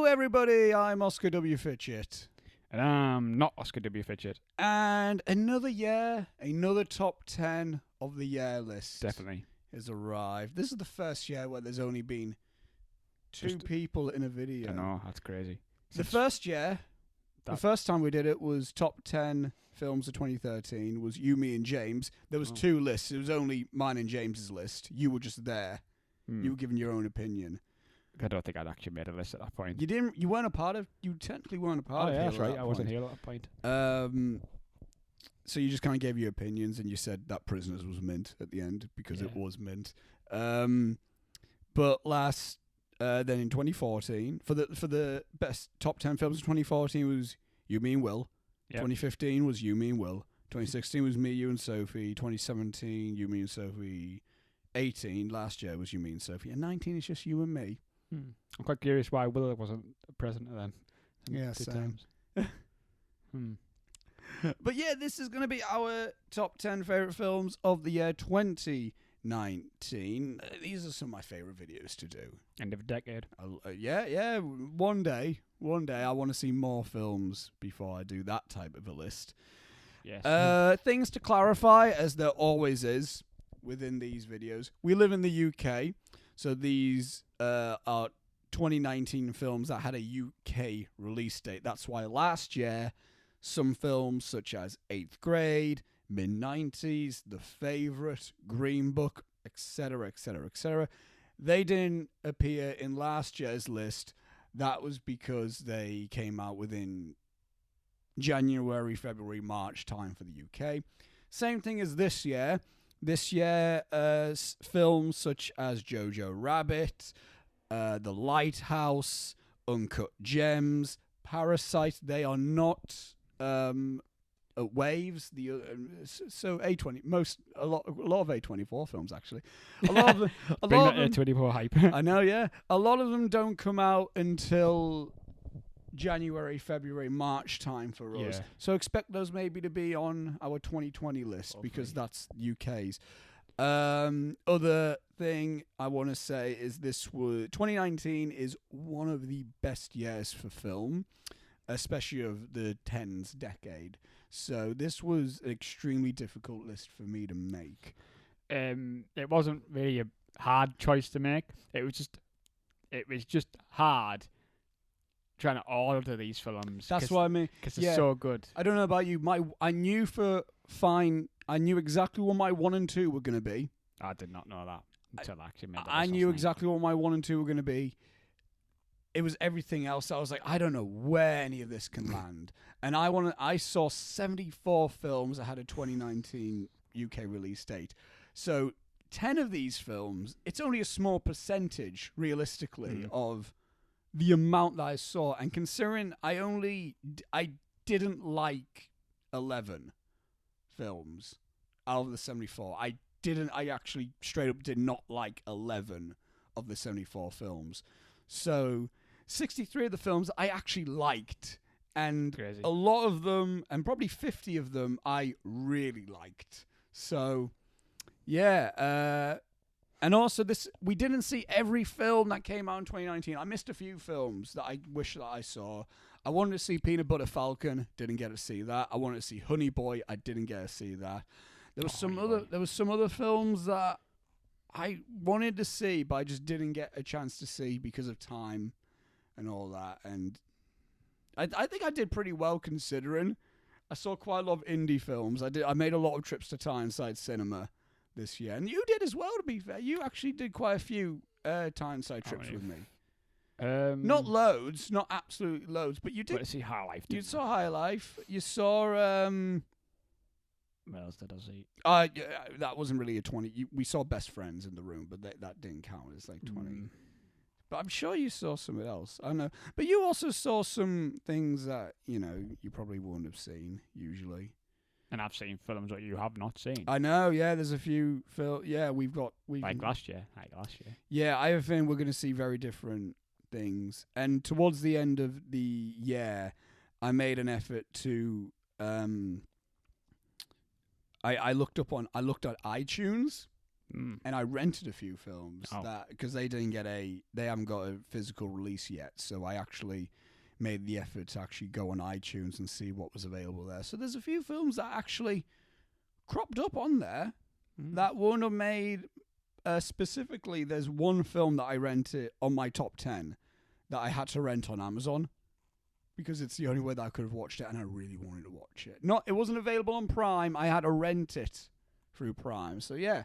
everybody. I'm Oscar W. Fitchett. And I'm not Oscar W. Fitchett. And another year, another top 10 of the year list Definitely. has arrived. This is the first year where there's only been two people in a video. I know, that's crazy. The first year, the first time we did it was top 10 films of 2013, was you, me, and James. There was two lists. It was only mine and James's list. You were just there. You were giving your own opinion. I don't think I'd actually made a list at that point. You weren't a part of, you technically weren't a part of yeah, Halo that's right. at that I wasn't point. here at that point. So you just kind of gave your opinions, and you said that Prisoners was mint at the end because it was mint. But then in 2014, for the best top 10 films of 2014 was You, Me, and Will. Yep. 2015 was You, Me, and Will. 2016 was Me, You, and Sophie. 2017, You, Me, and Sophie. 18 last year was You, Me, and Sophie, and 19 is just You and Me. I'm quite curious why Will wasn't present then. Yeah, Two same. times. But yeah, this is going to be our top 10 favourite films of the year 2019. These are some of my favourite videos to do. End of decade. Yeah. One day I want to see more films before I do that type of a list. Yes. Things to clarify, as there always is within these videos. We live in the UK, so these are 2019 films that had a UK release date. That's why last year, some films such as 8th Grade, Mid-90s, The Favourite, Green Book, etc., they didn't appear in last year's list. That was because they came out within January, February, March time for the UK. Same thing as this year. This year, films such as Jojo Rabbit, The Lighthouse, Uncut Gems, Parasite, they are not waves. So A20, a lot of A24 films actually. A lot of A24 hype. I know, yeah. A lot of them don't come out until January, February, March time for us. Yeah. So expect those maybe to be on our 2020 list because that's UK's. Other thing I want to say is 2019 is one of the best years for film, especially of the tens decade. So this was an extremely difficult list for me to make. It wasn't really a hard choice to make. It was just hard trying to order these films. That's what I mean. Because they're so good. I don't know about you. I knew exactly what my 1 and 2 were going to be. I did not know that until I actually made that. I knew exactly what my 1 and 2 were going to be. It was everything else. I was like, I don't know where any of this can land. And I saw 74 films that had a 2019 UK release date. So 10 of these films, it's only a small percentage, realistically, of the amount that I saw. And considering I didn't like 11 films out of the 74. I actually straight up did not like 11 of the 74 films. So 63 of the films I actually liked, and Crazy. A lot of them, and probably 50 of them, I really liked. So yeah, and also we didn't see every film that came out in 2019. I missed a few films that I wish that I saw. I wanted to see Peanut Butter Falcon, didn't get to see that. I wanted to see Honey Boy, I didn't get to see that. There was some other films that I wanted to see, but I just didn't get a chance to see because of time and all that. And I think I did pretty well considering. I saw quite a lot of indie films. I made a lot of trips to Tyneside Cinema this year, and you did as well. To be fair, you actually did quite a few Tyneside trips with me. Not loads, not absolute loads, but you did. See High Life. You saw High Life. You saw. What else did I see? That wasn't really a 20. We saw Best Friends in the room, but that didn't count. It's like 20. But I'm sure you saw something else. I don't know. But you also saw some things that, you probably wouldn't have seen usually. And I've seen films that you have not seen. I know, yeah. There's a few yeah, we've like last year. Yeah, I have a feeling we're going to see very different things. And towards the end of the year, I made an effort to I looked at iTunes and I rented a few films Oh. that because they haven't got a physical release yet, so I actually made the effort to actually go on iTunes and see what was available there. So there's a few films that actually cropped up on there that wouldn't have made. Specifically, there's one film that I rented on my top 10 that I had to rent on Amazon because it's the only way that I could have watched it, and I really wanted to watch it. It wasn't available on Prime. I had to rent it through Prime. So yeah,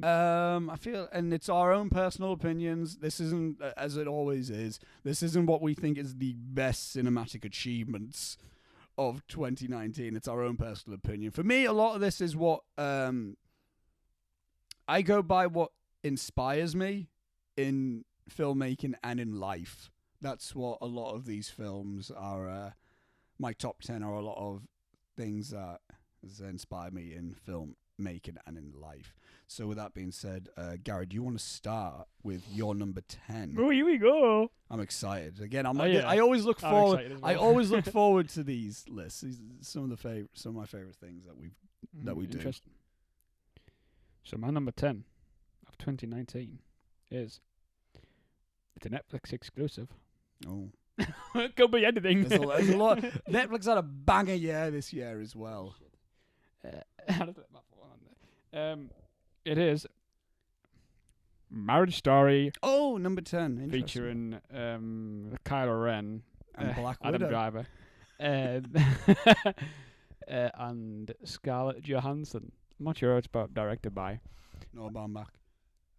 I feel, and it's our own personal opinions. This isn't, as it always is. This isn't what we think is the best cinematic achievements of 2019. It's our own personal opinion. For me, a lot of this is what I go by what inspires me in filmmaking and in life. That's what a lot of these films are. My top 10 are a lot of things that inspire me in filmmaking and in life. So with that being said, Gary, do you want to start with your number 10? Oh, here we go. I'm excited. Again, Yeah. I always look I'm forward. excited as well. I always look forward to these lists. These are some of my favorite things that we do. Interesting. So my number 10 of 2019 is it's a Netflix exclusive. Oh, It could be anything. there's a lot. Netflix had a banger year this year as well. It is Marriage Story Oh, number 10. Interesting. featuring Kylo Ren, And Black Adam Widow. Driver, and Scarlett Johansson. I'm not sure it's directed by. Noah Baumbach.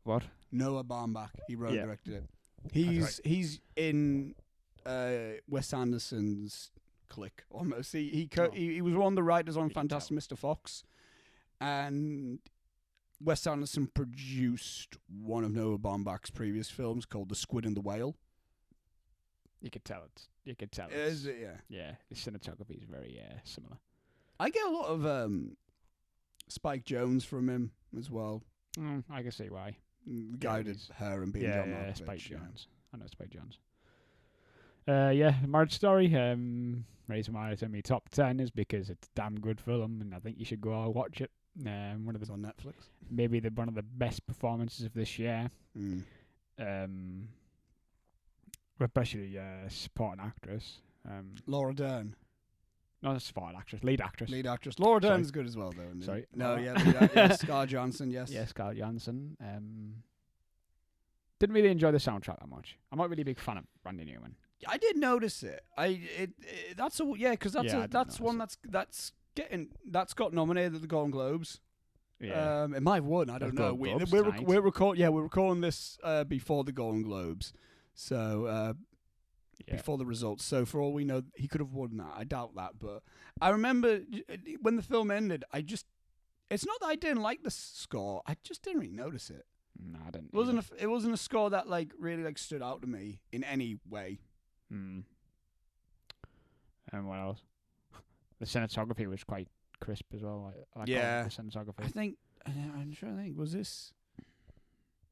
What? Noah Baumbach. He wrote Yeah. and directed it. He's in Wes Anderson's clique almost. He was one of the writers on You can Fantastic Mr. Fox, and Wes Anderson produced one of Noah Baumbach's previous films called The Squid and the Whale. You could tell it. You could tell Is it. it? Yeah. Yeah, the cinematography is very similar. I get a lot of Spike Jonze from him as well. I can see why. The guy who did he's- Her and Being Yeah, John yeah, Malkovich. Spike yeah. Jonze. I know Spike Jonze. Marriage Story. Reason why it's in my top 10 is because it's a damn good film, and I think you should go and watch it. One of It's the on Netflix. maybe one of the best performances of this year. Mm. Especially supporting actress. Laura Dern. Not a supporting actress, lead actress. Lead actress. Laura Sorry. Dern's good as well, though. Isn't Sorry. No, Laura? yeah, lead yeah, Scar Johansson, yes. Yeah, Scarlett Johansson. Didn't really enjoy the soundtrack that much. I'm not really a big fan of Randy Newman. I did notice it. That's a because Yeah, I did that's one notice that's got nominated at the Golden Globes. Yeah. It might have won. I don't know. Golden Globes We're tonight. we're recording this before the Golden Globes, so Yeah. before the results. So for all we know, he could have won that. I doubt that, but I remember when the film ended. It's not that I didn't like the score. I just didn't really notice it. No, I didn't. It wasn't a score that really stood out to me in any way. And what else? The cinematography was quite crisp as well. I like Yeah. the cinematography. I think I'm trying to think. Was this?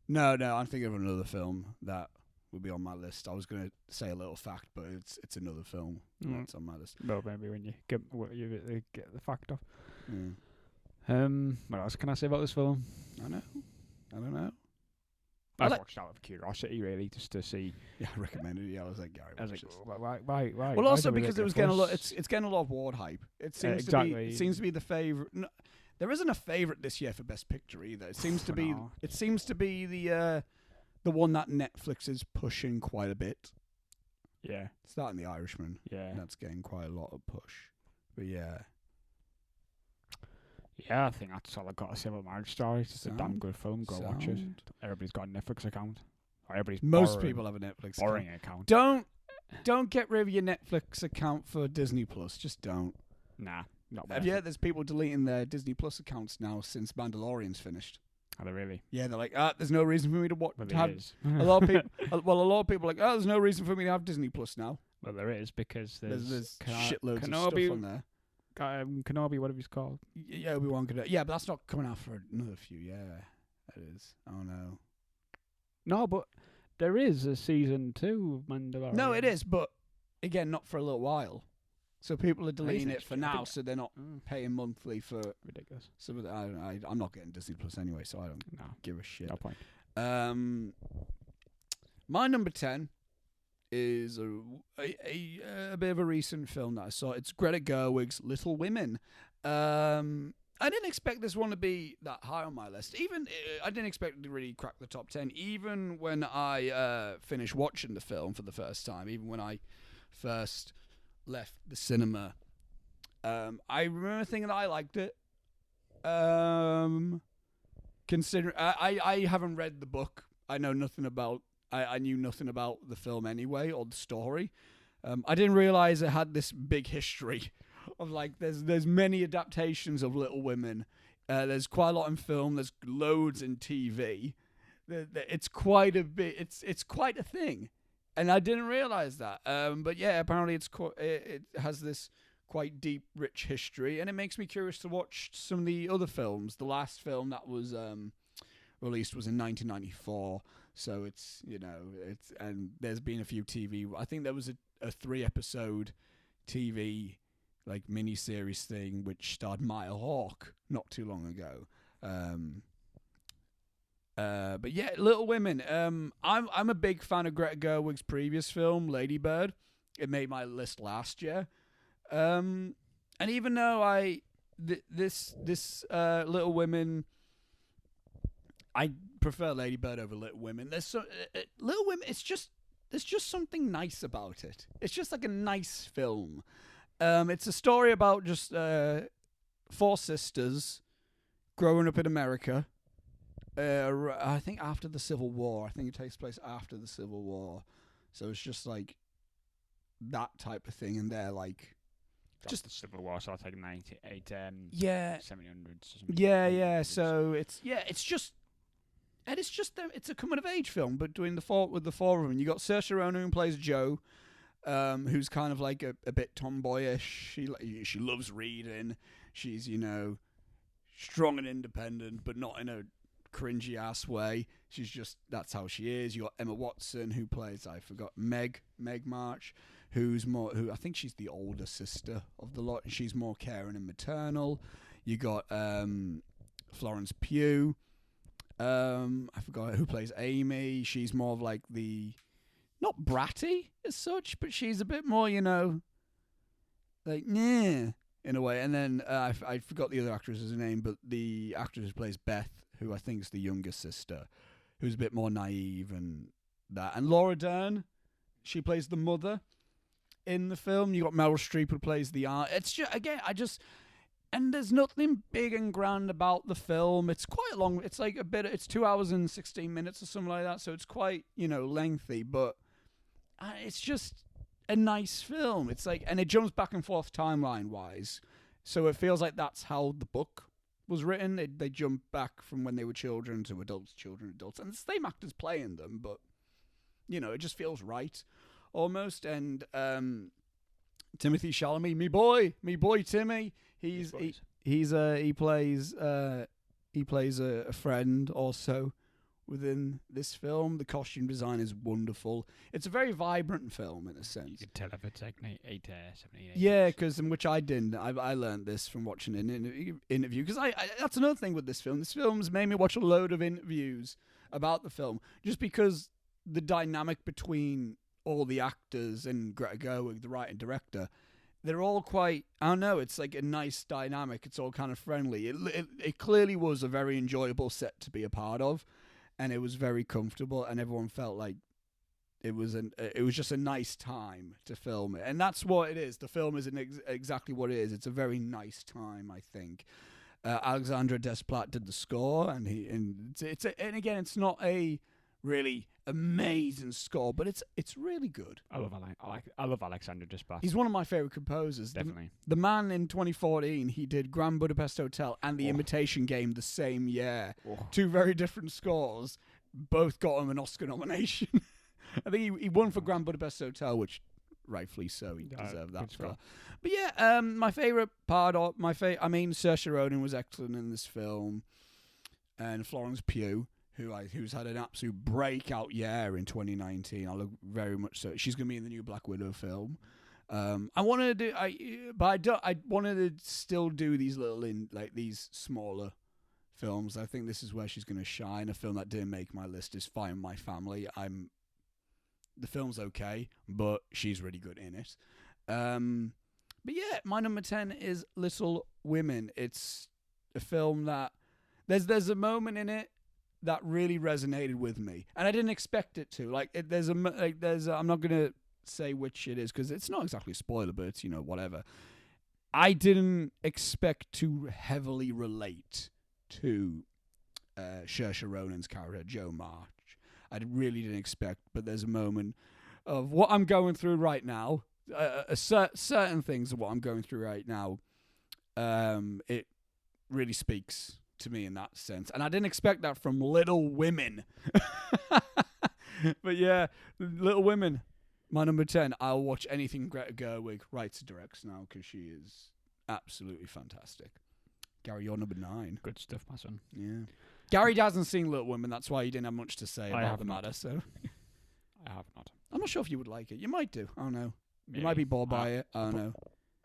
No. I'm thinking of another film that would be on my list. I was going to say a little fact, but it's another film that's on my list. Well, maybe when you get the fact off. Mm. What else can I say about this film? I don't know. I like- watched out of curiosity, really, just to see. Yeah, I recommended it. Yeah, I was like, Gary, I was watch like, this. why? Well, why also do we because make it a was getting a lot. fuss? It's getting a lot of award hype. It seems Exactly. It seems to be the favorite. No, there isn't a favorite this year for Best Picture either. It seems to be. No. It seems to be the one that Netflix is pushing quite a bit. Yeah, Starting The Irishman. yeah, That's getting quite a lot of push. But yeah. yeah. I think that's all I got to say about Marriage Story. It's just a damn Sound. good film. Go watch it. Sound. Everybody's got a Netflix account. Or everybody's Most borrowing- people have a Netflix account. borrowing account. Don't get rid of your Netflix account for Disney Plus. Just don't. Nah, not Have worth you it. heard there's people deleting their Disney Plus accounts now since Mandalorian's finished? Are they really? Yeah, they're like, there's no reason for me to watch. Well, To there have is. a lot of people. Well, a lot of people are like, there's no reason for me to have Disney Plus now. Well, there is because There's Keno- shitloads of Kenobi, stuff on there. Kenobi, whatever he's called. Yeah, Obi-Wan could. Yeah, but that's not coming out for another few. Yeah, it is. Oh no. No, but there is a season 2 of Mandalorian. No, it is, but again, not for a little while. So people are deleting Is it for I now, think- so they're not paying monthly for Ridiculous. some of the. I'm not getting Disney Plus anyway, so I don't No, give a shit. no point. My number 10 is a bit of a recent film that I saw. It's Greta Gerwig's Little Women. I didn't expect this one to be that high on my list. Even I didn't expect it to really crack the top 10. Even when I finished watching the film for the first time, even when I first left the cinema, I remember thinking that I liked it. Considering I haven't read the book, I know nothing about. I knew nothing about the film anyway or the story. I didn't realize it had this big history of like there's many adaptations of Little Women. There's quite a lot in film. There's loads in TV. It's quite a bit. It's quite a thing, and I didn't realize that. But yeah, apparently it has this quite deep, rich history, and it makes me curious to watch some of the other films. The last film that was released was in 1994. So it's and there's been a few TV. I think there was a 3-episode TV like mini-series thing which starred Maya Hawke not too long ago. But yeah, Little Women. I'm a big fan of Greta Gerwig's previous film, Lady Bird. It made my list last year. And even though this Little Women, I prefer Lady Bird over Little Women. There's Little Women. There's just something nice about it. It's just like a nice film. It's a story about just 4 sisters growing up in America. I think after the Civil War. I think it takes place after the Civil War. So it's just like that type of thing, and they're like just the Civil War, so I take 98, 1700s. Or something. Yeah. So it's just. And it's a coming of age film, but with the 4 of them. You got Saoirse Ronan who plays Jo, who's kind of like a bit tomboyish. She loves reading. She's strong and independent, but not in a cringy ass way. That's how she is. You got Emma Watson who plays Meg March, who I think she's the older sister of the lot. She's more caring and maternal. You got Florence Pugh. I forgot who plays Amy. She's more of like not bratty as such, but she's a bit more, like in a way. And then I forgot the other actress's name, but the actress who plays Beth, who I think is the younger sister, who's a bit more naive and that. And Laura Dern, she plays the mother in the film. You got Meryl Streep who plays the aunt. It's just and there's nothing big and grand about the film. It's quite long. It's like it's 2 hours and 16 minutes or something like that. So it's quite, lengthy, but it's just a nice film. It's like, and it jumps back and forth timeline wise. So it feels like that's how the book was written. They jump back from when they were children to adults, and the same actors playing them, but it just feels right almost. And Timothy Chalamet, me boy Timmy. He plays a friend also within this film. The costume design is wonderful. It's a very vibrant film in a sense. You could tell if it's like 78. Yeah, because which I didn't. I learned this from watching an interview. Because that's another thing with this film. This film's made me watch a load of interviews about the film just because the dynamic between all the actors and Greta Gerwig, the writer and director. They're all quite, I don't know, it's like a nice dynamic. It's all kind of friendly. It clearly was a very enjoyable set to be a part of, and it was very comfortable, and everyone felt like it was just a nice time to film it. And that's what it is. The film isn't exactly what it is. It's a very nice time, I think. Alexandre Desplat did the score, and again, it's not a really amazing score, but it's really good. I love Alexander Desplat. He's one of my favorite composers. Definitely. The man in 2014, he did Grand Budapest Hotel and The Imitation Game the same year. 2 very different scores, both got him an Oscar nomination. I think he won for Grand Budapest Hotel, which rightfully so, he deserved that. But yeah, my favorite part of Saoirse Ronan was excellent in this film, and Florence Pugh, who's had an absolute breakout year in 2019. I look very much so. She's going to be in the new Black Widow film. I wanted to do, but I don't. I wanted to still do these these smaller films. I think this is where she's going to shine. A film that didn't make my list is Find My Family. The film's okay, but she's really good in it. But yeah, my number 10 is Little Women. It's a film that there's a moment in it that really resonated with me, and I didn't expect it to. I'm not gonna say which it is because it's not exactly a spoiler, but it's whatever. I didn't expect to heavily relate to Saoirse Ronan's character, Jo March. I really didn't expect, but there's a moment of what I'm going through right now. Certain things of what I'm going through right now. It really speaks to me in that sense, and I didn't expect that from Little Women. But yeah, Little Women, my number 10. I'll watch anything Greta Gerwig writes and directs now because she is absolutely fantastic. Gary, you're number 9. Good stuff, my son. Yeah. Gary hasn't seen Little Women, that's why he didn't have much to say about the matter. So I have not. I'm not sure if you would like it. You might do. I don't know. Maybe. You might be bored by it. I don't know.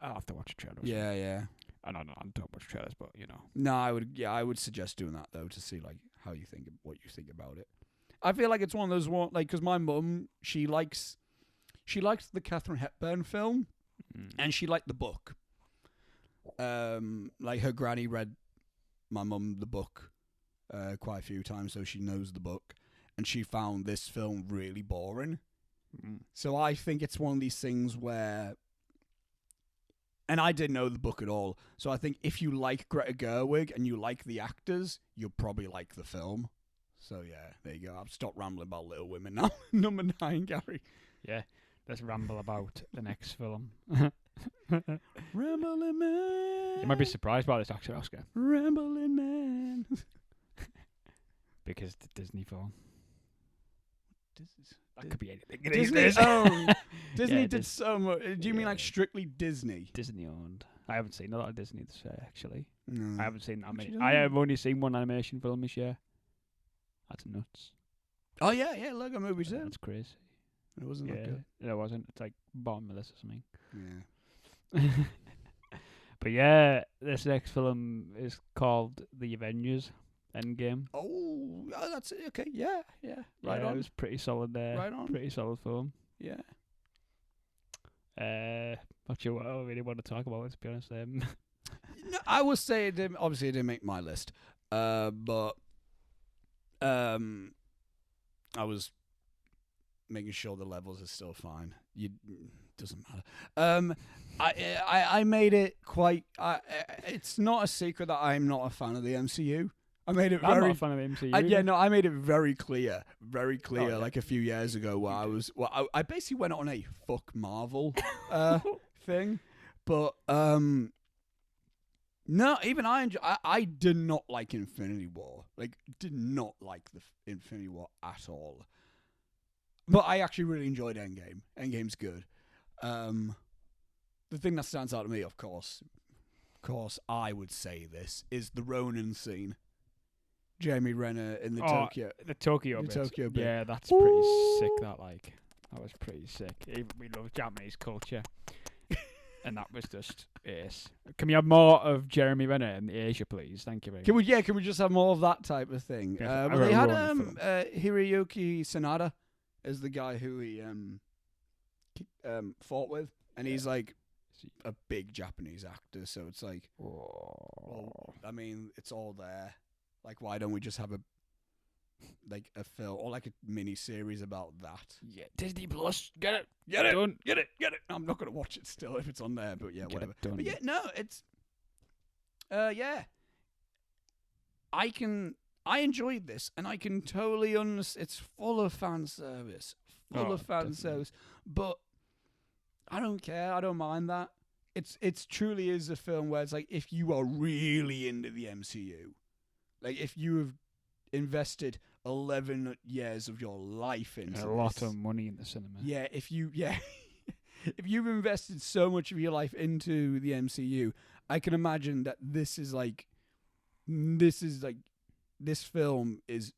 I'll have to watch a trailer. Yeah. I don't watch trailers, but No, I would suggest doing that though to see like what you think about it. I feel like it's one of those because my mum she likes the Katharine Hepburn film, and she liked the book. Like her granny read my mum the book quite a few times, so she knows the book, and she found this film really boring. So I think it's one of these things where, and I didn't know the book at all, so I think if you like Greta Gerwig and you like the actors, you'll probably like the film. So yeah, there you go. I've stopped rambling about Little Women now. Number 9, Gary. Yeah, let's ramble about the next film. Rambling Man. You might be surprised by this, actually, Oscar. Rambling Man. Because the Disney film. That could be anything. Disney owned. Disney did so much. Do you mean like strictly Disney? Disney owned. I haven't seen a lot of Disney this year, actually. No. I haven't seen that many. I have only seen one animation film this year. That's nuts. Oh yeah, Lego Movie too. That's crazy. It wasn't that good. It wasn't. It's like bottom of the list or something. Yeah. But yeah, this next film is called The Avengers Endgame. Oh, that's it. Okay. Yeah. Right on. It was pretty solid there. Right on. Pretty solid film. Yeah. Not sure what I really want to talk about, to be honest. No, I will say it didn't make my list. But I was making sure the levels are still fine. Doesn't matter. I made it quite. It's not a secret that I'm not a fan of the MCU. I made it I'm not a fan of the MCU. I made it very clear, like a few years ago, where I basically went on a fuck Marvel thing, but no, even I did not like Infinity War. Like, did not like the Infinity War at all. But I actually really enjoyed Endgame. Endgame's good. The thing that stands out to me, of course, I would say this, is the Ronin scene. Jeremy Renner in the Tokyo. The Tokyo bit. Yeah, that's pretty sick. That was pretty sick. We love Japanese culture. And that was just ace. Can we have more of Jeremy Renner in Asia, please? Thank you very much. Can we just have more of that type of thing? Yeah, they had Hiroyuki Sanada as the guy who he fought with, and he's like a big Japanese actor, so it's like, well, I mean, it's all there. Like, why don't we just have a film or like a mini series about that? Yeah, Disney Plus, get it, done. Get it. I'm not gonna watch it still if it's on there, but yeah, whatever. But yeah, no, it's yeah. I enjoyed this, and I can totally understand. It's full of fan service, service, but I don't care. I don't mind that. It's truly is a film where it's like, if you are really into the MCU, like if you have invested 11 years of your life into a lot of money in the cinema. Yeah, if you've invested so much of your life into the MCU, I can imagine that this film is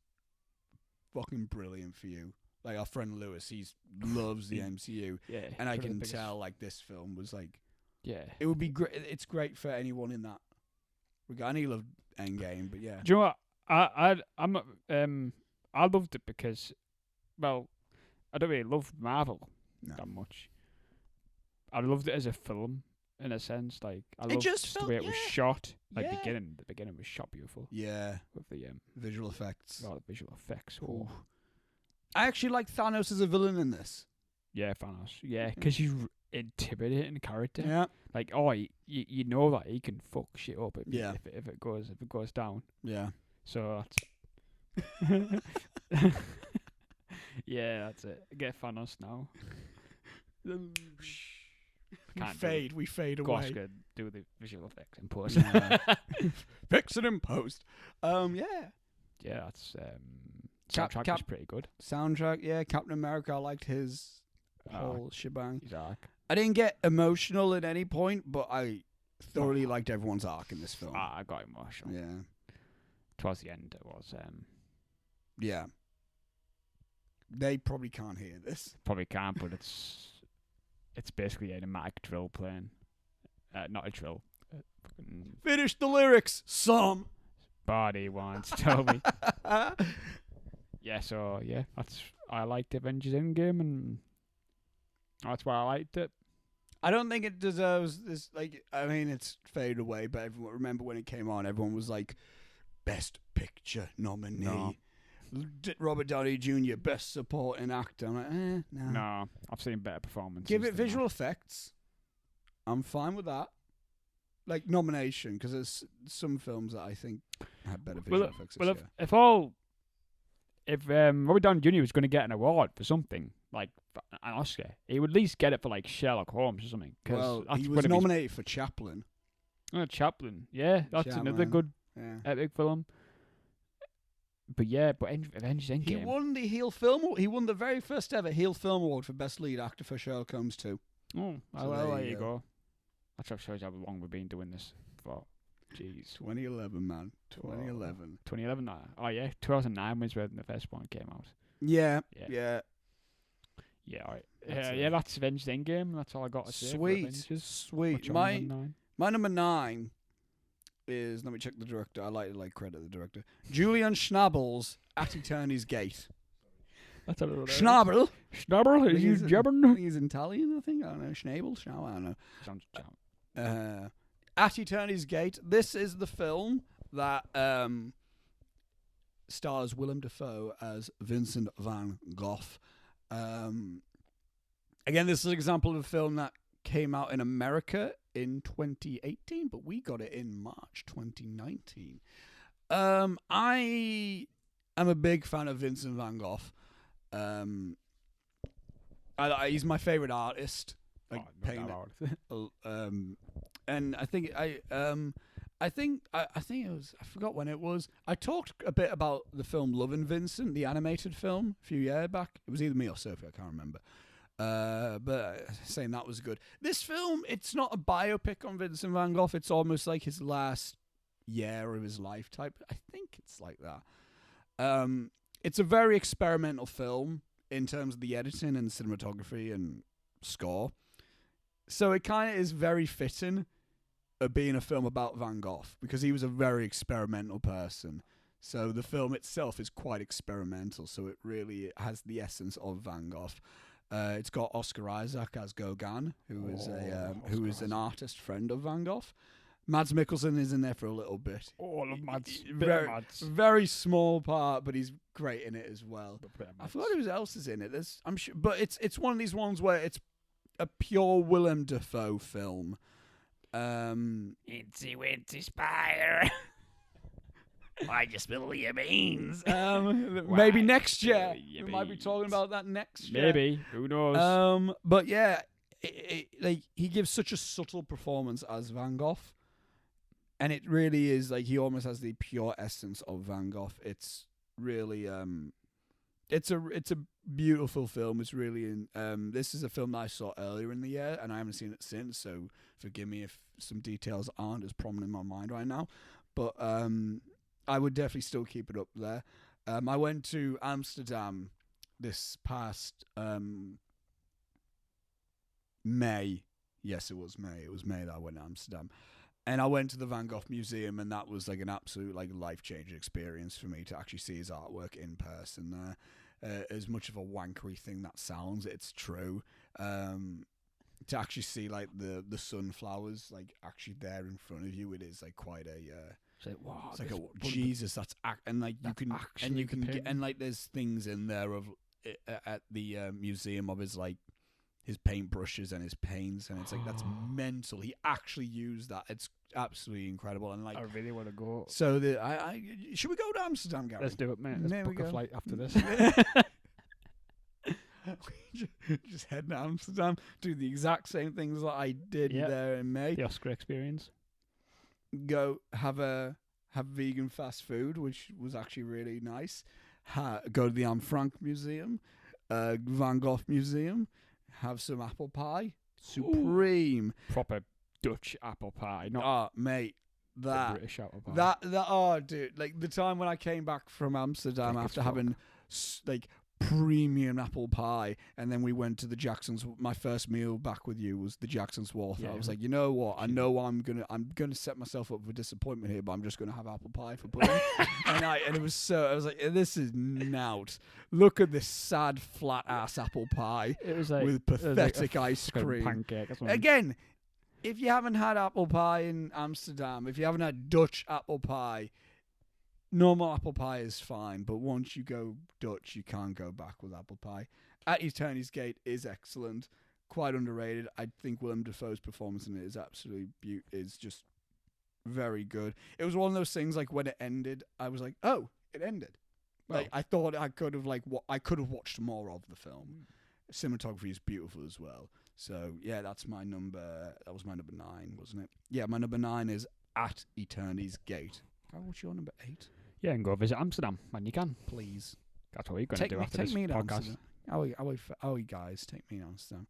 fucking brilliant for you. Like our friend Lewis, he loves the MCU, and I can tell like this film was like, it would be great. It's great for anyone in that regard. And he loved Endgame, but yeah. Do you know what? I loved it because, well, I don't really love Marvel that much. I loved it as a film in a sense. Like I loved just the way it was shot. Like the beginning was shot beautiful. Yeah, with the visual effects. Oh, the visual effects. Oh. I actually like Thanos as a villain in this. Yeah, Thanos. Yeah, because he's intimidating character. Yeah, like you know that he can fuck shit up. If it goes down. Yeah. So that's yeah, that's it. Get Thanos now. We fade away. Gosh, could do the visual effects in post. Fix it in post. Yeah, that's soundtrack is pretty good. Soundtrack, yeah. Captain America, I liked his whole shebang. His arc. I didn't get emotional at any point, but I thoroughly liked everyone's arc in this film. I got emotional. Yeah. Towards the end, it was. Yeah. They probably can't hear this. Probably can't, but it's basically a pneumatic drill playing. Not a drill. Finish the lyrics, some. Body wants Toby. I liked Avengers Endgame, and that's why I liked it. I don't think it deserves this. Like, I mean, it's faded away, but everyone remember when it came on, everyone was like, Best Picture nominee. No. Robert Downey Jr. Best Supporting Actor. I'm like, no. No, I've seen better performances. Give it visual effects. I'm fine with that. Like nomination, because there's some films that I think had better visual effects. Well, if Robert Downey Jr. was going to get an award for something like an Oscar, he would at least get it for like Sherlock Holmes or something. Well, he was nominated for Chaplin. Chaplin, yeah, that's another good epic film. But Avengers Endgame. He won the heel film. He won the very first ever heel film award for best lead actor for Sherlock Holmes 2. Oh, so there you go. That shows how long we've been doing this for. Jeez. 2011, man. 2011. 2011. Oh yeah, 2009 was when the first one came out. Yeah. All right. That's Avengers Endgame. That's all I got to say. Sweet. My number 9 is, let me check the director. I like credit the director. Julian Schnabel's At Eternity's Gate. That's a little Schnabel. Schnabel? Is he German? He's Italian, I think. I don't know. Schnabel? I don't know. Sounds At Eternity's Gate. This is the film that stars Willem Dafoe as Vincent van Gogh. Again, this is an example of a film that came out in America in 2018, but we got it in March 2019. I am a big fan of Vincent van Gogh. He's my favorite artist. Like and I think it was, I forgot when it was. I talked a bit about the film Lovin' Vincent, the animated film, a few years back. It was either me or Sophie, I can't remember. But saying that was good. This film, it's not a biopic on Vincent van Gogh. It's almost like his last year of his life type. I think it's like that. It's a very experimental film in terms of the editing and cinematography and score. So it kind of is very fitting of being a film about Van Gogh because he was a very experimental person. So the film itself is quite experimental. So it really has the essence of Van Gogh. It's got Oscar Isaac as Gauguin, who is an artist friend of Van Gogh. Mads Mikkelsen is in there for a little bit. Oh, I love Mads. Very small part, but he's great in it as well. I forgot who else is in it. I'm sure, but it's one of these ones where it's a pure Willem Dafoe film. Incy Wincy Spire. Why'd you spill your beans? Maybe next year. We might be talking about that next year. Maybe. Who knows? But yeah, like he gives such a subtle performance as Van Gogh. And it really is like he almost has the pure essence of Van Gogh. It's really it's a beautiful film. It's really this is a film that I saw earlier in the year and I haven't seen it since, so forgive me if some details aren't as prominent in my mind right now. But I would definitely still keep it up there. I went to Amsterdam this past May. Yes, it was May. It was May that I went to Amsterdam. And I went to the Van Gogh Museum, and that was like an absolute like life-changing experience for me to actually see his artwork in person there. As much of a wankery thing that sounds, it's true. To actually see like the sunflowers like actually there in front of you, it is like quite a it's like, wow, it's like Jesus, that's and like you can get, and like there's things in there of at the museum of his like his paintbrushes and his paints, and it's like that's mental. He actually used that. It's absolutely incredible, and like I really want to go. So I should we go to Amsterdam, Gary? Let's do it, mate. Let's book a flight after this. Just head to Amsterdam, do the exact same things that I did there in May. The Oscar experience. Go have vegan fast food, which was actually really nice. Go to the Anne Frank Museum, Van Gogh Museum. Have some apple pie, supreme. Ooh, proper Dutch apple pie, not mate, that British apple pie. That dude, like the time when I came back from Amsterdam after having like premium apple pie, and then we went to the Jackson's. My first meal back with you was the Jackson's Wharf. Yeah, I was like, you know what? I know I'm gonna set myself up for disappointment here, but I'm just gonna have apple pie for pudding. and it was so. I was like, this is nout. Look at this sad flat ass apple pie. It was like with pathetic ice cream. Pancake. Again, if you haven't had apple pie in Amsterdam, if you haven't had Dutch apple pie. Normal apple pie is fine, but once you go Dutch, you can't go back with apple pie. At Eternity's Gate is excellent, quite underrated. I think Willem Dafoe's performance in it is absolutely is just very good. It was one of those things like when it ended, I was like, oh, it ended. Like I thought I could have watched more of the film. Cinematography is beautiful as well. So yeah, that's my number. That was my number 9, wasn't it? Yeah, my number 9 is At Eternity's Gate. What's your number 8? Yeah, and go visit Amsterdam when you can. Please. That's what we're going to do after this podcast. Oh, guys, take me to Amsterdam.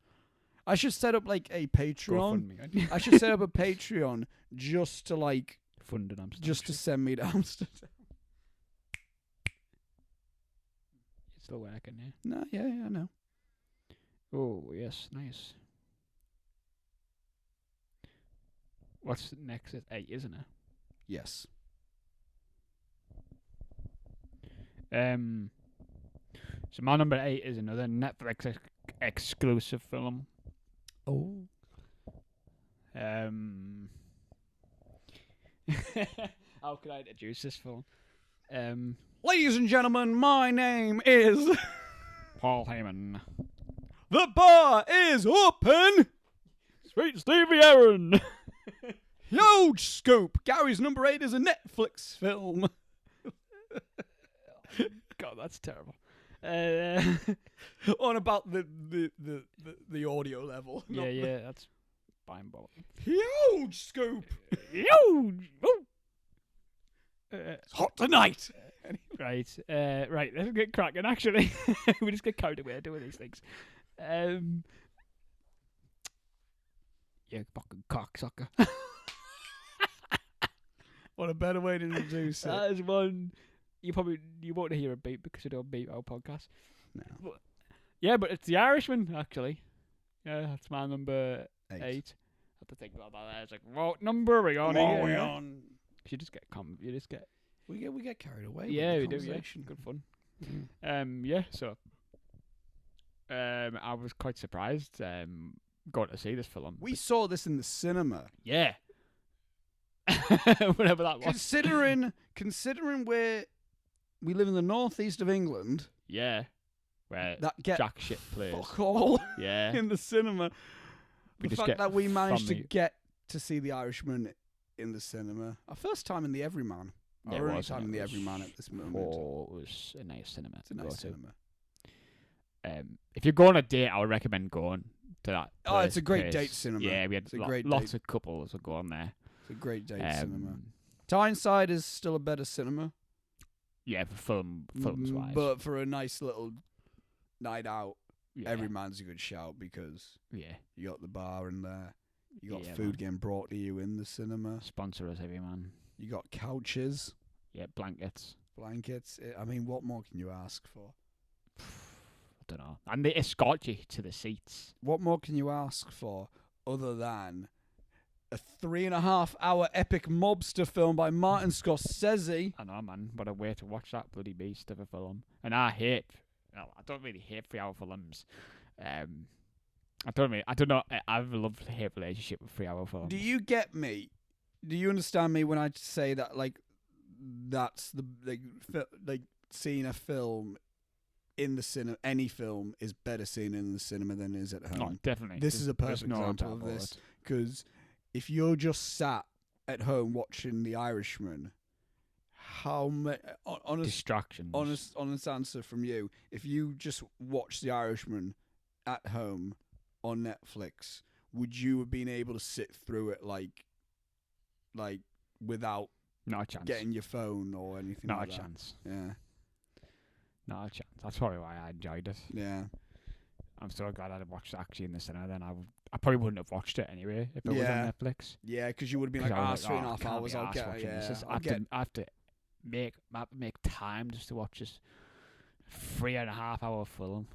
I should set up like a Patreon. I should set up a Patreon just to like fund in Amsterdam. Just to send me to Amsterdam. It's still working, yeah? No, yeah, I know. Oh, yes, nice. What's next? It's 8, isn't it? Yes. So my number 8 is another Netflix exclusive film. Oh. How could I introduce this film? Ladies and gentlemen, my name is Paul Heyman. The bar is open. Sweet Stevie Aaron. Huge scoop. Gary's number 8 is a Netflix film. God, that's terrible. On about the audio level. Yeah, that's fine. Huge scoop. Huge. It's hot tonight. Right. Let's get cracking. Actually, we just get carried away doing these things. You fucking cocksucker. What a better way to introduce it. That is one. You won't hear a beat because we don't beat our podcast. No. But it's The Irishman, actually. Yeah, that's my number 8. I have to think about that. It's like, what number are we on here? You just get we get carried away. Yeah, with the we do. Yeah, good fun. So I was quite surprised going to see this film. We saw this in the cinema. Yeah. Whatever that was. Considering where we live in the northeast of England. Yeah. Where that get jack shit plays. Fuck all. Yeah. In the cinema. The fact that we managed to get to see The Irishman in the cinema. Our first time in the Everyman. Our only time in the Everyman at this moment. Oh, it was a nice cinema. It's a nice cinema. If you're going on a date, I would recommend going to that place. Oh, it's a great date cinema. Yeah, we had lots of couples that go on there. It's a great date cinema. Tyneside is still a better cinema. Yeah, for films wise. But for a nice little night out, Everyman's a good shout because you got the bar in there. You got food getting brought to you in the cinema. Sponsor us, Everyman. You got couches. Yeah, blankets. I mean, what more can you ask for? don't know. And they escort you to the seats. What more can you ask for other than a 3.5-hour epic mobster film by Martin Scorsese? I know, man. What a way to watch that bloody beast of a film. And I don't really hate 3-hour films. I don't know. I have a love-hate relationship with 3-hour films. Do you get me? Do you understand me when I say that, like, that's the, like seeing a film in the cinema, any film is better seen in the cinema than it is at home. Oh, definitely. This is a perfect example of this, because if you're just sat at home watching The Irishman, how many distractions? Honest answer from you: if you just watch The Irishman at home on Netflix, would you have been able to sit through it like without not a chance getting your phone or anything? Not like a that? chance. Yeah. Not a chance. That's probably why I enjoyed it. Yeah. I'm so glad I watched it actually in the cinema. Then I probably wouldn't have watched it anyway if it was on Netflix. Yeah, because you would have been like, 3.5 hours. I'll get. Yeah. I have to make time just to watch this 3.5-hour film.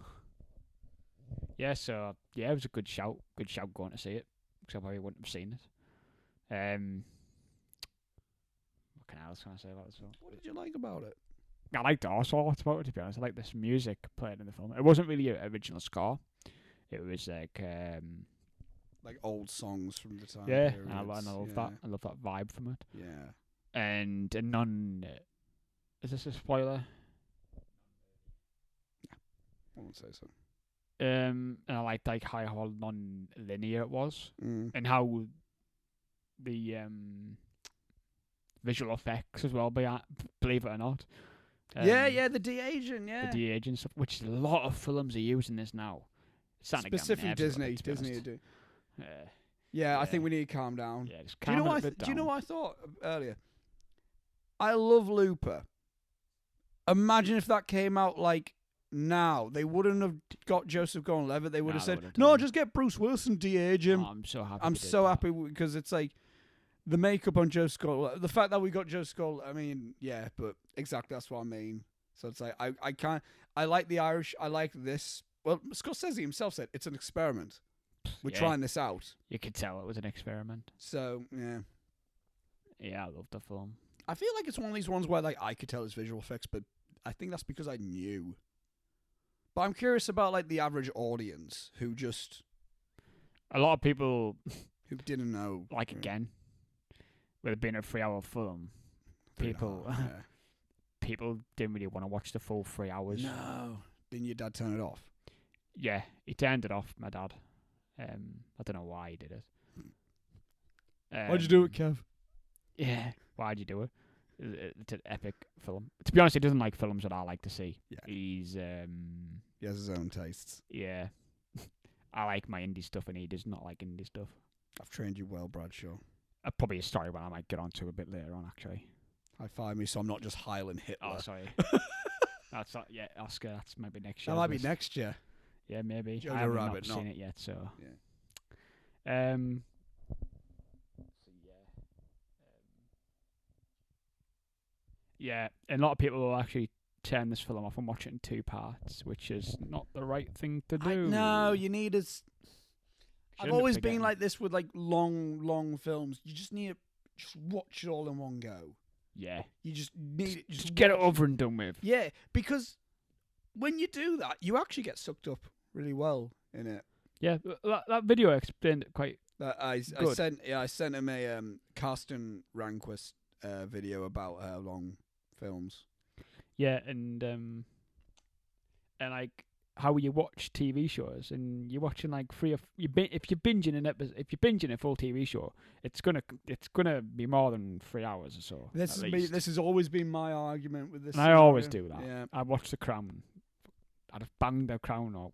Yeah, so yeah, it was a good shout. Good shout going to see it, because I probably wouldn't have seen it. What else can I say about this film? What did you like about it? I liked all sorts about it, to be honest. I liked this music played in the film. It wasn't really an original score. It was like old songs from the time. Yeah, periods. and I love that. I love that vibe from it. Yeah. And is this a spoiler? I won't say so. And I liked how non-linear it was, and how the visual effects as well. Believe it or not. The de-aging, the de-aging stuff, which a lot of films are using this now. Specifically Disney do. I think we need to calm down. Yeah, just do you know what I thought earlier? I love Looper. Imagine if that came out now. They wouldn't have got Joseph Gordon-Levitt. They would have said, "No, just get Bruce Wilson, de-age him." Oh, I'm so happy. I'm so happy because it's like the makeup on Joseph Gordon-Levitt. The fact that we got Joseph Gordon, I mean, yeah, but exactly that's what I mean. So it's like I can't. I like the Irish. I like this. Well, Scorsese himself said it's an experiment. We're trying this out. You could tell it was an experiment. So yeah. Yeah, I love the film. I feel like it's one of these ones where I could tell it's visual effects, but I think that's because I knew. But I'm curious about the average audience who just a lot of people who didn't know. Again, with it being a 3-hour film, people didn't really want to watch the full 3 hours. No. Didn't your dad turn it off? Yeah, he turned it off, my dad. I don't know why he did it. Why'd you do it, Kev? Yeah, why'd you do it? It's an epic film. To be honest, he doesn't like films that I like to see. Yeah. He has his own tastes. Yeah. I like my indie stuff, and he does not like indie stuff. I've trained you well, Bradshaw. Probably a story one I might get onto a bit later on, actually. High five me so I'm not just Highland Hitler. Oh, sorry. That's not, yeah, Oscar, that's maybe next year. That might be next year. Yeah, maybe. Jojo I haven't Rabbit, not seen it yet, so. Yeah. Yeah, and a lot of people will actually turn this film off and watch it in 2 parts, which is not the right thing to do. No, you need I've always been like this with long films. You just need to just watch it all in one go. Yeah. You just need it. Just get it over and done with. Yeah, because when you do that, you actually get sucked up really well in it. Yeah, that video explained it quite. I sent him a Karsten Ranquist video about long films. Yeah, and how you watch TV shows, and you're watching if you're binging a full TV show, it's gonna be more than 3 hours or so. This has always been my argument with this. And I always do that. Yeah. I watch The Crown. I'd have banged The Crown up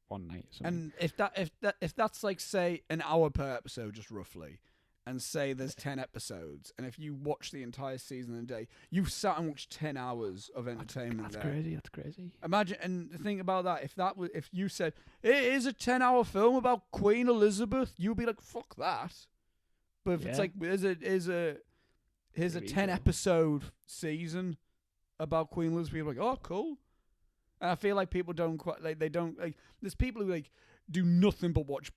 one night. And if that's say an hour per episode, just roughly, and say there's 10 episodes, and if you watch the entire season in a day, you've sat and watched 10 hours of entertainment. That's crazy. That's crazy. Imagine, and think about that. If you said it is a 10-hour film about Queen Elizabeth, you'd be like, fuck that. But if it's here's a 10-episode season about Queen Elizabeth, you're like, oh, cool. And I feel like people don't quite like they don't like. There's people who like do nothing but watch.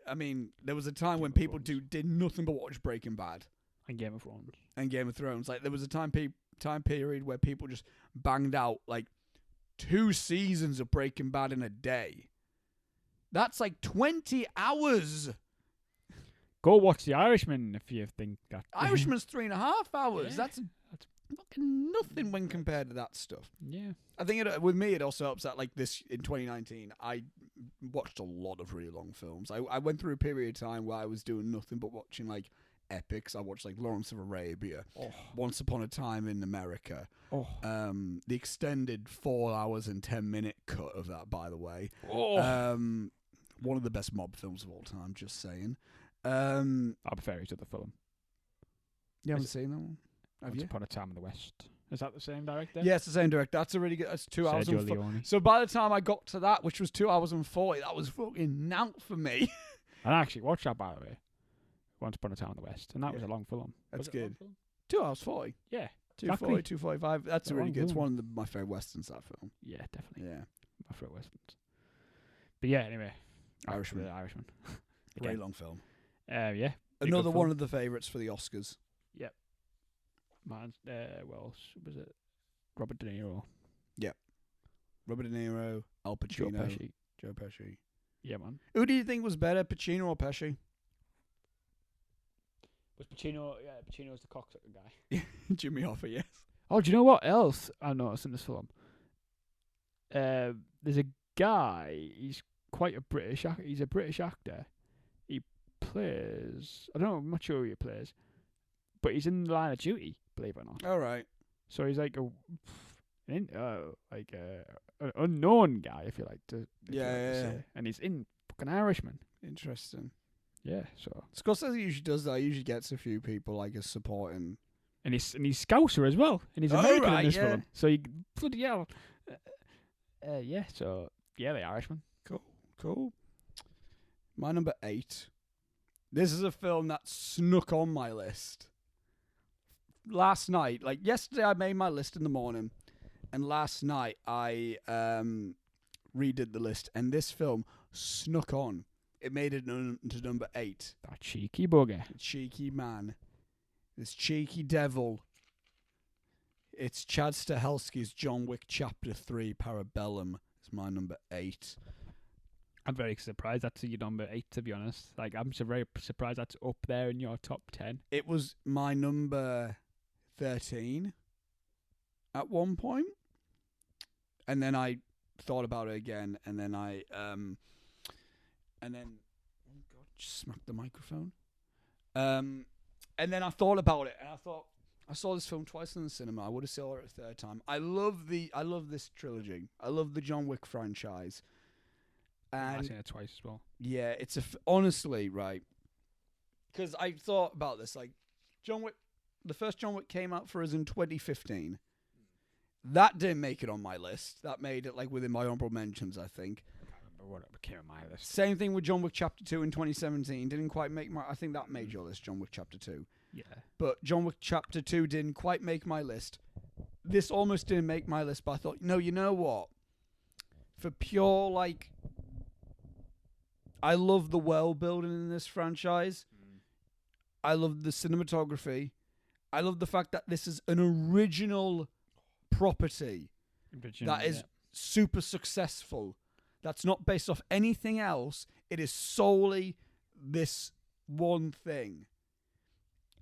I mean, there was a time when people did nothing but watch Breaking Bad and Game of Thrones. Like there was a time period where people just banged out like 2 seasons of Breaking Bad in a day. That's like 20 hours. Go watch The Irishman if you think that. Irishman's 3.5 hours. Yeah. That's fucking nothing when compared to that stuff. Yeah. I think with me, it also helps that like this in 2019, I watched a lot of really long films. I went through a period of time where I was doing nothing but watching like epics. I watched like Lawrence of Arabia, Once Upon a Time in America, the extended 4 hours and 10-minute cut of that, by the way. One of the best mob films of all time, just saying. I prefer it to the film. You haven't seen that one? Have Once you? Upon a Time in the West. Is that the same director? Yeah, it's the same director. That's a really good. That's 2 hours Sergio and Leone. So by the time I got to that, which was 2 hours and 40, that was fucking out for me. And I actually watched that, by the way. Once Upon a Time in the West, and that was a long film. That's good. 2 hours 40. Yeah, 240, 245. That's a really good. It's film. one of my favorite westerns. That film. Yeah, definitely. Yeah, My favorite westerns. But yeah, anyway, Irishman. The Irishman. Very long film. Yeah. Another one of the favorites for the Oscars. Yep. Man, well, was it Robert De Niro? Yep. Robert De Niro, Al Pacino, Joe Pesci. Yeah, man. Who do you think was better, Pacino or Pesci? Was Pacino? Yeah, Pacino was the cocksucker guy. Jimmy Hoffa, yes. Oh, do you know what else I noticed in this film? There's a guy. He's quite a British. He's a British actor. He plays. I don't know. I'm not sure who he plays, but he's in Line of Duty. Believe it or not. All right. So he's like an unknown guy, if you like to. Say. And he's in fucking Irishman. Interesting. Yeah. So Scorsese usually does that. He usually gets a few people like as supporting. And he's Scouser as well, and he's American in this film. So he bloody hell. Yeah. So yeah, The Irishman. Cool. My number 8. This is a film that snuck on my list. Last night, like yesterday, I made my list in the morning, and last night I redid the list, and this film snuck on. It made it into number 8. That cheeky bugger. Cheeky man. This cheeky devil. It's Chad Stahelski's John Wick Chapter 3 Parabellum. It's my number 8. I'm very surprised that's your number 8, to be honest. Like, I'm very surprised that's up there in your top 10. It was my number 13 at one point. And then I thought about it again, and then oh God, just smacked the microphone. And then I thought about it, and I thought, I saw this film twice in the cinema. I would have saw it a third time. I love this trilogy. I love the John Wick franchise. And I've seen it twice as well. Yeah, it's honestly, right. Because I thought about this, like, John Wick, the first John Wick came out for us in 2015. That didn't make it on my list. That made it, like, within my honorable mentions, I think. I can't remember what it became on my list. Same thing with John Wick Chapter 2 in 2017. Didn't quite make I think that made your list, John Wick Chapter 2. Yeah. But John Wick Chapter 2 didn't quite make my list. This almost didn't make my list, but I thought, no, you know what? For pure, like, I love the world building in this franchise. I love the cinematography. I love the fact that this is an original property that is super successful. That's not based off anything else. It is solely this one thing.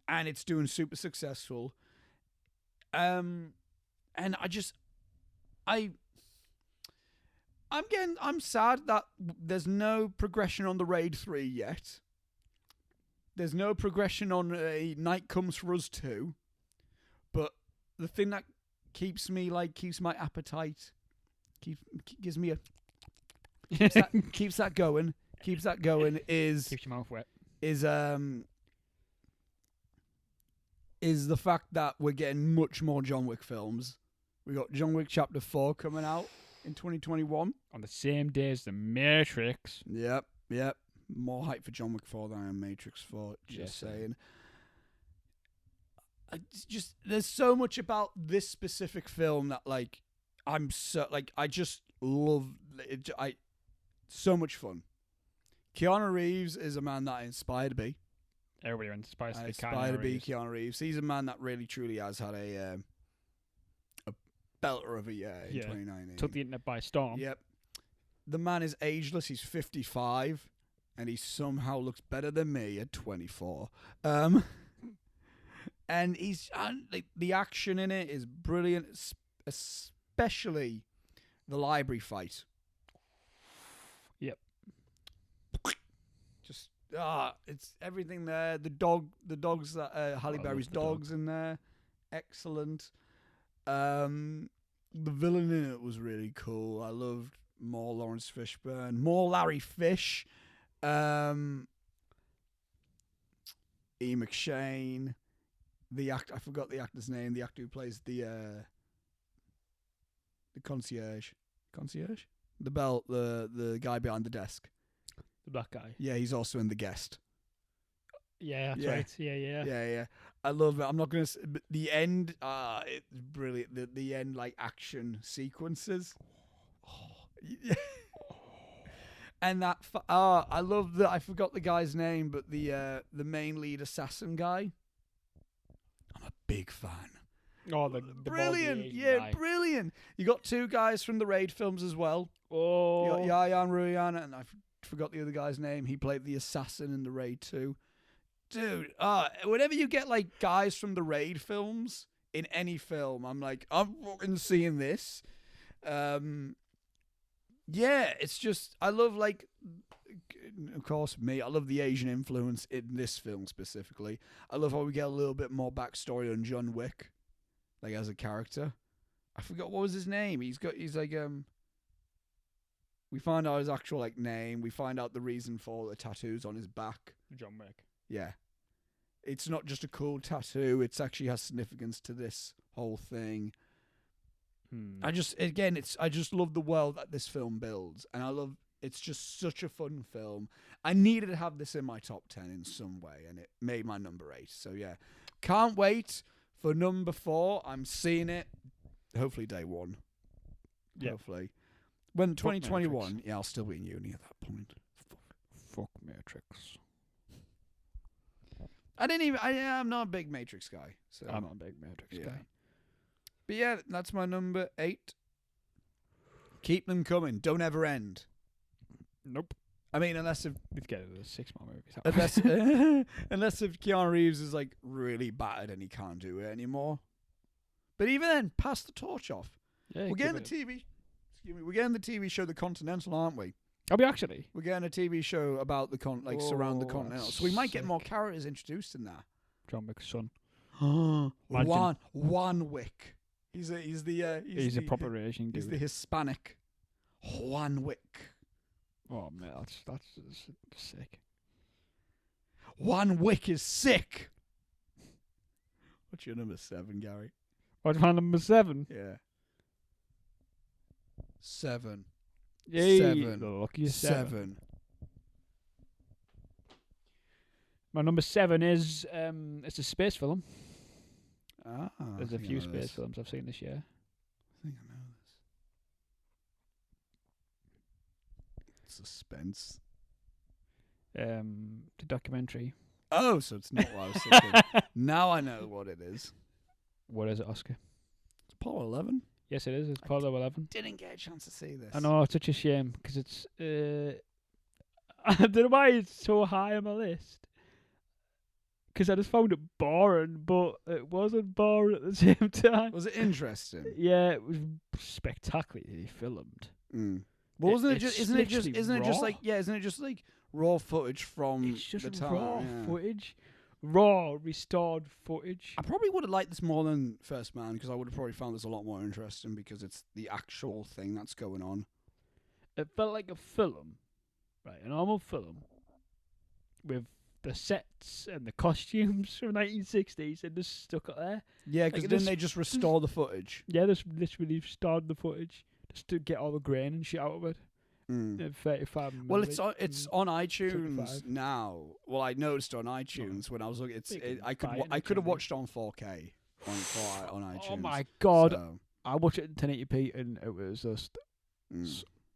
And it's doing super successful. And I'm sad that there's no progression on the Raid 3 yet. There's no progression on Night Comes For Us 2. But the thing that keeps my appetite, gives me keeps that going is keeps your mouth wet. Is the fact that we're getting much more John Wick films. We got John Wick Chapter 4 coming out in 2021. On the same day as The Matrix. Yep. More hype for John Wick 4 than Matrix 4, saying. There's so much about this specific film that, like, I'm so like I just love it. So much fun. Keanu Reeves is a man that I inspired to be. Everybody inspires to be Keanu Reeves. He's a man that really truly has had a belter of a year in 2019. Took the internet by storm. Yep. The man is ageless. He's 55, and he somehow looks better than me at 24. And he's the action in it is brilliant, especially the library fight. Yep. Just it's everything there. The dogs that Halle Berry's dogs in there, excellent. The villain in it was really cool. I loved more Lawrence Fishburne, more Larry Fish, E. McShane, the act. I forgot the actor's name. The actor who plays the concierge, the guy behind the desk. The black guy. Yeah, he's also in The Guest. Yeah, that's right. Yeah. I love it. I'm not gonna. But the end, it's brilliant. The end, like action sequences. Yeah. And that. I love that. I forgot the guy's name, but the main lead assassin guy. I'm a big fan. Oh, the brilliant! Guy. Brilliant. You got two guys from the Raid films as well. Oh, you got Yayan Ruyan, and I forgot the other guy's name. He played the assassin in the Raid 2. Dude, whenever you get like guys from the Raid films in any film, I'm like, I'm fucking seeing this. Yeah, it's just I love like, of course, I love the Asian influence in this film specifically. I love how we get a little bit more backstory on John Wick, like as a character. I forgot what was his name. He's like we find out his actual like name. We find out the reason for the tattoos on his back. John Wick. Yeah. It's not just a cool tattoo. It actually has significance to this whole thing. I just love the world that this film builds. And it's just such a fun film. I needed to have this in my top 10 in some way. And it made my number 8. So yeah. Can't wait for number 4. I'm seeing it. Hopefully day 1. Yep. Hopefully. When 2021, I'll still be in uni at that point. Fuck Matrix. I'm not a big Matrix guy. So I'm not a big Matrix guy. But yeah, that's my number 8. Keep them coming. Don't ever end. Nope. I mean, unless if we've got 6 more movies. unless if Keanu Reeves is like really battered and he can't do it anymore. But even then, pass the torch off. Yeah, we're getting the TV. Excuse me. We're getting the TV show The Continental, aren't we? Are we actually? We're getting a TV show about the surround the Continental. So we might get more characters introduced in that. John Wick's son. Juan Wick. He's a proper Asian dude. He's the Hispanic Juan Wick. Oh man, that's sick. Juan Wick is sick. What's your number 7, Gary? What's my number 7? Yeah. 7. Yay. 7. The lucky 7. 7. My number 7 is it's a space film. There's a few space films I've seen this year. I think I know this. Suspense. The documentary. Oh, so it's not what I was thinking. Now I know what it is. What is it, Oscar? It's Apollo 11. Yes, it is. It's Apollo 11. Didn't get a chance to see this. I know, it's such a shame because it's. I don't know why it's so high on my list. Because I just found it boring, but it wasn't boring at the same time. Was it interesting? Yeah, it was spectacularly filmed. Well, isn't it just like raw footage from it's just the time? Raw footage. Raw, restored footage. I probably would have liked this more than First Man because I would have probably found this a lot more interesting because it's the actual thing that's going on. It felt like a film, right? A normal film with the sets and the costumes from 1960s and just stuck it there. Yeah, because didn't they just restore the footage? Yeah, they literally restored the footage just to get all the grain and shit out of it. 35 well, it's on iTunes 35. Now. Well, I noticed on iTunes when I was looking. I could have watched it on 4K on iTunes. Oh my god! So I watched it in 1080p and it was just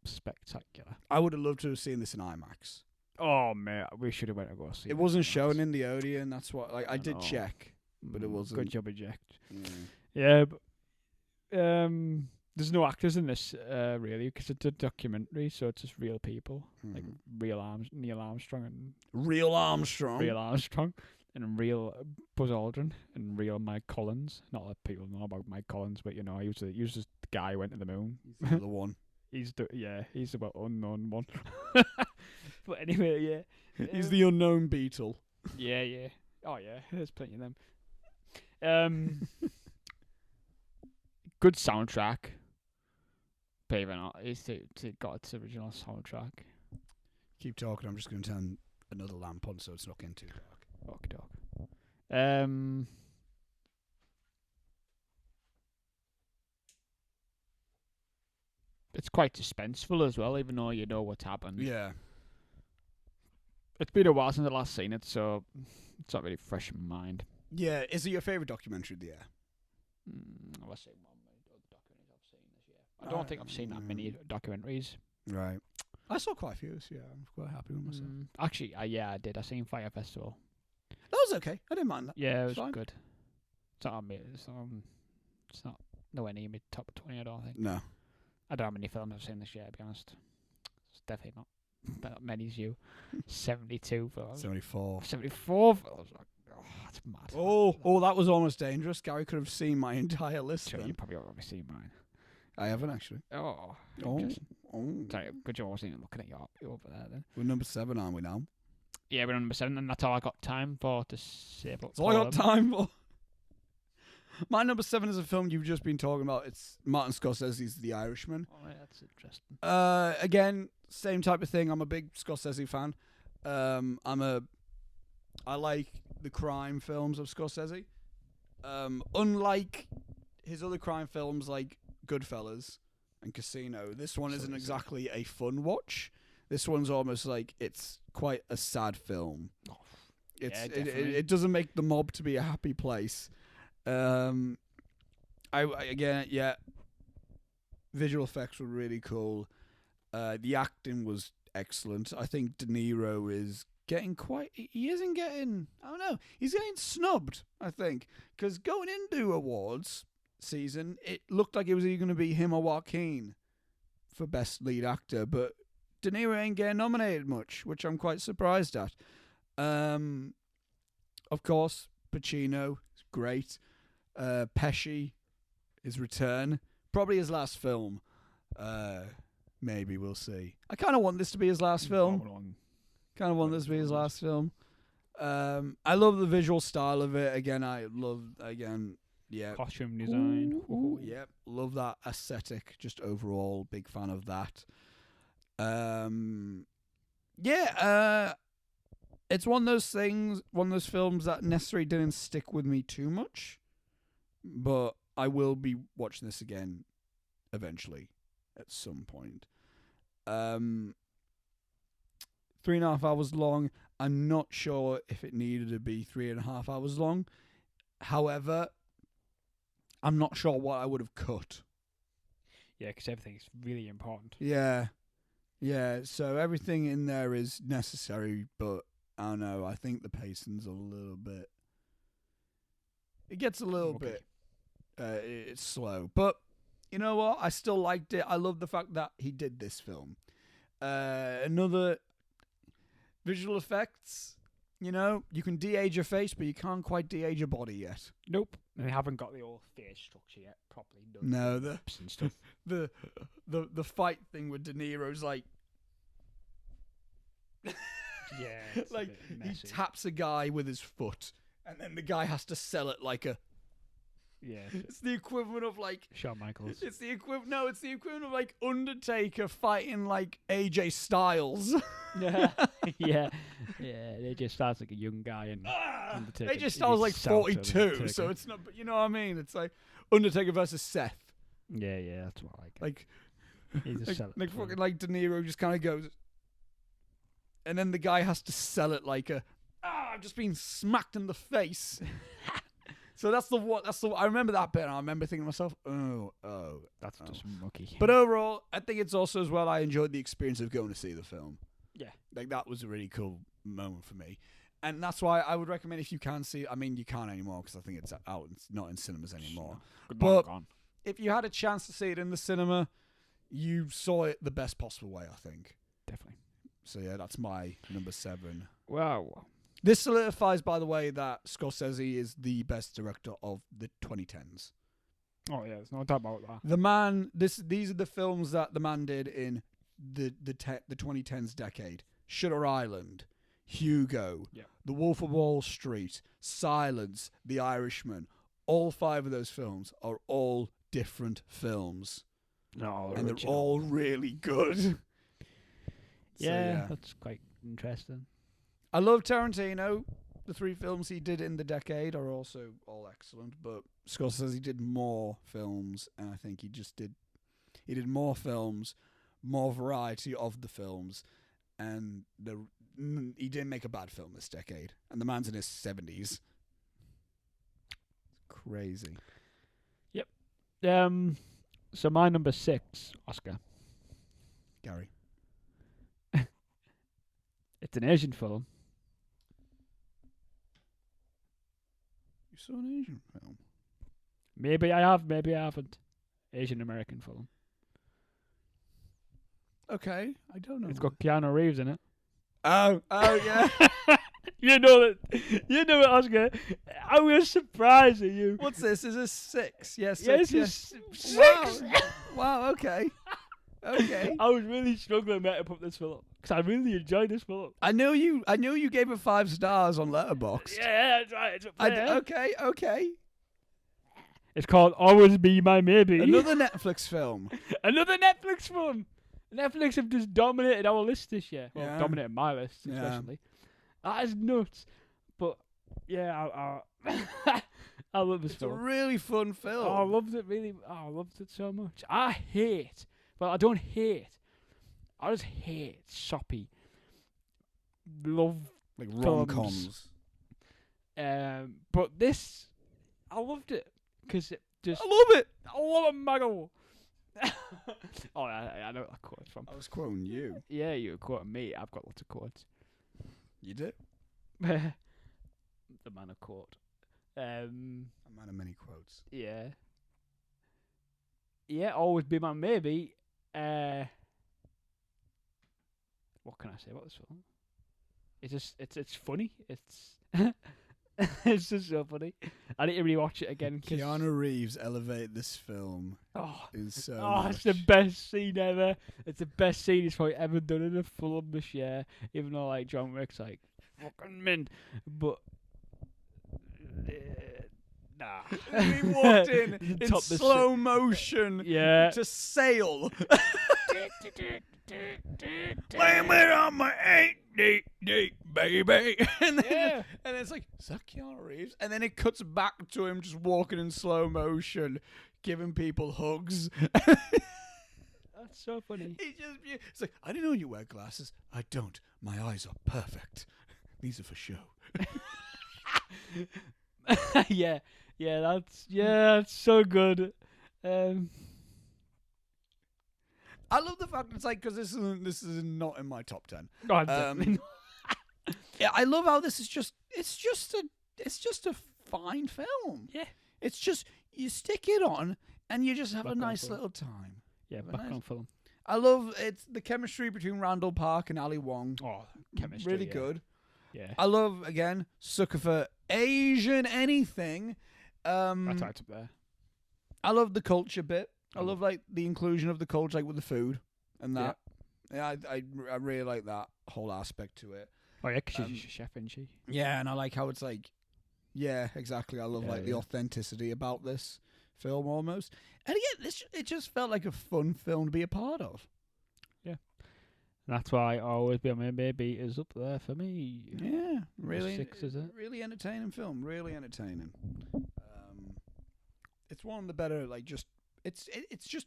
spectacular. I would have loved to have seen this in IMAX. Oh man, we should have went to go see it. It wasn't shown in the Odeon. That's what I did check, but it wasn't. Good job, eject. Yeah, but there's no actors in this really because it's a documentary, so it's just real people like Neil Armstrong and real Armstrong, and real Buzz Aldrin and real Mike Collins. Not that people know about Mike Collins, but you know, he was just the guy who went to the moon. He's the other one. He's the about unknown one. But anyway, yeah. He's the unknown Beatle. Yeah. Oh yeah, there's plenty of them. Good soundtrack. Believe it or not, it's got its original soundtrack. Keep talking. I'm just going to turn another lamp on so it's not getting too dark. Okay, dog. It's quite dispenseful as well, even though you know what's happened. Yeah. It's been a while since I last seen it, so it's not really fresh in my mind. Yeah. Is it your favourite documentary of the year? I'll say one of the other documentaries I've seen this year. I don't think I've seen that many documentaries. Right. I saw quite a few this year. I'm quite happy with myself. Actually, I did. I seen Fire Festival. That was okay. I didn't mind that. Yeah, it was fine. good. It's not on me. It's not nowhere near my top 20, I don't think. No. I don't know how many films I've seen this year, to be honest. It's definitely not many as you. 72 films. 74. 74 films. Oh, that's mad. Oh, that was almost dangerous. Gary could have seen my entire list. Sure, then. you probably already seen mine. I haven't actually. Oh. Sorry, good job I wasn't even looking at you over there then. We're number 7, aren't we now? Yeah, we're on number 7, and that's all I got time for to say about. That's all I got time for. My number 7 is a film you've just been talking about. It's Martin Scorsese's The Irishman. Oh, yeah, that's interesting. Again, same type of thing. I'm a big Scorsese fan. I like the crime films of Scorsese. Unlike his other crime films like Goodfellas and Casino, this one isn't exactly a fun watch. This one's almost like it's quite a sad film. It doesn't make the mob to be a happy place. Visual effects were really cool. The acting was excellent. I think De Niro is getting he's getting snubbed, I think, because going into awards season, it looked like it was either going to be him or Joaquin for best lead actor, but De Niro ain't getting nominated much, which I'm quite surprised at. Of course, Pacino is great. Pesci, his return, probably his last film. Maybe we'll see. I kind of want this to be his last film. I love the visual style of it. Costume design. Yep, love that aesthetic. Just overall, big fan of that. It's one of those films that necessarily didn't stick with me too much, but I will be watching this again eventually at some point. 3.5 hours long. I'm not sure if it needed to be 3.5 hours long. However, I'm not sure what I would have cut. Yeah, because everything's really important. Yeah. So everything in there is necessary, but I don't know. I think the pacing's a little bit. It gets a little bit. It's slow, but you know what? I still liked it. I love the fact that he did this film. Another visual effects. You know, you can de-age your face, but you can't quite de-age your body yet. Nope. They haven't got the old face structure yet properly done. No, and stuff. the fight thing with De Niro's like. Yeah. Like he taps a guy with his foot, and then the guy has to sell it like a. Yeah. It's the equivalent of like Shawn Michaels. It's the equivalent of like Undertaker fighting like AJ Styles. Yeah. AJ Styles like a young guy and Undertaker. AJ Styles like 42, so it's not. But you know what I mean? It's like Undertaker versus Seth. Yeah, that's what I like. Like he's a like fucking like De Niro just kind of goes, and then the guy has to sell it like a. I've just been smacked in the face. So that's the what. That's the. I remember that bit. And I remember thinking to myself, that's just mucky. But overall, I think it's also as well. I enjoyed the experience of going to see the film. Yeah, like that was a really cool moment for me, and that's why I would recommend if you can see. I mean, you can't anymore because I think it's out. It's not in cinemas anymore. But if you had a chance to see it in the cinema, you saw it the best possible way. I think definitely. So yeah, that's my number 7. Wow. This solidifies, by the way, that Scorsese is the best director of the 2010s. Oh yeah, there's no doubt about that. The man. These are the films that the man did in the 2010s decade. Shutter Island, Hugo, The Wolf of Wall Street, Silence, The Irishman. All 5 of those films are all different films. No, and they're all really good. Yeah, that's quite interesting. I love Tarantino. The 3 films he did in the decade are also all excellent, but Scorsese did more films, and I think he did more films, more variety of the films, and he didn't make a bad film this decade. And the man's in his 70s. It's crazy. Yep. So my number 6, Oscar. Gary. It's an Asian film. You saw an Asian film? Maybe I have, maybe I haven't. Asian American film. Okay, I don't know. It's got Keanu Reeves in it. Oh yeah. You know it, Oscar. I was surprised at you. What's this? Is this 6? Yes. Yes, yes. 6. Wow. Okay. Okay. I was really struggling to put this film because I really enjoyed this film. I knew you gave it 5 stars on Letterboxd. Yeah, that's right. It's up there. Okay. It's called Always Be My Maybe. Another Netflix film. Another Netflix film. Netflix have just dominated our list this year. Well, dominated my list especially. That is nuts. But yeah, I love this film. It's a really fun film. Oh, I loved it really. I loved it so much. I don't hate. I just hate soppy love like rom-coms. But this, I loved it because it just. I love it. I love a muggle. Oh, I know what that quote's from. I was quoting you. Yeah, you were quoting me. I've got lots of quotes. You did? The man of quote. A man of many quotes. Yeah. Yeah, Always Be My Maybe. What can I say about this film? It's funny. It's it's just so funny. I need to rewatch it again. Keanu Reeves elevate this film. Is so much. It's the best scene ever. It's the best scene he's probably ever done in a film this year. Even though like John Wick's like fucking mint, but nah. He walked in slow motion. Yeah. To sail. Blame it on my 8 baby. And then it's like, is that Keanu Reeves? And then it cuts back to him just walking in slow motion, giving people hugs. That's so funny. It's like, I didn't know you wear glasses. I don't. My eyes are perfect. These are for show. That's so good. I love the fact it's like, because this is not in my top 10. Yeah, I love how this is it's just a fine film. Yeah, it's just you stick it on and you just have a nice little time. Yeah, background film. I love the chemistry between Randall Park and Ali Wong. Oh, chemistry, really good. Yeah, I love again sucker for Asian anything. That's right up there. I love the culture bit. I love like the inclusion of the culture, like with the food and that. Yeah, I really like that whole aspect to it. Oh yeah, because she's a chef, isn't she? Yeah, and I like how it's like, yeah, exactly. I love the authenticity about this film almost. And again, it just felt like a fun film to be a part of. Yeah, that's why Always Be My Baby is up there for me. Yeah, really, 6 is it? Really entertaining film. Really entertaining. It's one of the better, like just it's just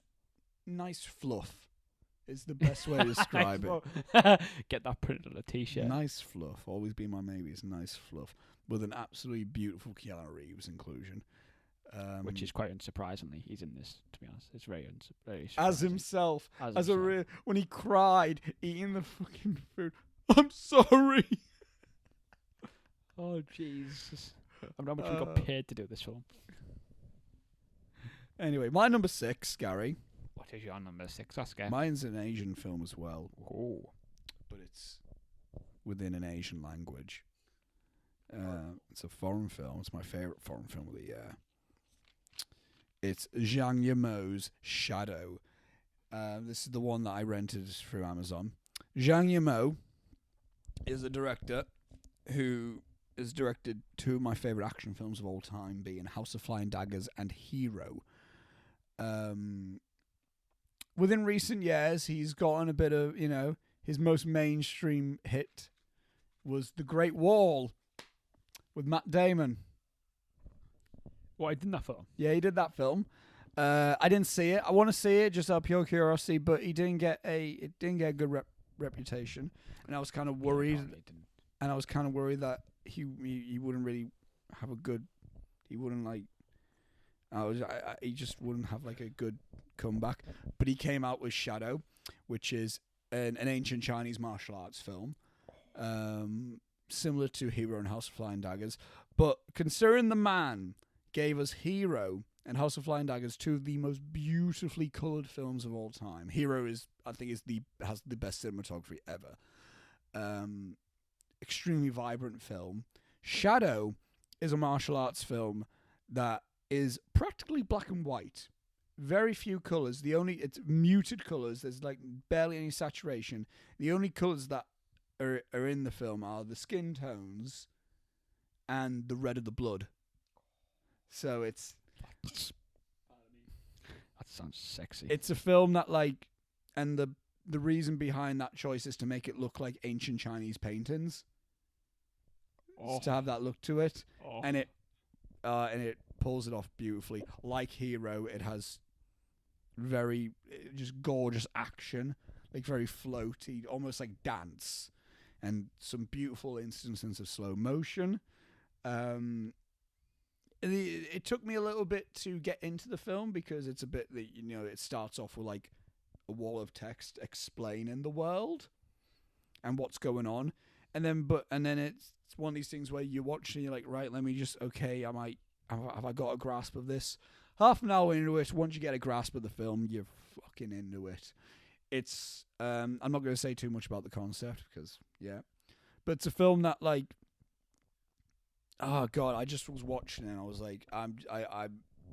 nice fluff. Is the best way to describe it. Get that printed on a t-shirt. Nice fluff. Always be my maybe. Nice fluff with an absolutely beautiful Keanu Reeves inclusion. Which is quite unsurprisingly, he's in this. To be honest, it's very surprising. As himself, as himself. When he cried eating the fucking food. I'm sorry. Oh Jesus! I don't know how much we got paid to do this film. Anyway, my number 6, Gary. What is your number 6, Oscar? Mine's an Asian film as well. Oh, but it's within an Asian language. It's a foreign film. It's my favourite foreign film of the year. It's Zhang Yimou's Shadow. This is the one that I rented through Amazon. Zhang Yimou is a director who has directed 2 of my favourite action films of all time, being House of Flying Daggers and Hero. Within recent years, he's gotten a bit of, his most mainstream hit was The Great Wall with Matt Damon. What, he did that film? Yeah, he did that film. I didn't see it. I want to see it just out of pure curiosity, but it didn't get a good reputation, and I was kind of worried. And I was kind of worried that he wouldn't really have a good. He wouldn't like. He just wouldn't have like a good comeback. But he came out with Shadow, which is an ancient Chinese martial arts film, similar to Hero and House of Flying Daggers. But considering the man gave us Hero and House of Flying Daggers, 2 of the most beautifully coloured films of all time. Hero has the best cinematography ever. Extremely vibrant film. Shadow is a martial arts film that is practically black and white. Very few colours. It's muted colours. There's like barely any saturation. The only colours that are in the film are the skin tones and the red of the blood. So that sounds sexy. It's a film that and the reason behind that choice is to make it look like ancient Chinese paintings. To have that look to it, and it pulls it off beautifully. Like Hero, it has very just gorgeous action, like very floaty, almost like dance, and some beautiful instances of slow motion. It took me a little bit to get into the film because it's a bit that it starts off with like a wall of text explaining the world and what's going on, and then it's one of these things where you're watching, you're like, right, let me just have I got a grasp of this? Half an hour into it, once you get a grasp of the film, you're fucking into it. It's I'm not going to say too much about the concept because but it's a film that oh god, I just was watching it and I was like, I'm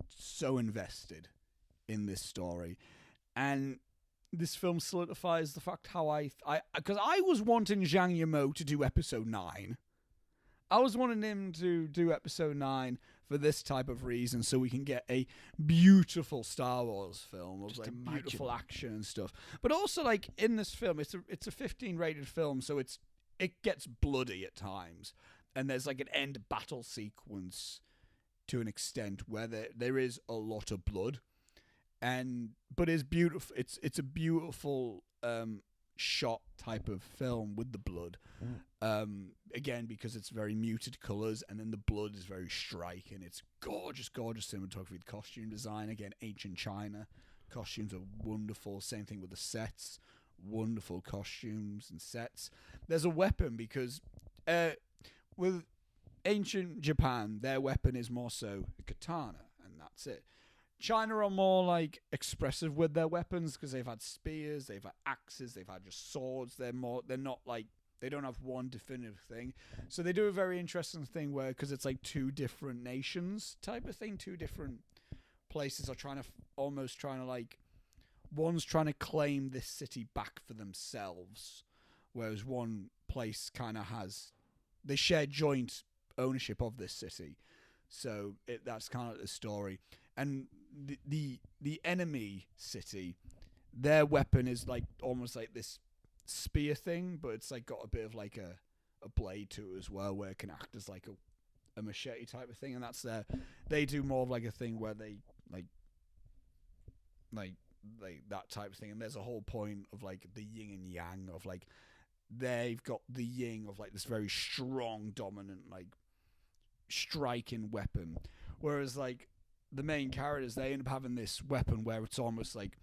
so invested in this story, and this film solidifies the fact how because I was wanting Zhang Yimou to do episode 9. I was wanting him to do episode 9 for this type of reason, so we can get a beautiful Star Wars film of beautiful action and stuff. But also, in this film, it's a 15 rated film, so it gets bloody at times, and there's an end battle sequence to an extent where there is a lot of blood, but it's beautiful. It's a beautiful shot type of film with the blood. Again, because it's very muted colours, and then the blood is very striking. It's gorgeous cinematography. The costume design, again, ancient China. Costumes are wonderful. Same thing with the sets. Wonderful costumes and sets. There's a weapon because with ancient Japan, their weapon is more so a katana, and that's it. China are more expressive with their weapons because they've had spears, they've had axes, they've had just swords. They're not they don't have one definitive thing. So they do a very interesting thing where, because it's 2 different nations type of thing, 2 different places are almost trying to one's trying to claim this city back for themselves, whereas one place kind of they share joint ownership of this city. So that's kind of the story. And the enemy city, their weapon is almost like this spear thing, but it's got a bit of a blade to it as well, where it can act as a machete type of thing. And that's they do more of a thing where they like that type of thing. And there's a whole point of like the yin and yang of like they've got the yin of like this very strong, dominant, like striking weapon, whereas like the main characters, they end up having this weapon where it's almost like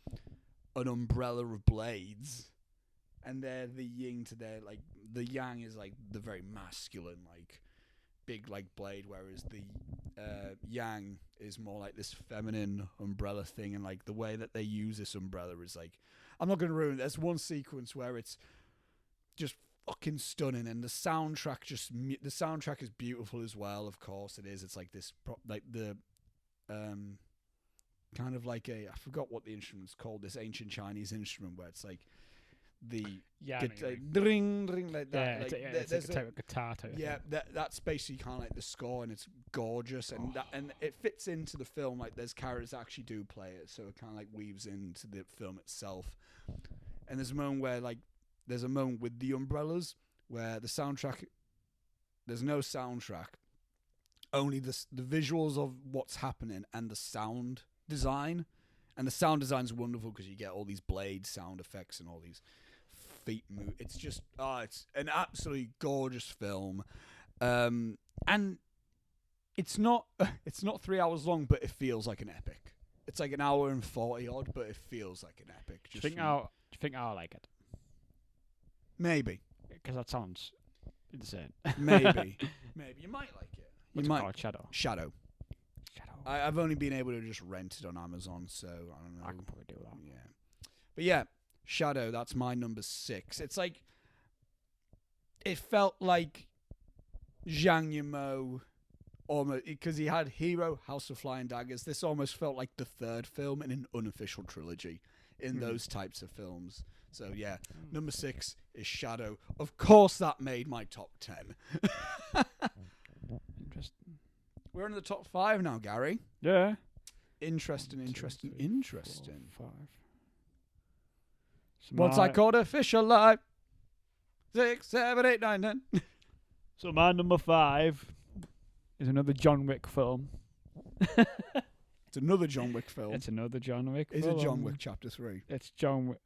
an umbrella of blades, and they're the yin to their like the yang is like the very masculine, like big like blade, whereas the yang is more like this feminine umbrella thing. And like the way that they use this umbrella is like, I'm not gonna ruin it. There's one sequence where it's just fucking stunning, and the soundtrack is beautiful as well. Of course it is. It's like this like the kind of like I forgot what the instrument's called, this ancient Chinese instrument where it's like the ring like that. It's like a type of guitar type. Yeah, that's basically kind of like the score, and it's gorgeous, and and it fits into the film. Like there's characters that actually do play it, so it kind of like weaves into the film itself. And there's a moment where like there's a moment with the umbrellas where the soundtrack, there's no soundtrack, only the visuals of what's happening and the sound design. And the sound design's wonderful because you get all these blade sound effects and all these feet move. It's just it's an absolutely gorgeous film, and it's not 3 hours long, but it feels like an epic. It's like an hour and 40 odd, but it feels like an epic. Do you think I'll like it? Maybe, because that sounds insane. Maybe you might like it. What's it called? Shadow. I've only been able to just rent it on Amazon, so I don't know. I can probably do that. Yeah, but yeah, Shadow. That's my number 6. It's like it felt like Zhang Yimou, almost because he had Hero, House of Flying Daggers. This almost felt like the third film in an unofficial trilogy in those types of films. So yeah, number 6 is Shadow. Of course, that made my top 10. Interesting. We're in the top 5 now, Gary. Yeah. Interesting. 1, 2, 3, interesting. 4, 5. So What's I called official life? 6, 7, 8, 9, 10. So my number 5 is another John Wick film. It's another John Wick film. It's another John Wick Is film. it John Wick Chapter 3? It's John Wick.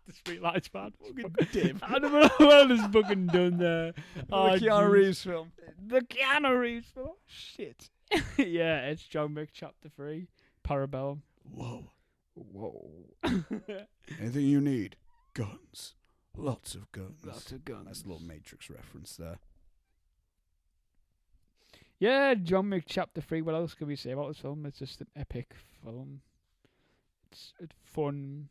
The streetlights, man. Fucking dim. I don't know what is fucking done there. The Keanu Reeves film. The Keanu Reeves film. Shit. Yeah, it's John Wick Chapter 3. Parabellum. Whoa. Whoa. Anything you need? Guns. Lots of guns. Lots of guns. That's a little Matrix reference there. Yeah, John Wick Chapter 3. What else can we say about this film? It's just an epic film. It's fun.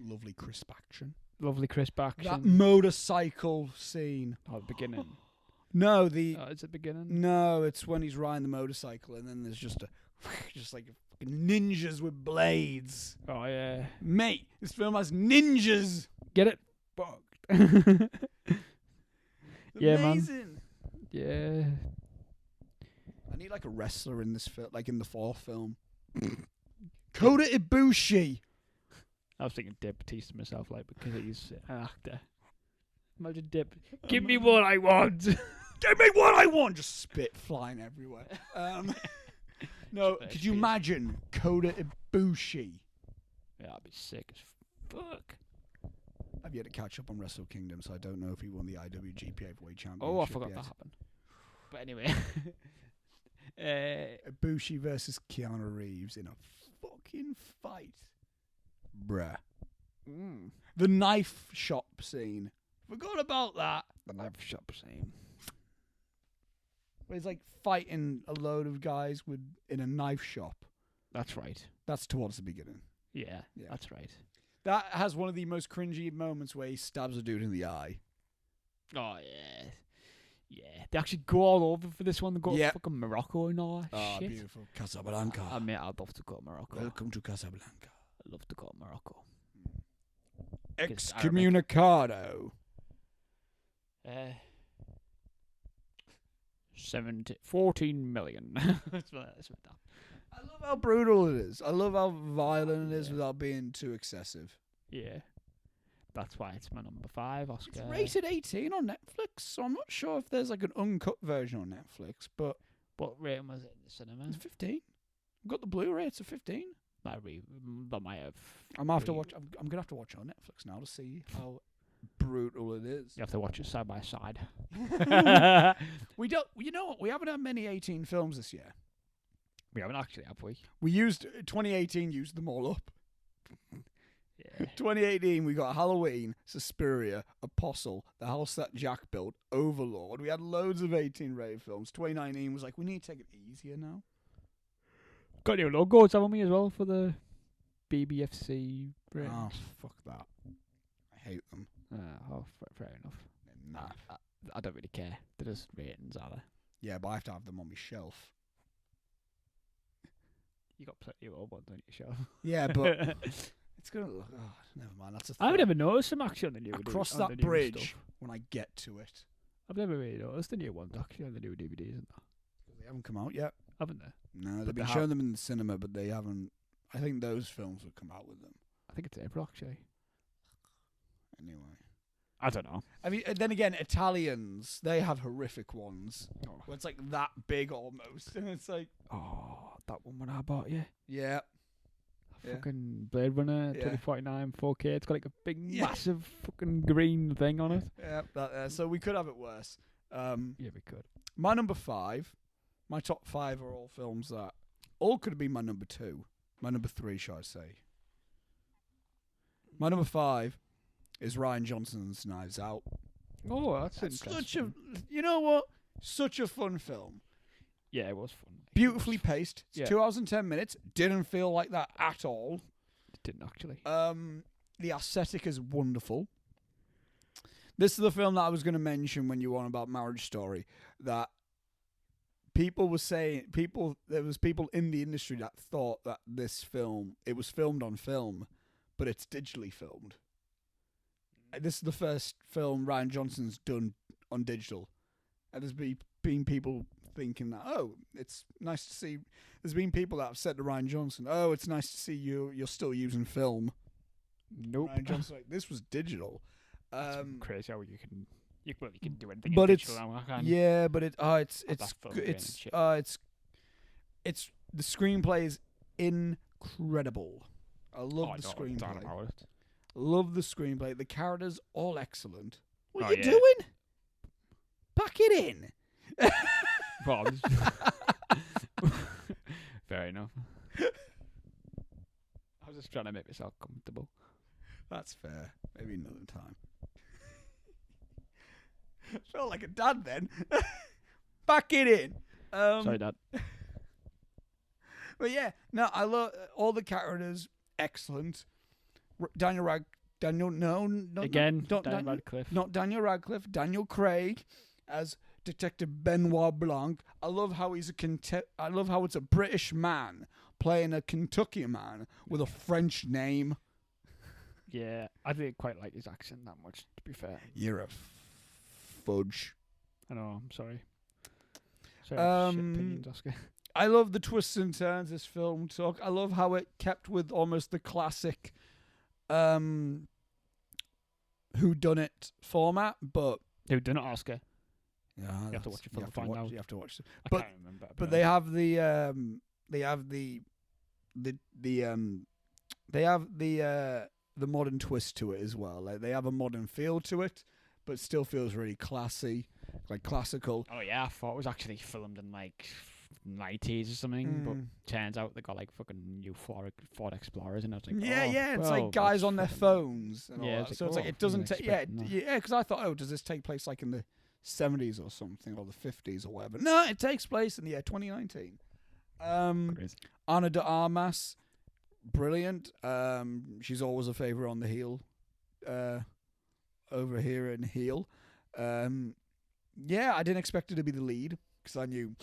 Lovely crisp action. Lovely crisp action. That motorcycle scene. Oh, the beginning. No, Is it the beginning? No, it's when he's riding the motorcycle, and then there's just like fucking ninjas with blades. Oh yeah, mate, this film has ninjas. Get it? Fucked. Yeah, amazing. Man. Yeah. I need like a wrestler in this film, like in the 4th film. Kota Ibushi. I was thinking Dave Bautista myself, like, because he's an actor. Imagine Dave. Give me what I want. Give me what I want. Just spit flying everywhere. No, could you imagine Kota Ibushi? Yeah, that'd be sick as fuck. I've yet to catch up on Wrestle Kingdom, so I don't know if he won the IWGP Heavyweight Championship. Oh, I forgot that happened. But anyway. Ibushi versus Keanu Reeves in a fucking fight. Bruh. The knife shop scene. Forgot about that. The knife shop scene. Where he's like fighting a load of guys in a knife shop. That's right. That's towards the beginning. Yeah, that's right. That has one of the most cringy moments where he stabs a dude in the eye. Oh, yeah. Yeah. They actually go all over for this one. They go to fucking Morocco and all that shit. Oh, beautiful. Casablanca. I mean, I'd love to go to Morocco. Welcome to Casablanca. I'd love to go to Morocco. Excommunicado. 14 million. That's what that. I love how brutal it is. I love how violent it is without being too excessive. Yeah. That's why it's my number 5, Oscar. It's rated 18 on Netflix, so I'm not sure if there's like an uncut version on Netflix, but... What rating was it in the cinema? It's 15. I've got the Blu-ray. It's a 15. That might have. I'm gonna have to watch. I'm gonna have to watch it on Netflix now to see how brutal it is. You have to watch it side by side. We don't. You know what? We haven't had many 18 films this year. We haven't actually, have we? We used 2018. Used them all up. Yeah. 2018, we got Halloween, Suspiria, Apostle, The House That Jack Built, Overlord. We had loads of 18-rated films. 2019 was like, we need to take it easier now. Got new logos, haven't we, as well, for the BBFC ratings? Oh, fuck that. I hate them. Fair enough. Nah. I don't really care. They're just ratings, are they? Yeah, but I have to have them on my shelf. You got plenty of old ones on your shelf. Yeah, but it's gonna look. Oh, never mind. That's a thing. I've never noticed them actually on the new. Across on that the new bridge stuff. when I get to it. I've never really noticed the new ones actually on the new DVDs and that. They haven't come out yet. Haven't they? No, But they've been they showing them in the cinema, but they haven't. I think those films will come out with them. I think it's April actually. Anyway. I don't know. I mean, then again, Italians, they have horrific ones. Oh. Where it's like that big almost. And it's like, Oh, that one when I bought you. yeah. Yeah. Fucking Blade Runner Yeah. 2049 4K. It's got like a big, Yeah. massive fucking green thing on it. Yeah, so we could have it worse. Yeah, we could. My number 5, my top 5 are all films that all could have been my number 2. My number 3, shall I say. My number 5 is Rian Johnson's Knives Out. Oh, that's Such interesting. you know what? Such a fun film. Yeah, it was fun. Beautifully paced. It's Yeah. 2 hours and 10 minutes. Didn't feel like that at all. It didn't actually. The aesthetic is wonderful. This is the film that I was going to mention when you were on about Marriage Story. That people were saying, there was people in the industry that thought that this film, it was filmed on film, but it's digitally filmed. This is the first film Rian Johnson's done on digital. And there's been people thinking that, oh, it's nice to see. There's been people that have said to Rian Johnson, oh, it's nice to see you're still using film. Nope. Rian Johnson's like, this was digital. Crazy how you can do anything. But in it's digital now, can't you? yeah, but it's that film grain and shit. it's the screenplay is incredible. I love the screenplay. Love the screenplay. The characters all excellent. What are you doing? Pack it in. Bombs. Fair enough. I was just trying to make myself comfortable. That's fair. Maybe another time. Felt like a dad then. Pack it in. Sorry, Dad. But yeah, no, I love all the characters. Excellent. Daniel Radcliffe. Not Daniel Radcliffe. Daniel Craig as Detective Benoit Blanc. I love how I love how it's a British man playing a Kentucky man with a French name. Yeah, I didn't quite like his accent that much, to be fair. You're a fudge. I know, I'm sorry. Sorry, shit opinions, Oscar. I love the twists and turns this film took. I love how it kept with almost the classic whodunit format, but Who done it, Oscar? yeah, You have to watch it for the find out. You have to watch it. I But can't remember. but they have the modern twist to it as well. Like they have a modern feel to it, but it still feels really classy, like classical. Oh yeah, I thought it was actually filmed in like 90s or something, but turns out they got like fucking new Ford Explorers, and I was like, It's like guys on their phones and all that. So it's like it doesn't take because I thought, oh, does this take place like in the 70s or something, or the 50s or whatever? No, it takes place in the year 2019. Crazy. Ana de Armas, brilliant. She's always a favourite on the heel, over here in heel. Yeah, I didn't expect her to be the lead because I knew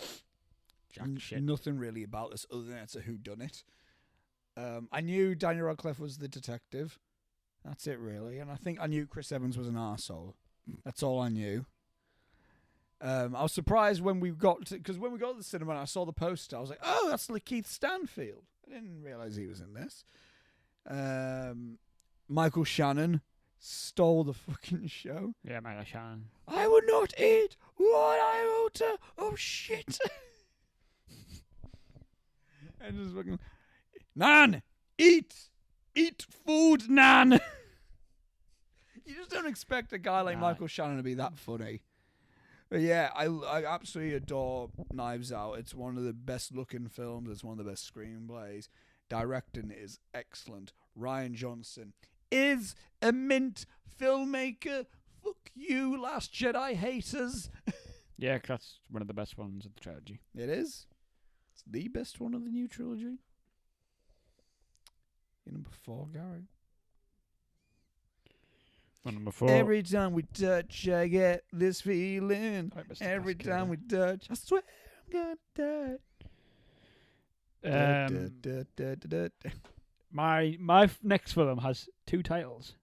nothing really about this other than it's a whodunit. I knew Daniel Radcliffe was the detective. That's it, really. And I think I knew Chris Evans was an arsehole. That's all I knew. I was surprised when we got to the cinema and I saw the poster. I was like, oh, that's Lakeith Stanfield. I didn't realise he was in this. Michael Shannon stole the fucking show. Yeah, Michael Shannon. I would not eat what I utter. Oh, shit. And just fucking, Nan, eat food, Nan. You just don't expect a guy like Michael Shannon to be that funny. But yeah, I absolutely adore Knives Out. It's one of the best looking films. It's one of the best screenplays. Directing is excellent. Rian Johnson is a mint filmmaker. Fuck you, Last Jedi haters. Yeah, 'cause that's one of the best ones of the trilogy. It is. It's the best one of the new trilogy. You're number 4, Gary. Number 4. Every time we touch, I get this feeling. Every time we touch, I swear I'm gonna die. My next film has 2 titles,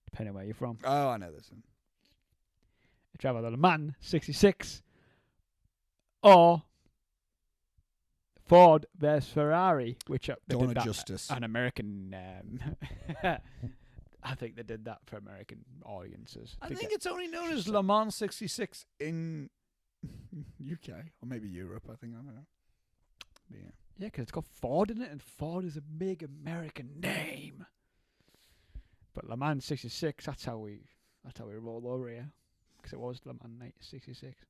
depending where you're from. Oh, I know this one. It's either Le Mans 66 or Ford vs Ferrari, which Dawn of Justice. An American. I think they did that for American audiences. I think it's only known as Le Mans 66 in UK or maybe Europe. I don't know. But yeah. Yeah, because it's got Ford in it, and Ford is a big American name. But Le Mans 66, that's how we roll over here, because it was Le Mans 66.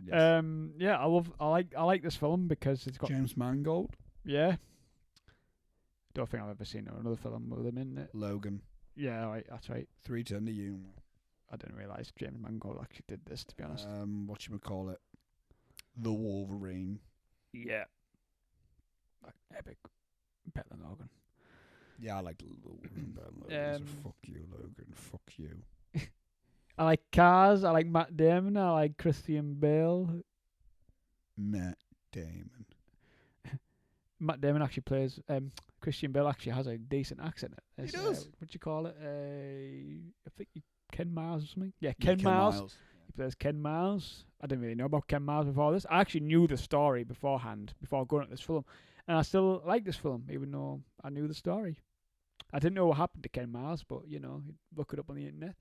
Yes. Yeah, I like this film because it's got James Mangold. Yeah. Don't think I've ever seen another film with him in it. Logan. Yeah, right, that's right. 310 to Yuma. I didn't realise James Mangold actually did this, to be honest. Whatchamacallit? The Wolverine. Yeah. Like, epic. Better than Logan. Yeah, I like the Wolverine better than Logan. So fuck you, Logan. Fuck you. I like Cars. I like Matt Damon. I like Christian Bale. Matt Damon. Matt Damon actually plays. Christian Bale actually has a decent accent. He does. What do you call it? I think Ken Miles or something. Yeah, Ken Miles. He plays Ken Miles. I didn't really know about Ken Miles before this. I actually knew the story beforehand, before going at this film. And I still like this film, even though I knew the story. I didn't know what happened to Ken Miles, but, you know, look it up on the internet.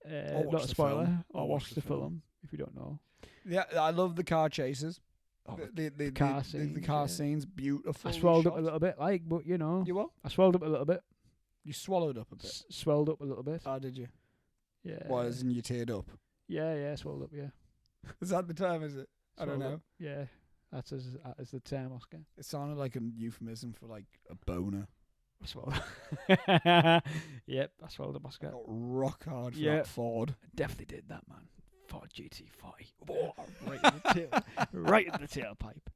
Not a spoiler. Or watch the film, if you don't know. Yeah, I love the car chases. Oh, the car scenes. The car scenes, beautiful. I swelled up a little bit, but, you know. You what? I swelled up a little bit. You swallowed up a bit? Swelled up a little bit. Oh, did you? Yeah. Why, as in you teared up? Yeah, swelled up, yeah. Is that the term, is it? I don't know. Up. Yeah, that's as the term, Oscar. It sounded like a euphemism for, like, a boner. I swelled up. Yep, I swelled up, Oscar. Got rock hard for that Ford. I definitely did that, man. Ford GT40. Oh, right in the tail. Right in the tailpipe.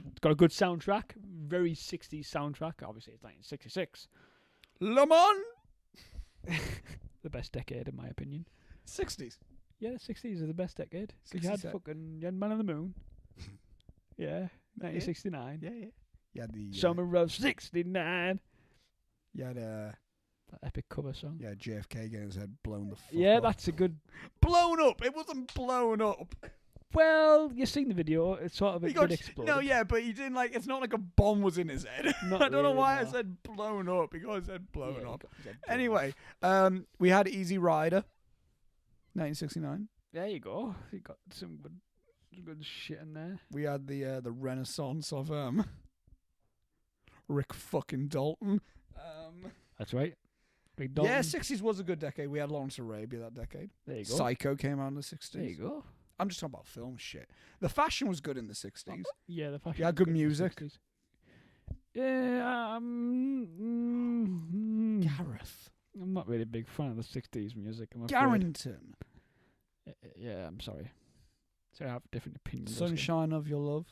It's got a good soundtrack. Very 60s soundtrack. Obviously, it's 1966. Le Mans! The best decade, in my opinion. 60s? Yeah, the 60s are the best decade. You had Man on the Moon. Yeah, 1969. Yeah. You had the... Summer of 69. You had that epic cover song. Yeah, JFK getting his head blown the fuck Yeah, off. that's a good... Blown up! It wasn't blown up! Well, you've seen the video. It's sort of... It did explode. No, yeah, but he didn't, like... It's not like a bomb was in his head. I don't know why I said blown up. He got his head blown up. Anyway, we had Easy Rider. 1969. There you go. You got some good shit in there. We had the renaissance of Rick fucking Dalton. That's right. Rick Dalton. Yeah, 60s was a good decade. We had Lawrence Arabia that decade. There you go. Psycho came out in the 60s. There you go. I'm just talking about film shit. The fashion was good in the 60s. Yeah, the fashion. Yeah, good music. Yeah, Gareth. I'm not really a big fan of the 60s music. Garrington. Yeah, I'm sorry. So I have different opinions. Sunshine of Your Love.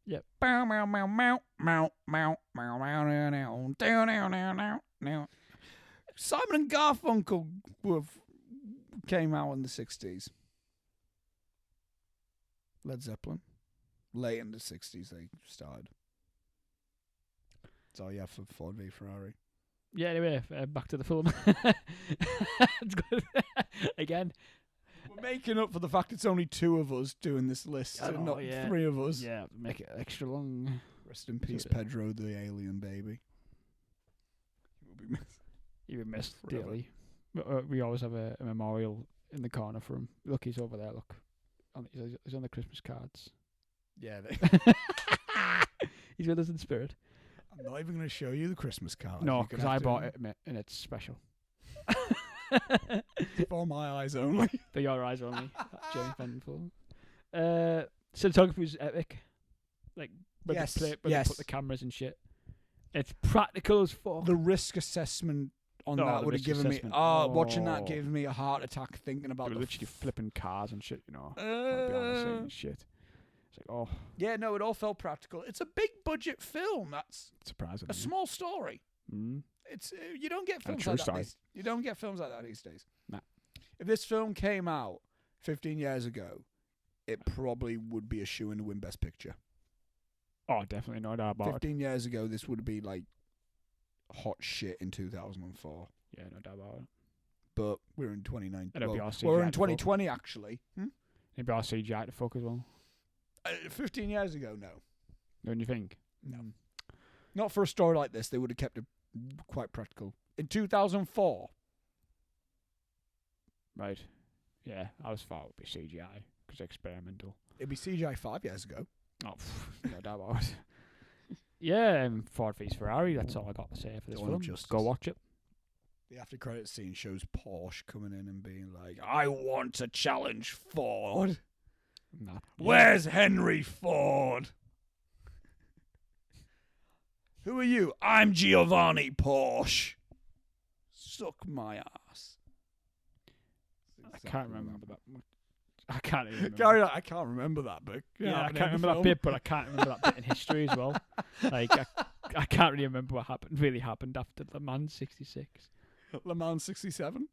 Yep. Bow, meow, meow, meow, meow, meow, meow, meow, meow, down, now. Simon and Garfunkel came out in the 60s. Led Zeppelin. Late in the 60s they started. That's all you have for Ford v Ferrari. Yeah, anyway, back to the film. It's good. Again. We're making up for the fact it's only 2 of us doing this list and not 3 of us. Yeah, make it extra long. Rest in peace, Pedro the alien baby. He will be missed. He will be missed dearly. We always have a memorial in the corner for him. Look, he's over there, look. He's on the Christmas cards. Yeah. He's with us in spirit. I'm not even going to show you the Christmas card. No, because I bought it and it's special. For my eyes only. For your eyes only. James Vanderpool. Cinematography was epic. Like, when they put the cameras and shit. It's practical as fuck. The risk assessment on that would have given me... watching that gave me a heart attack thinking about... They were literally flipping cars and shit, you know. Behind the scenes and shit. It's like, oh. Yeah, no, it all felt practical. It's a big budget film. That's surprising. A small story. Mm. It's you don't get films like that. You don't get films like that these days. Nah. If this film came out 15 years ago, it probably would be a shoo-in to win Best Picture. Oh, definitely no doubt about 15 years ago, this would be like hot shit in 2004. Yeah, no doubt about it. But we're in 2019. We're in 2020, actually. Maybe I'll CGI to fuck as well. 15 years ago, no. Don't you think? No. Not for a story like this. They would have kept it quite practical. In 2004. Right. Yeah, I was thought it would be CGI because experimental. It'd be CGI 5 years ago. Oh, no doubt about it. Yeah, Ford v Ferrari. That's all I got to say for this film. Just go watch it. The after credits scene shows Porsche coming in and being like, "I want to challenge Ford." Nah. Where's Henry Ford? Who are you? I'm Giovanni Porsche. Suck my ass. I can't remember that much. I can't even remember. Gary, I can't remember that bit. Yeah, I can't remember that bit, but I can't remember that bit in history as well. Like, I can't really remember what really happened after Le Mans 66. Le Mans 67?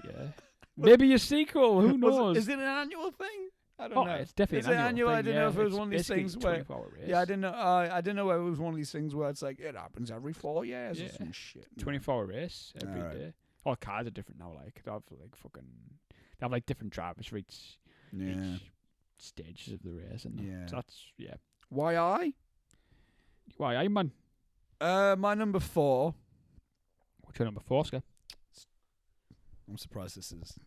Yeah. Maybe a sequel, who knows? Is it an annual thing? I don't know. It's definitely an annual thing. I didn't know if it was one of these things where... Race. Yeah, I didn't know whether it was one of these things where it's like, it happens every 4 years or some shit. 24-hour race every day. All cars are different now, like, they have like different drivers for each stages of the race. And so that's, Why I, man? My number 4. What's your number 4, Oscar? I'm surprised this is...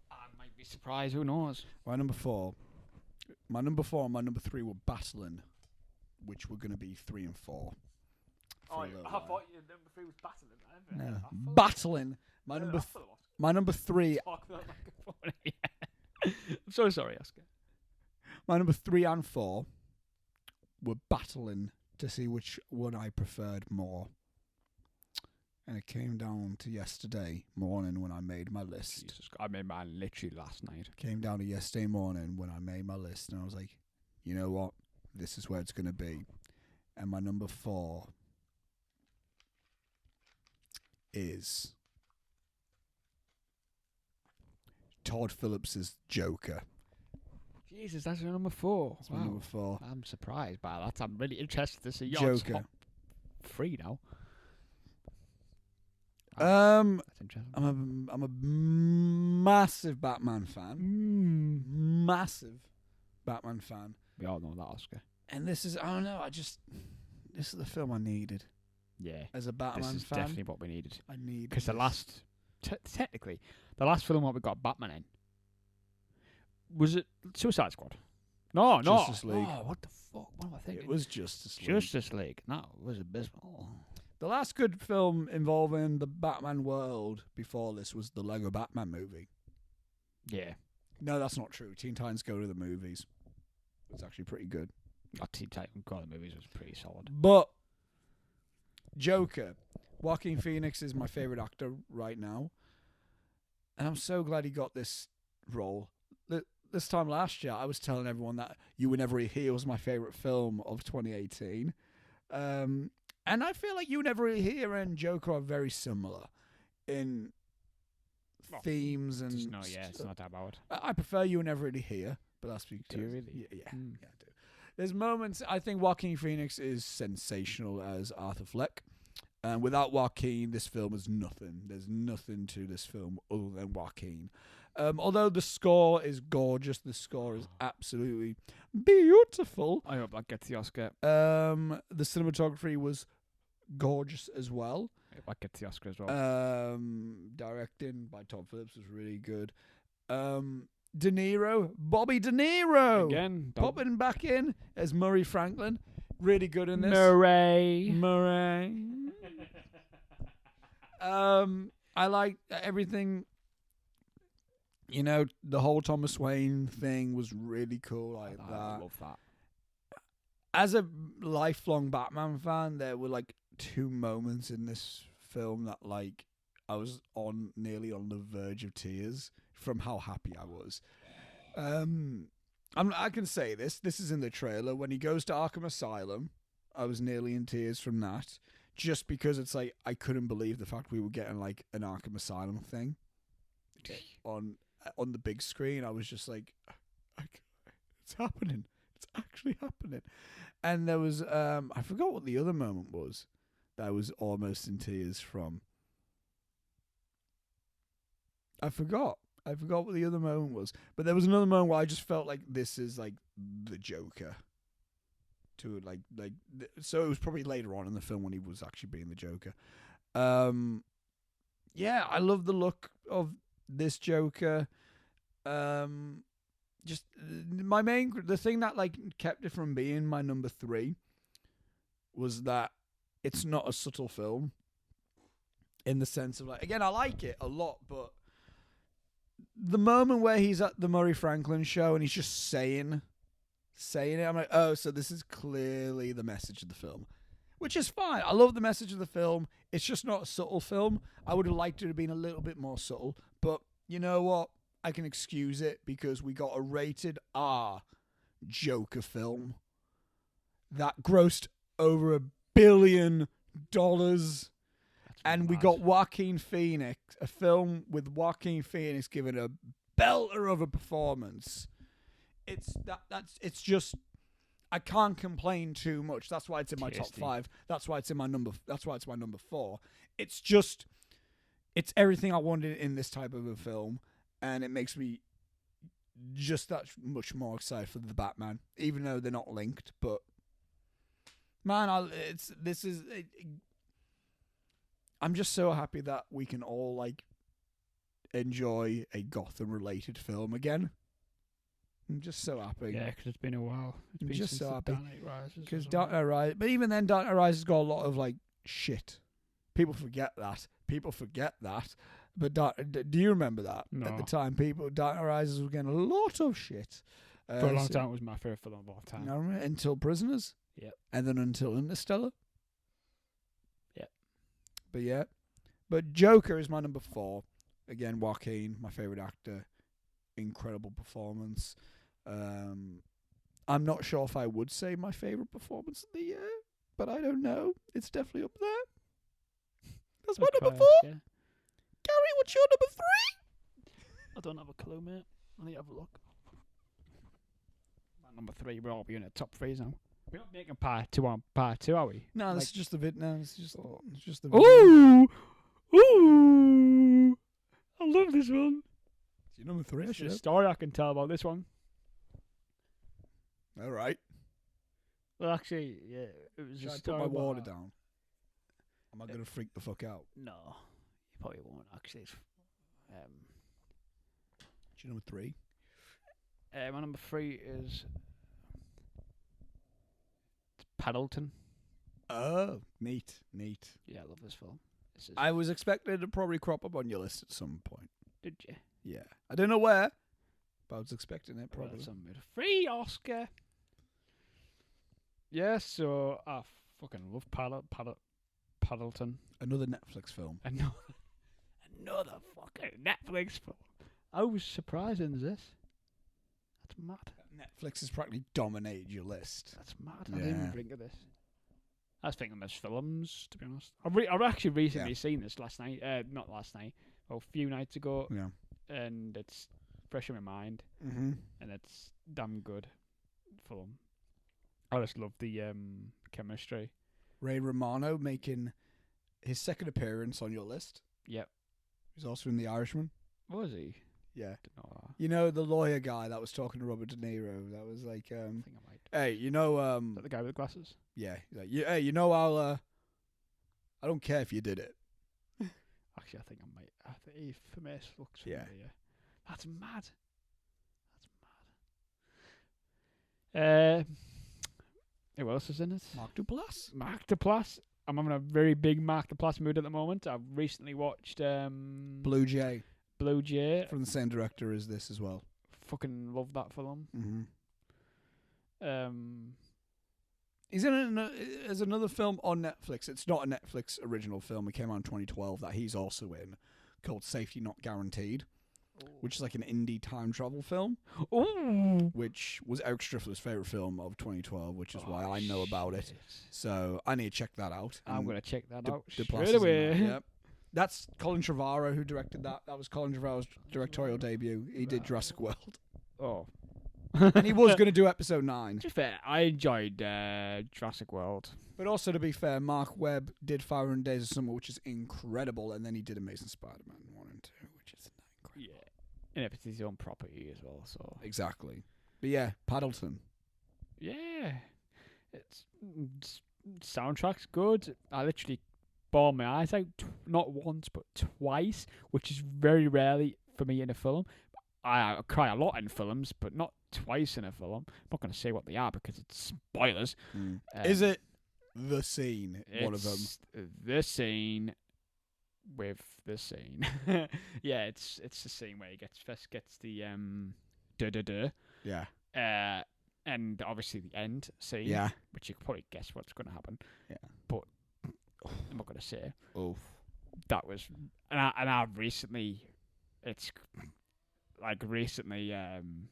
I might be surprised, who knows? My number 4 and my number 3 were battling, which were going to be 3 and 4. Oh, I thought your number 3 was battling. No. Battling. My number 3... I'm so sorry, Oscar. My number 3 and 4 were battling to see which one I preferred more. And it came down to yesterday morning when I made my list. Jesus, I made mine literally last night. Came down to yesterday morning when I made my list, and I was like, you know what? This is where it's going to be. And my number 4 is Todd Phillips' Joker. Jesus, that's your number 4. That's my number 4. I'm surprised by that. I'm really interested to see your top 3 now. That's interesting. I'm a massive Batman fan. Massive Batman fan. We all know that, Oscar. And this is, I don't know, this is the film I needed. Yeah. As a Batman fan. This is definitely what we needed. I need because the last, technically, the last film what we got Batman in, was it Suicide Squad? No. Justice League. Oh, what the fuck? What am I thinking? It was Justice League. Justice League. No, it was abysmal. The last good film involving the Batman world before this was the Lego Batman movie. Yeah. No, that's not true. Teen Titans Go to the Movies. It's actually pretty good. Teen Titans Go to the Movies was pretty solid. But Joker, Joaquin Phoenix is my favorite actor right now. And I'm so glad he got this role. This time last year, I was telling everyone that You Were Never Here was my favorite film of 2018. And I feel like You Were Never Here and Joker are very similar in themes and... it's not that bad. I prefer You Were Never Here, but that's because... Do you really? Yeah, I do. There's moments... I think Joaquin Phoenix is sensational as Arthur Fleck. And without Joaquin, this film is nothing. There's nothing to this film other than Joaquin. Although the score is gorgeous, the score is absolutely beautiful. I hope that gets the Oscar. The cinematography was gorgeous as well. I hope that gets the Oscar as well. Directing by Todd Phillips was really good. De Niro, Bobby De Niro, Again, popping back in as Murray Franklin. Really good in this. Murray. I like everything. You know, the whole Thomas Wayne thing was really cool. Like that. I love that. As a lifelong Batman fan, there were like 2 moments in this film that like I was nearly on the verge of tears from how happy I was. I can say this. This is in the trailer. When he goes to Arkham Asylum, I was nearly in tears from that. Just because it's like I couldn't believe the fact we were getting like an Arkham Asylum thing on the big screen. I was just like, it's happening. It's actually happening. And there was I forgot what the other moment was that I was almost in tears from. I forgot what the other moment was. But there was another moment where I just felt like this is like the Joker. So it was probably later on in the film when he was actually being the Joker. Yeah, I love the look of this Joker. Just the thing that like kept it from being my number 3 was that it's not a subtle film. In the sense of like, again, I like it a lot, but the moment where he's at the Murray Franklin show and he's just saying it, I'm like, oh, so this is clearly the message of the film, which is fine. I love the message of the film. It's just not a subtle film. I would have liked it to have been a little bit more subtle, but you know what? I can excuse it because we got a rated R Joker film that grossed over $1 billion. And we got Joaquin Phoenix, a film with Joaquin Phoenix giving a belter of a performance. It's just I can't complain too much. That's why it's in my top 5. That's why it's my number 4. It's everything I wanted in this type of a film, and it makes me just that much more excited for the Batman, even though they're not linked. But man, I'm just so happy that we can all like enjoy a Gotham-related film again. I'm just so happy. Yeah, because it's been a while. It's been just so happy. Dark Knight Rises. Because Dark Knight Rises, but even then, Dark Knight Rises got a lot of like shit. People forget that. But do you remember that? No. At the time, Dark Knight Rises was getting a lot of shit. For a long time, it was my favourite film of all time. Until Prisoners. Yep. And then until Interstellar. Yep. But yeah. But Joker is my number 4. Again, Joaquin, my favourite actor. Incredible performance. I'm not sure if I would say my favourite performance of the year, but I don't know. It's definitely up there. That's my number 4. Yeah. Gary, what's your number 3? I don't have a clue, mate. Let me have a look. My number 3, we're all being at top 3s now. We're not making part 2 on part 2, are we? No, this is just a bit. No, it's just the. Ooh! I love this one. It's your number 3. There's a story I can tell about this one. All right. Well, actually, yeah, it was Should just. I put my water down? Am I going to freak the fuck out? No, you probably won't. Actually, It's your number 3. my number 3 is Paddleton. Oh, neat. Yeah, I love this film. I was expecting it to probably crop up on your list at some point. Did you? Yeah, I don't know where, but I was expecting it probably. Well, free Oscar. Yeah, so I fucking love Paddleton. Another Netflix film. Another fucking Netflix film. How surprising is this? That's mad. Netflix has practically dominated your list. That's mad. I didn't even think of this. I was thinking there's films, to be honest. I've actually recently seen this last night. Not last night. Well, a few nights ago. Yeah. And it's fresh in my mind. Mm-hmm. And it's damn good film. I just love the chemistry. Ray Romano making his second appearance on your list. Yep. He's also in The Irishman. Was he? Yeah. Didn't know that. You know, the lawyer guy that was talking to Robert De Niro. That was like, I think I might. hey, you know, Is that the guy with the glasses? Yeah. Like, hey, you know, I don't care if you did it. Actually, I think I might. For me, it looks familiar. Yeah. That's mad. Who else is in it? Mark Duplass. Mark Duplass. I'm having a very big Mark Duplass mood at the moment. I've recently watched Blue Jay. Blue Jay. From the same director as this as well. Fucking love that film. He's in there's another film on Netflix. It's not a Netflix original film. It came out in 2012 that he's also in, called Safety Not Guaranteed, which is like an indie time travel film. Ooh. Which was Extra for his favorite film of 2012, which is why I know about it. So I need to check that out. I'm going to check that out Duplass straight away. Yep. That's Colin Trevorrow who directed that. That was Colin Trevorrow's directorial debut. He did Jurassic World. Oh. And he was going to do episode 9. To be fair, I enjoyed Jurassic World. But also, to be fair, Mark Webb did 500 Days of Summer, which is incredible, and then he did Amazing Spider-Man 1 and 2, which is incredible. Yeah. And it's his own property as well, so... Exactly. But yeah, Paddleton. Yeah. It's soundtrack's good. I literally bawled my eyes out, not once, but twice, which is very rarely for me in a film. I cry a lot in films, but not twice in a film. I'm not going to say what they are because it's spoilers. Is it the scene? One of them. The scene with the scene. Yeah, it's the scene where he first gets the Yeah. And obviously the end scene. Yeah. Which you can probably guess what's going to happen. Yeah. But I'm not going to say. Oof. That was, and I've recently, it's. Like recently, I'm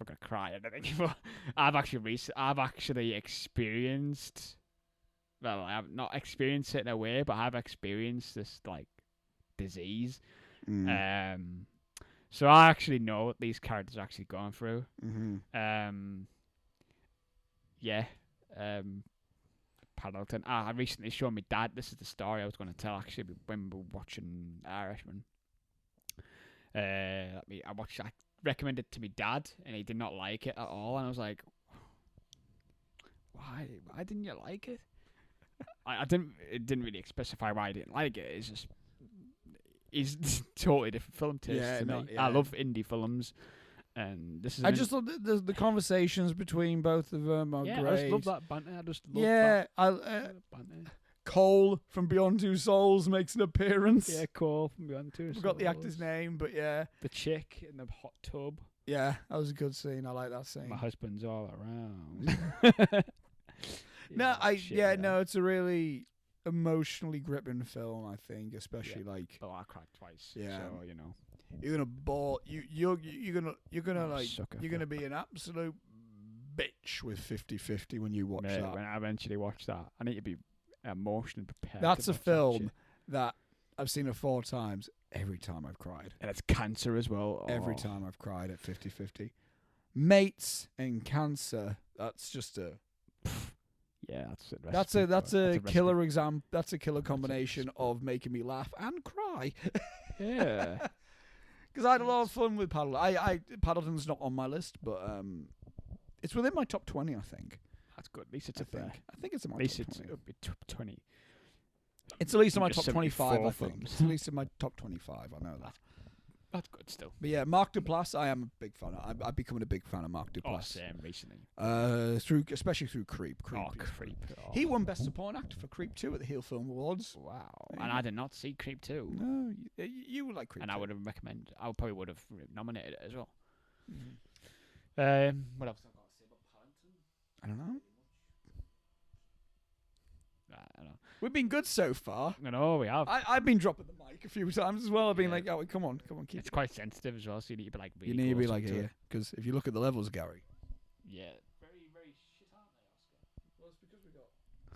gonna cry. I think, but I've actually experienced. Well, I have not experienced it in a way, but I've experienced this like disease. So I actually know what these characters are actually going through. Yeah. Paddleton. I recently showed my dad. This is the story I was going to tell actually when we were watching Irishman. I recommended it to my dad, and he did not like it at all. And I was like, "Why? Why didn't you like it?" It didn't really specify why I didn't like it. It's totally different film taste to me. Yeah. I love indie films, and this is. I just love the conversations between both of them are great. I just love that banter. I just love that banter. Cole from Beyond Two Souls makes an appearance. Yeah, Cole from Beyond Two Souls. Forgot the actor's name, but yeah. The chick in the hot tub. Yeah, that was a good scene. I like that scene. My husband's all around. It's a really emotionally gripping film, I think, especially like. Oh, I cried twice. Yeah. So, you know. You're gonna bawl. You're gonna be an absolute bitch with 50-50 when you watch that. When I eventually watch that, I need to be emotionally prepared. That's a film that I've seen it 4 times. Every time I've cried. And it's Cancer as well. Every time I've cried at 50-50. Mates and Cancer. That's just a. Yeah, that's a killer exam. That's a killer combination of making me laugh and cry. Yeah. Because I had a lot of fun with Paddleton. Paddleton's not on my list, but it's within my top 20, I think. That's good. At least it's up there. I think it's in my top 20. At least it'll be top 20. It's at least in my top 25, I think. films. It's at least in my top 25, I know that. That's good still. But yeah, Mark Duplass, I am a big fan of. I've become a big fan of Mark Duplass. Same recently. Especially through Creep. Creep. Oh. He won Best Supporting Actor for Creep 2 at the Heel Film Awards. Wow. And I did not see Creep 2. No, you would like Creep 2. And I would have recommended. I probably would have nominated it as well. Mm-hmm. What else have I got to say about Paddington? I don't know. I don't know. We've been good so far. I know we have. I've been dropping the mic a few times as well. I've been like, oh, come on, keep. It's quite sensitive as well, so you need to be like really. You need to be close like here, because if you look at the levels, Gary. Yeah, very, very shit, aren't they, Oscar? Well, it's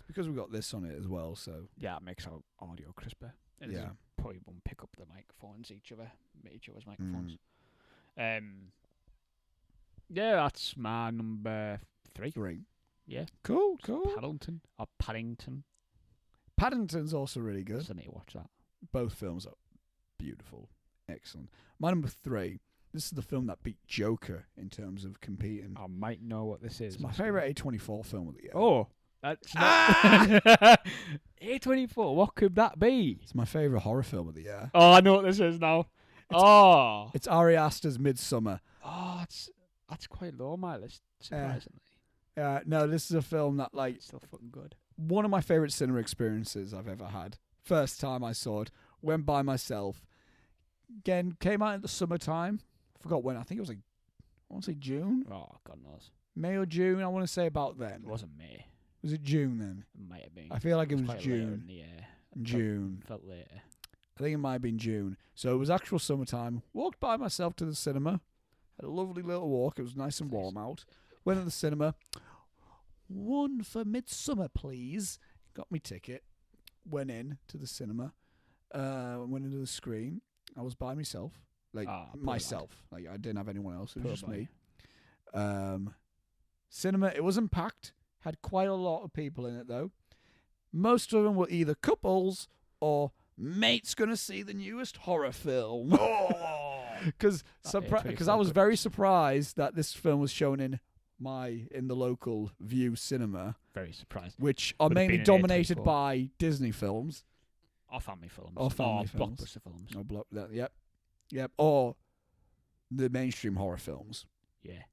because we got this on it as well. So yeah, it makes our audio crisper. And yeah, probably won't pick up the microphones each other's microphones. Yeah, that's my number 3. Yeah. Cool. Paddington. Paddington's also really good. I need to watch that. Both films are beautiful. Excellent. My number 3. This is the film that beat Joker in terms of competing. I might know what this is. It's my favourite A24 film of the year. Oh, that's not... A24, what could that be? It's my favourite horror film of the year. Oh, I know what this is now. It's Ari Aster's Midsummer. Oh, it's... That's quite low on my list, surprisingly. No, this is a film that like It's still fucking good. one of my favorite cinema experiences I've ever had. First time I saw it, went by myself. Again, came out in the summertime. Forgot when. I think it was like, I want to say June, Oh, God knows. May or June. I want to say about then. It wasn't May. Was it June then? It might have been. I feel like it was quite later June. in the year. June. Felt later. I think it might have been June. So it was actual summertime. Walked by myself to the cinema. Had a lovely little walk. It was nice and warm out. Went to the cinema. One for Midsummer, please. Got me ticket. Went in to the cinema. Went into the screen. I was by myself. Like, myself. Like, I didn't have anyone else. It was just me. Cinema, it wasn't packed. Had quite a lot of people in it, though. Most of them were either couples or mate's going to see the newest horror film. Because I was very surprised that this film was shown in the local View cinema. Very surprised. Which are mainly dominated by Disney films. Or family films. Or family films. Blockbuster films. Yep. Or the mainstream horror films. Yeah.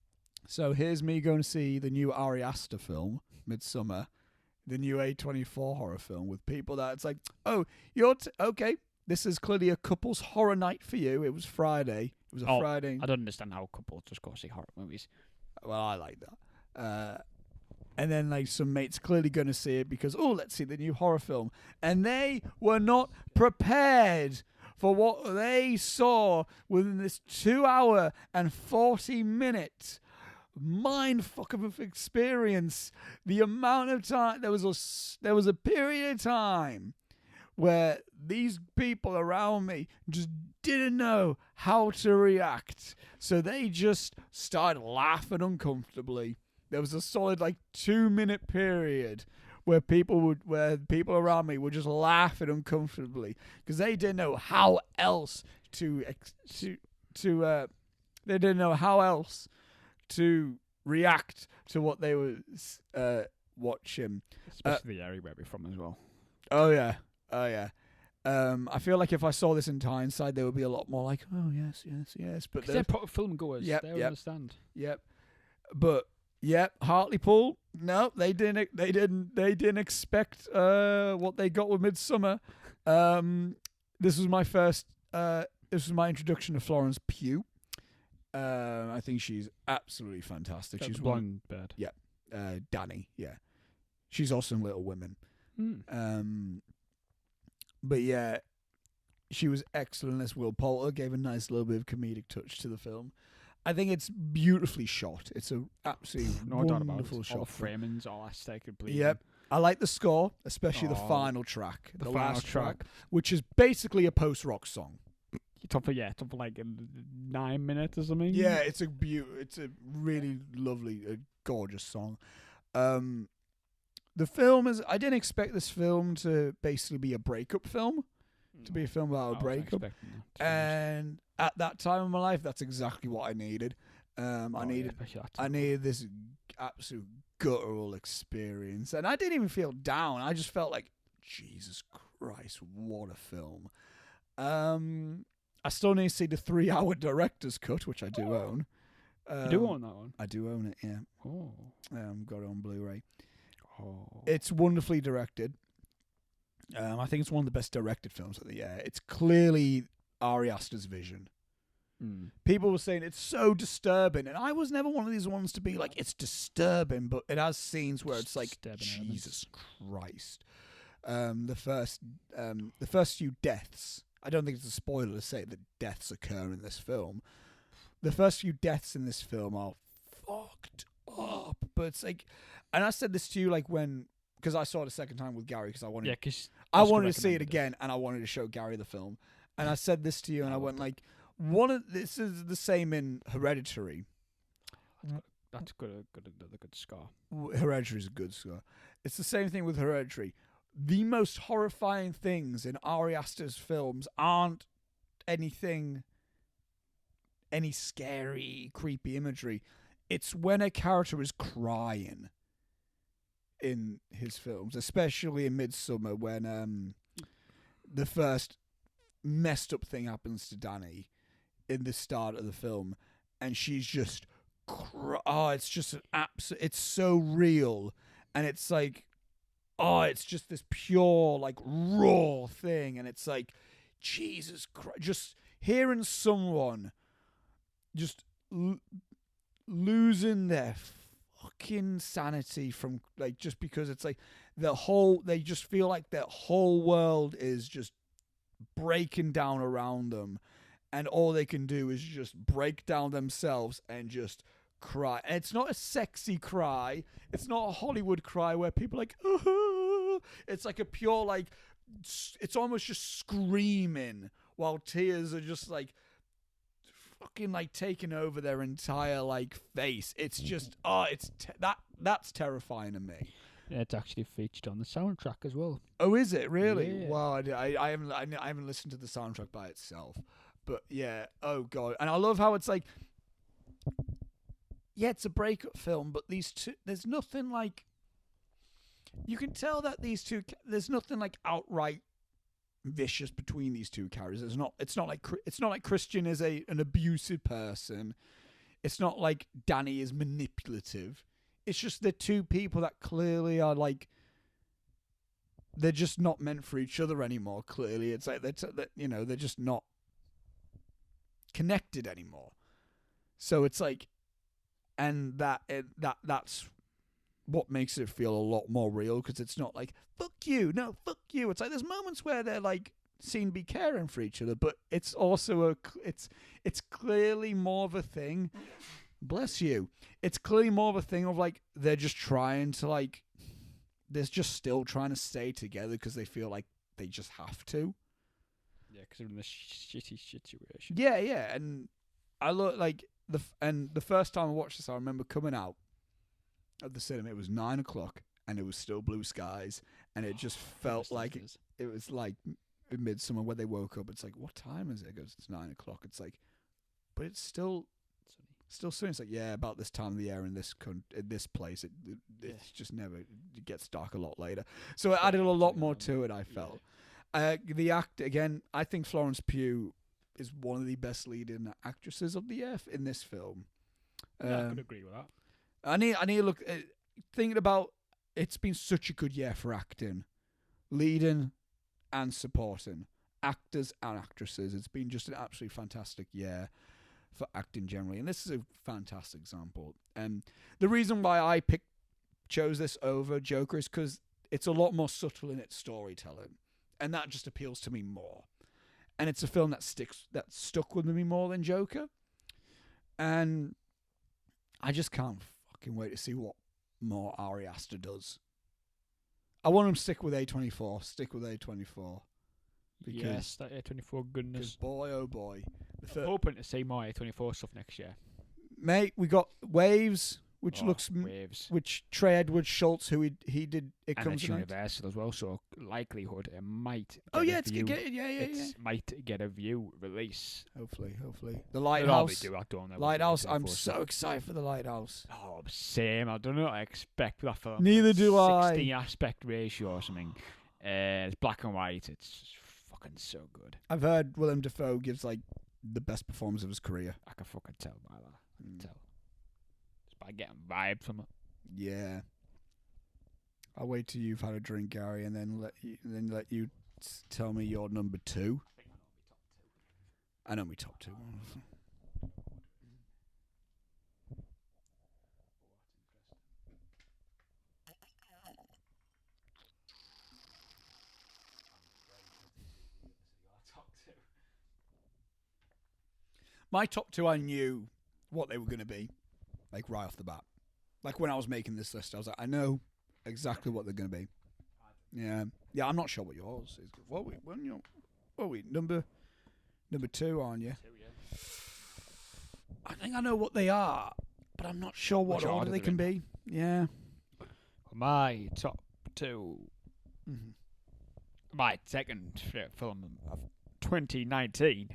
So here's me going to see the new Ari Aster film, Midsummer, the new A24 horror film with people that it's like, oh, okay. This is clearly a couple's horror night for you. It was Friday. It was a Friday. I don't understand how couples just go see horror movies. Well, I like that. And then like some mates clearly going to see it because, let's see the new horror film. And they were not prepared for what they saw within this 2-hour and 40-minute mindfuck of an experience. The amount of time there was a period of time where these people around me just didn't know how to react, so they just started laughing uncomfortably. There was a solid 2-minute period where people around me were just laughing uncomfortably because they didn't know how else to react to what they were watching. Especially the area where we're from as well. Oh yeah. I feel like if I saw this in Tyneside, they would be a lot more like, oh yes. But they're proper film goers. Yep, they understand. Yep. But Hartlepool. No, they didn't expect what they got with Midsummer. This was my first. This was my introduction to Florence Pugh. I think she's absolutely fantastic. She's blonde bird. Yeah. Danny. Yeah. She's awesome in Little Women. But yeah, she was excellent as Will Poulter. Gave a nice little bit of comedic touch to the film. I think it's beautifully shot. It's a absolutely wonderful shot. All the framings, all aesthetic. Yep. I like the score, especially the final track, the last track, which is basically a post-rock song. Top of 9 minutes or something. Yeah, it's a really lovely, gorgeous song. The film is. I didn't expect this film to basically be a breakup film, to be a film about a breakup. And at that time of my life, that's exactly what I needed. I needed this absolute guttural experience, and I didn't even feel down. I just felt like, Jesus Christ, what a film. I still need to see the 3-hour director's cut, which I do own. You do own that one? I do own it, yeah. Oh. Got it on Blu-ray. Oh. It's wonderfully directed. I think it's one of the best directed films of the year. It's clearly Ari Aster's vision. People were saying it's so disturbing, and I was never one of these ones to be like, it's disturbing, but it has scenes where it's like, Jesus Christ. The first few deaths, I don't think it's a spoiler to say that deaths occur in this film. The first few deaths in this film are fucked up, but it's like, and I said this to you because I saw it a second time with Gary because I wanted to see it again, and I wanted to show Gary the film, and I said this to you, and I went like, this is the same in Hereditary. That's good score. Hereditary is a good score. It's the same thing with Hereditary. The most horrifying things in Ari Aster's films aren't any scary, creepy imagery. It's when a character is crying in his films, especially in Midsummer, when the first messed up thing happens to Danny in the start of the film, and she's just it's just an absolute. It's so real, and it's like, it's just this pure, like, raw thing, and it's like, Jesus Christ, just hearing someone just losing their fucking sanity from, like, just because it's like they just feel like their whole world is just breaking down around them, and all they can do is just break down themselves and just cry. And it's not a sexy cry. It's not a Hollywood cry where people are like, it's like a pure, like, it's almost just screaming while tears are just like fucking like taking over their entire like face. It's just that's terrifying to me. Yeah, it's actually featured on the soundtrack as well. Oh, is it really? Yeah. Wow, I haven't listened to the soundtrack by itself, but yeah. Oh god, and I love how it's like, yeah, it's a breakup film, but these two, there's nothing like. You can tell that these two, there's nothing like outright vicious between these two characters. It's not like Christian is an abusive person. It's not like Danny is manipulative. It's just the two people that clearly are like, they're just not meant for each other anymore. Clearly, it's like they're just not connected anymore. So it's like, and that's what makes it feel a lot more real, because it's not like fuck you, no fuck you. It's like there's moments where they're like seen to be caring for each other, but it's also it's clearly more of a thing. Bless you. It's clearly more of a thing of like they're just trying to like, they're just still trying to stay together because they feel like they just have to. Yeah, because they're in this shitty situation. Yeah, and I look like the first time I watched this, I remember coming out of the cinema. It was 9:00 and it was still blue skies, and it just felt like it was like midsummer when they woke up. It's like, what time is it? It goes, it's 9:00. It's like, but it's still sunny. It's like, yeah, about this time of the year in this place, it's just never, it gets dark a lot later. So it added a lot more to it, I felt. The act, again, I think Florence Pugh is one of the best leading actresses of the year in this film. Yeah, I could agree with that. I need to look, thinking about, it's been such a good year for acting, leading and supporting, actors and actresses. It's been just an absolutely fantastic year for acting generally, and this is a fantastic example. The reason why I chose this over Joker is because it's a lot more subtle in its storytelling, and that just appeals to me more. And it's a film that stuck with me more than Joker, and I just can't fucking wait to see what more Ari Aster does. I want him to stick with A24. Because, yes, that A24 goodness. Boy, oh boy. I'm hoping to see more A24 stuff next year. Mate, we got Waves, which Waves. Which Trey Edward Schultz, who he did It and Comes it's at Night. Universal as well, so likelihood it might get it's a view. It might get a view release. Hopefully. The Lighthouse. I don't know. Lighthouse, I'm so excited for the Lighthouse. Oh, same. I don't know what I expect that film. Neither do I. 60 aspect ratio or something. It's black and white. It's fucking so good. I've heard Willem Dafoe gives like the best performance of his career. I can fucking tell by that. I can tell. Just by getting vibes from it. Yeah. I'll wait till you've had a drink, Gary, and then let you tell me your number 2. I know my top 2. My top 2, I knew what they were going to be, like right off the bat. Like when I was making this list, I was like, I know exactly what they're going to be. Yeah, I'm not sure what yours is. What are we number 2, aren't you? 2, yeah. I think I know what they are, but I'm not sure what order they can be. Yeah. My top 2. Mm-hmm. My second film of 2019.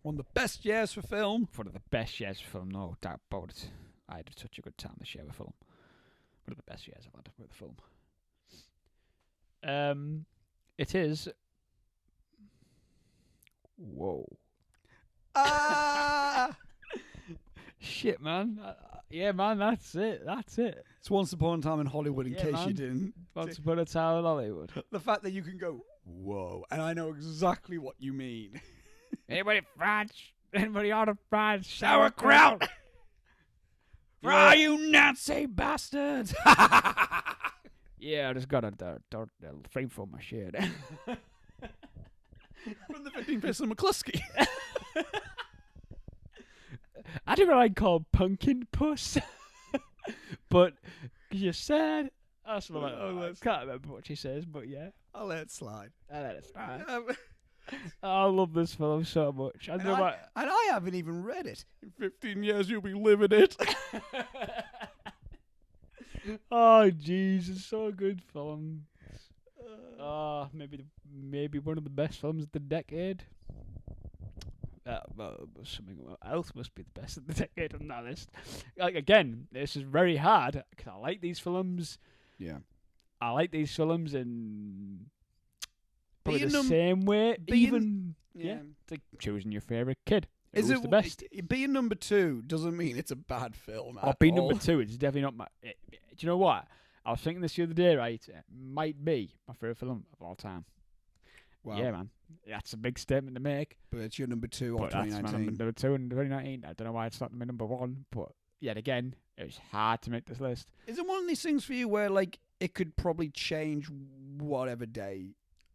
One of the best years for film. One of the best years for film, no doubt about it. I had such a good time this year with film. One of the best years I've had with film. It is. Whoa. Ah! Shit, man. Yeah, man, that's it. That's it. It's Once Upon a Time in Hollywood, in case you didn't. Once Upon a Time in Hollywood. The fact that you can go, whoa, and I know exactly what you mean. Anybody order fried sauerkraut? For you Nazi bastards! Yeah, I just got a frame for my shit. From the 15 Pistol McCluskey. I do what I call pumpkin puss. But you said that's what I can't remember what she says, but yeah. I'll let it slide. I love this film so much. And I haven't even read it. In 15 years, you'll be living it. Oh, Jesus, so good film. Maybe one of the best films of the decade. Something else must be the best of the decade on that list. Like, again, this is very hard because I like these films. Yeah, I like these films in probably the same way. It's like choosing your favorite kid. Is it the best? Being number 2 doesn't mean it's a bad film. Being number 2, it's definitely not my. Do you know what? I was thinking this the other day. Right, it might be my favorite film of all time. Wow. Yeah, man. That's a big statement to make. But it's your number 2 of 2019. That's my number 2 in 2019. I don't know why it's not my number 1, but yet again, it was hard to make this list. Is it one of these things for you where, like, it could probably change whatever day,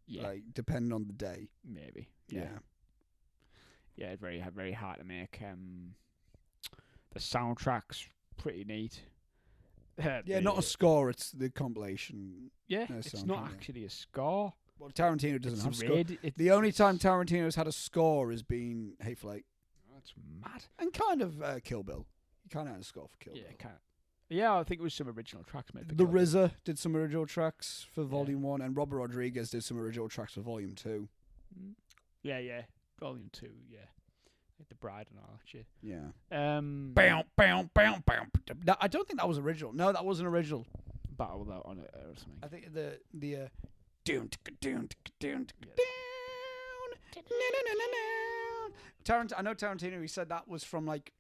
like, depending on the day? Maybe. Yeah. Yeah, it's very, very hard to make. The soundtrack's pretty neat. Not a score, it's the compilation. Yeah, it's not actually a score. Well, Tarantino doesn't have a score. The only time Tarantino's had a score has been Hateful Eight. That's mad. And kind of Kill Bill. He kind of had a score for Kill Bill. Yeah, I think it was some original tracks made for The RZA did some original tracks for Volume 1, and Robert Rodriguez did some original tracks for Volume 2. Yeah. Volume 2, yeah. Like The Bride and all that shit. Yeah. Bam. I don't think that was original. No, that wasn't original. Battle that on it or something. I think the I know Tarantino. He said that was from like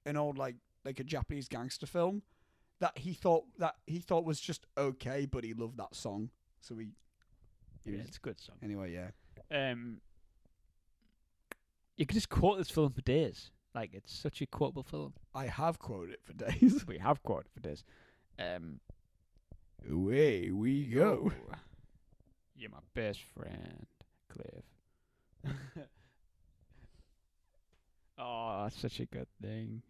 an old like a Japanese gangster film that he thought was just okay, but he loved that song, so it's a good song. Anyway, you could just quote this film for days. Like, it's such a quotable film. I have quoted it for days. We have quoted it for days. Away we go. You're my best friend, Cliff. Oh, that's such a good thing.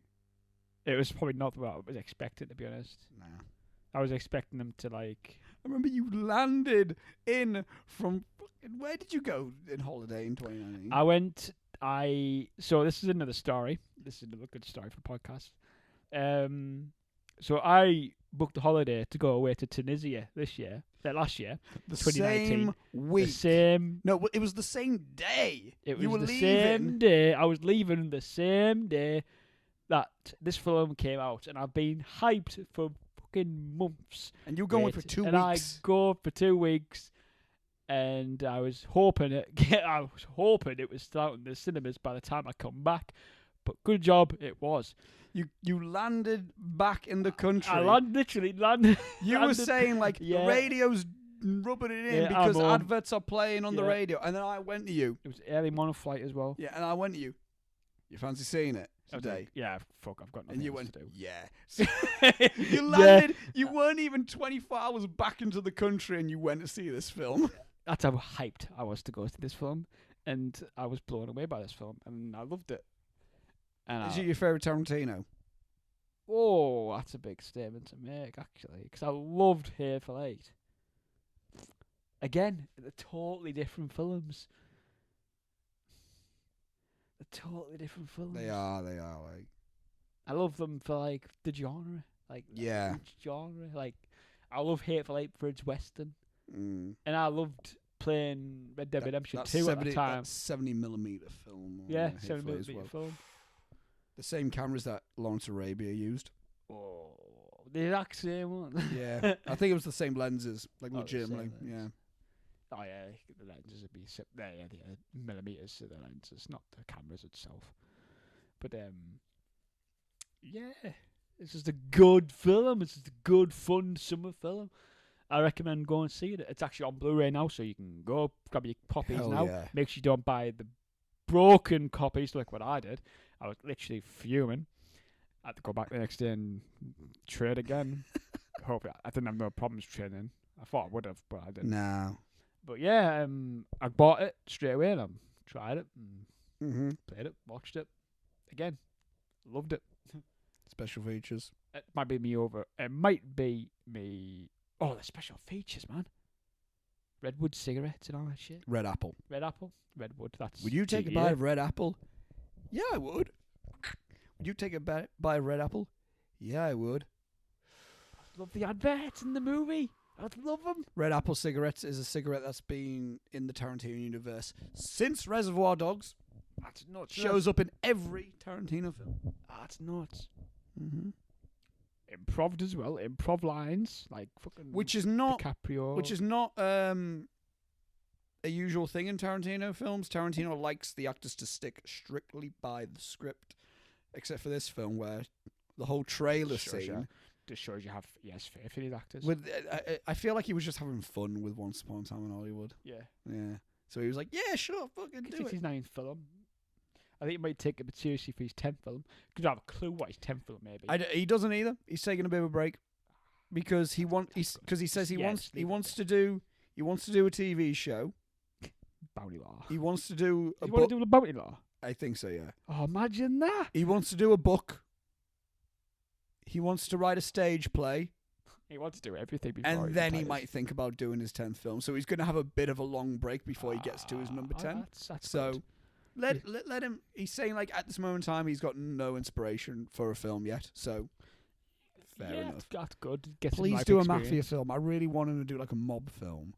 It was probably not what I was expecting, to be honest. Nah. I was expecting them to, like... I remember you landed in from... Where did you go in holiday in 2019? So this is another story. This is another good story for podcast. So I booked a holiday to go away to Tunisia last year, the 2019. Same week. No, it was the same day. You were leaving. Same day. I was leaving the same day that this film came out, and I've been hyped for fucking months. And you're going for 2 weeks. And I go for 2 weeks, and I was hoping it was still out in the cinemas by the time I come back. But good job, it was. You landed back in the country. I literally landed. You were saying, like, the radio's rubbing it in because adverts are playing on the radio. And then I went to you. It was early morning flight as well. Yeah, and I went to you. You fancy seeing it today? I've got nothing and you else went, to do. Yeah. You landed. You weren't even 24 hours back into the country and you went to see this film. That's how hyped I was to go see this film. And I was blown away by this film. And I loved it. Is it your favourite Tarantino? Oh, that's a big statement to make, actually, because I loved Hateful Eight. Again, they're totally different films. They are. Like, I love them for like the genre, genre. Like, I love Hateful Eight for its western, and I loved playing Red Dead Redemption 2 at the time. 70mm film. Yeah, 70mm film. The same cameras that Lawrence Arabia used. Oh, the exact same one. Yeah, I think it was the same lenses, like legitimately. Yeah. Oh yeah, the lenses would be the millimeters of the lenses, not the cameras itself. But yeah, It's just a good film. It's just a good, fun summer film. I recommend going and see it. It's actually on Blu-ray now, so you can go grab your copies Hell now. yeah. Make sure you don't buy the broken copies like what I did. I was literally fuming. I had to go back the next day and trade again. Hope I didn't have no problems trading. I thought I would have, but I didn't. No. But yeah, I bought it straight away and I tried it and played it, watched it again. Loved it. Special features. It might be me over. It might be me. Oh, the special features, man. Redwood cigarettes and all that shit. Red apple. Red apple? Redwood, that's... Would you take a bite of red apple? Yeah, I would. Would you take a bite of red apple? Yeah, I would. I love the adverts in the movie. I'd love them. Red Apple cigarettes is a cigarette that's been in the Tarantino universe since Reservoir Dogs. That's nuts. Shows up in every Tarantino film. That's nuts. Mm-hmm. Improv as well. Improv lines like fucking. Which is not DiCaprio. Which is not a usual thing in Tarantino films. Tarantino likes the actors to stick strictly by the script, except for this film where the whole trailer scene just shows you have faith in these actors. I feel like he was just having fun with Once Upon a Time in Hollywood. Yeah. So he was like, "Yeah, sure, fucking do it." It's his 9th film. I think he might take it a bit seriously for his 10th film. Because I have a clue what his 10th film may be. He doesn't either. He's taking a bit of a break because he says he wants to do a TV show. Bounty Law. He wants to do a book. Want to do a Bounty Law? I think so. Yeah. Oh, imagine that. He wants to do a book. He wants to write a stage play. He wants to do everything before and then he might think about doing his 10th film. So he's going to have a bit of a long break before he gets to his number 10. That's so let him. He's saying like at this moment in time he's got no inspiration for a film yet. So fair enough. That's good. Please do a mafia film. I really want him to do like a mob film.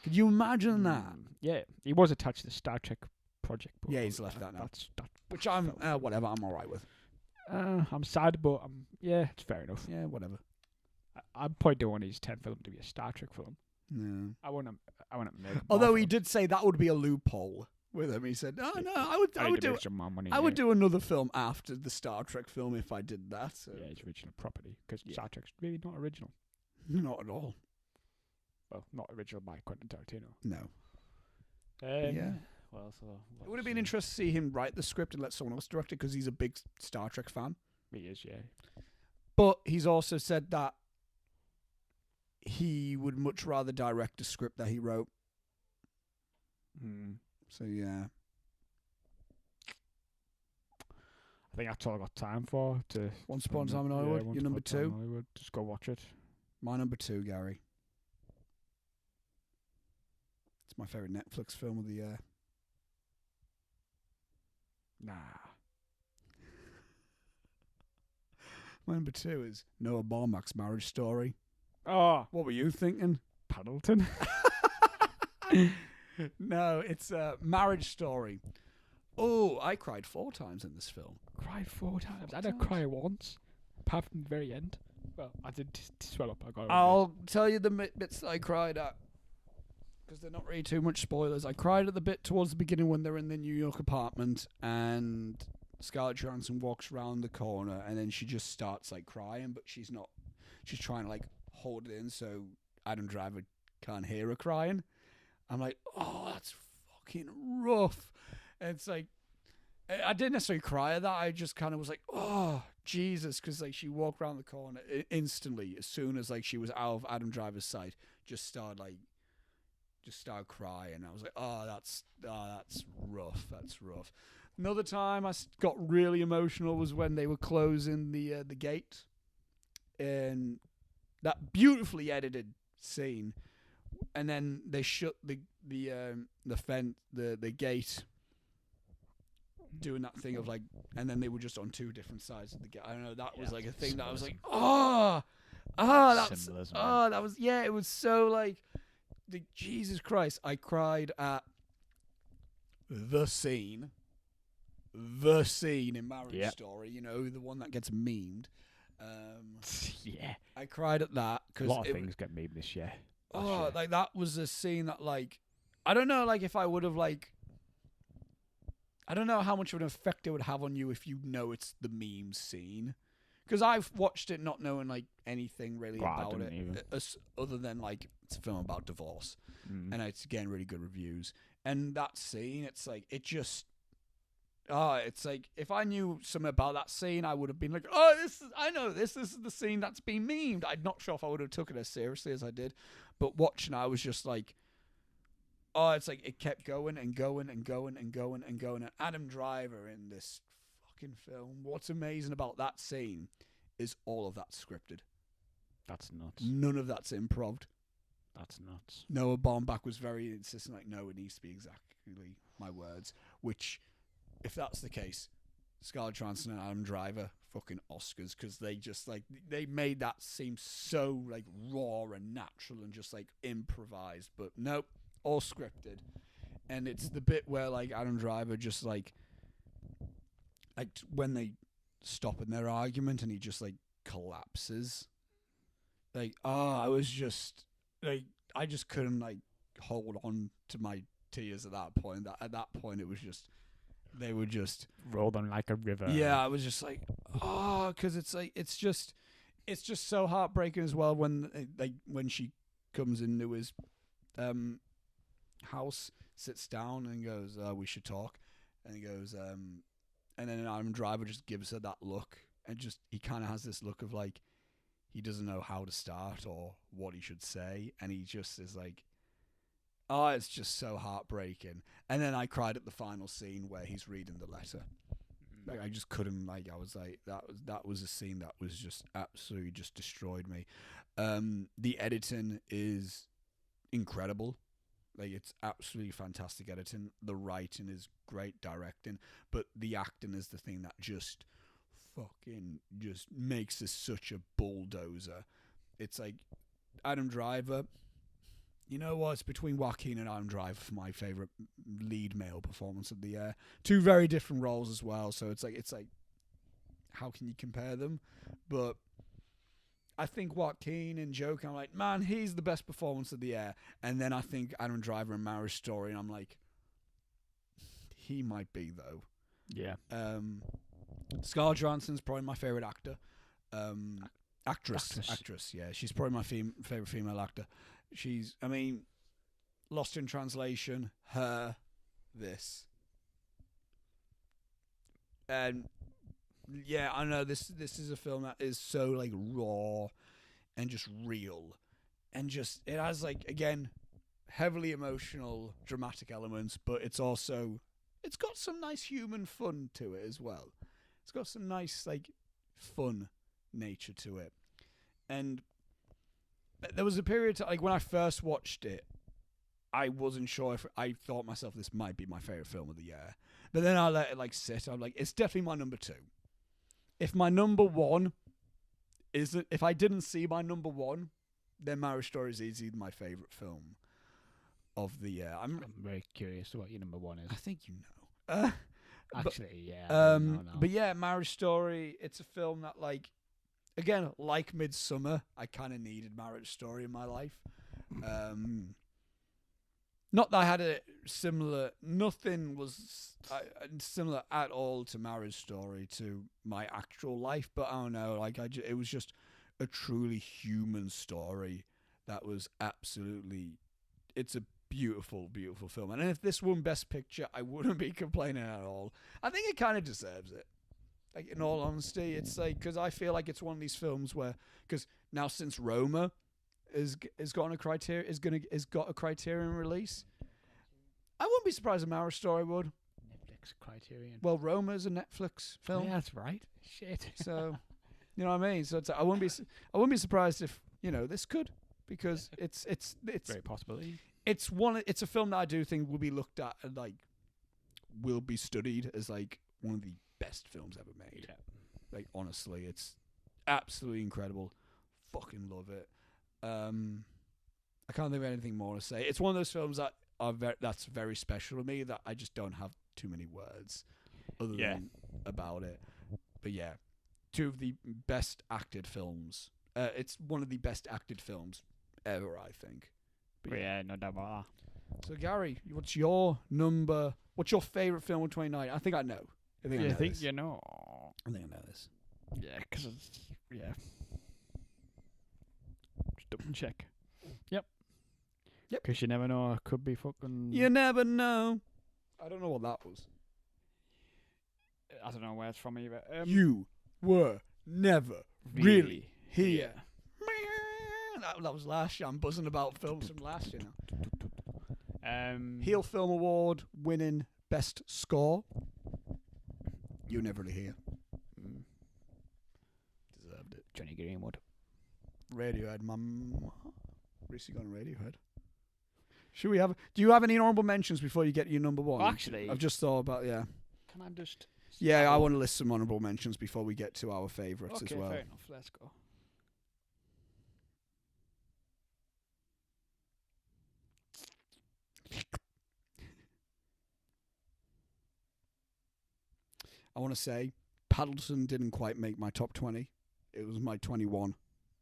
Could you imagine that? Yeah, he was attached to the Star Trek project. But yeah, he's left that now. That which I'm whatever. I'm all right with. I'm sad, but it's fair enough. Yeah, whatever. I'd probably do one of his 10 films to be a Star Trek film. No. I want to make. Although he did say that would be a loophole with him. He said, "Oh no, I would do another film after the Star Trek film if I did that." So. Yeah, it's original property because Star Trek's really not original. Not at all. Well, not original by Quentin Tarantino. No. Yeah. Well, it would have been interesting to see him write the script and let someone else direct it because he's a big Star Trek fan. He is, yeah. But he's also said that he would much rather direct a script that he wrote. So, yeah. I think that's all I got time for. Once Upon a Time in Hollywood, your number 2? Just go watch it. My number 2, Gary. It's my favourite Netflix film of the year. Nah. My number 2 is Noah Baumbach's Marriage Story. Oh. What were you thinking? Paddleton? No, it's a Marriage Story. Oh, I cried 4 times in this film. Cried 4 times? I didn't cry once. Apart from the very end. Well, I did swell up. I'll tell you the bits that I cried at. Because they're not really too much spoilers. I cried at the bit towards the beginning when they're in the New York apartment and Scarlett Johansson walks around the corner and then she just starts like crying, but she's not. She's trying to like hold it in so Adam Driver can't hear her crying. I'm like, oh, that's fucking rough. And it's like, I didn't necessarily cry at that. I just kind of was like, oh, Jesus. Because like she walked around the corner instantly as soon as like she was out of Adam Driver's sight, just started crying. I was like, oh, that's rough. That's rough. Another time I got really emotional was when they were closing the gate, and that beautifully edited scene, and then they shut the gate, doing that thing of like, and then they were just on 2 different sides of the gate. I don't know. That was like a thing that I was like, it was so like. Jesus Christ, I cried at the scene in Marriage Story, you know, the one that gets memed. Yeah. I cried at that. Cause a lot of things get memed this year. Like that was a scene that like, I don't know, like if I would have like, I don't know how much of an effect it would have on you if you know it's the meme scene. because I've watched it not knowing like anything really about it, Even. Other than like it's a film about divorce, and it's getting really good reviews. And that scene, it's like it just. It's like if I knew something about that scene, I would have been like, I know this. This is the scene that's been memed. I'm not sure if I would have took it as seriously as I did, but watching, I was just like, it's like it kept going and going and going and going and going. And Adam Driver in this fucking film. What's amazing about that scene is all of that's scripted. That's nuts. None of that's improv. That's nuts. Noah Baumbach was very insistent, like, no, it needs to be exactly my words, which. If that's the case, Scarlett Johansson and Adam Driver, fucking Oscars, because they just like they made that seem so like raw and natural and just like improvised. But nope, all scripted. And it's the bit where like Adam Driver just like when they stop in their argument and he just like collapses. Like, I was just like I just couldn't like hold on to my tears at that point. At that point, it was just. They were just rolled on like a river. Yeah, I was just like, because it's like it's just so heartbreaking as well when she comes into his house, sits down and goes, "We should talk," and he goes, and then Adam Driver just gives her that look, and just he kind of has this look of like he doesn't know how to start or what he should say, and he just is like. It's just so heartbreaking. And then I cried at the final scene where he's reading the letter. Like I just couldn't. Like I was like that was a scene that was just absolutely just destroyed me. The editing is incredible. Like it's absolutely fantastic editing. The writing is great directing, but the acting is the thing that just fucking just makes this such a bulldozer. It's like Adam Driver. You know what? It's between Joaquin and Adam Driver for my favourite lead male performance of the year. Two very different roles as well, so it's like how can you compare them? But I think Joaquin and Joker, I'm like, man, he's the best performance of the year. And then I think Adam Driver and Marriage Story, and I'm like, he might be though. Yeah. Scarlett Johansson's probably my favourite actor. Actress. Yeah, she's probably my favourite female actor. Lost in Translation, her, this. And yeah, I know this is a film that is so like raw and just real. And just it has like again heavily emotional, dramatic elements, but it's got some nice human fun to it as well. It's got some nice like fun nature to it. And there was a period like when I first watched it, I wasn't sure if I thought myself this might be my favorite film of the year. But then I let it like sit. I'm like, it's definitely my number 2. If my number 1 if I didn't see my number 1, then Marriage Story is easily my favorite film of the year. I'm very curious what your number 1 is. I think you know. Actually, yeah. But yeah, Marriage Story. It's a film that like. Again, like Midsummer, I kind of needed Marriage Story in my life. Not that I had a similar... Nothing was similar at all to Marriage Story, to my actual life. But I don't know, like it was just a truly human story that was absolutely... It's a beautiful, beautiful film. And if this won Best Picture, I wouldn't be complaining at all. I think it kind of deserves it. Like, in all honesty, it's like, because I feel like it's one of these films where, because now since Roma is got a Criterion release, I wouldn't be surprised if Marriage Story would. Netflix Criterion. Well, Roma is a Netflix film. Oh, yeah, that's right. Shit. So, you know what I mean. So it's I wouldn't be surprised if this could, because it's very possibility. It's a film that I do think will be looked at and like will be studied as like one of the best films ever made. Yeah. Like honestly, it's absolutely incredible. Fucking love it. I can't think of anything more to say. It's one of those films that that's very special to me that I just don't have too many words other than about it. But yeah, 2 of the best acted films. It's one of the best acted films ever, I think. But yeah, no doubt about that. So Gary, what's your favourite film of 2019? I think I know. You know? I think I know this. Yeah, because yeah. Just double check. Yep. Because you never know. It could be fucking. You never know. I don't know what that was. I don't know where it's from either. You were never really here. That was last year. I'm buzzing about films from last year now. Heel Film Award winning best score. You never really here. Deserved it. Johnny Greenwood. Radiohead, Recently gone Radiohead. Should we have? Do you have any honourable mentions before you get your number one? Well, actually, I've just thought about Can I just? Yeah, I want to list some honourable mentions before we get to our favourites as well. Fair enough. Let's go. I want to say Paddleton didn't quite make my top 20. It was my 21.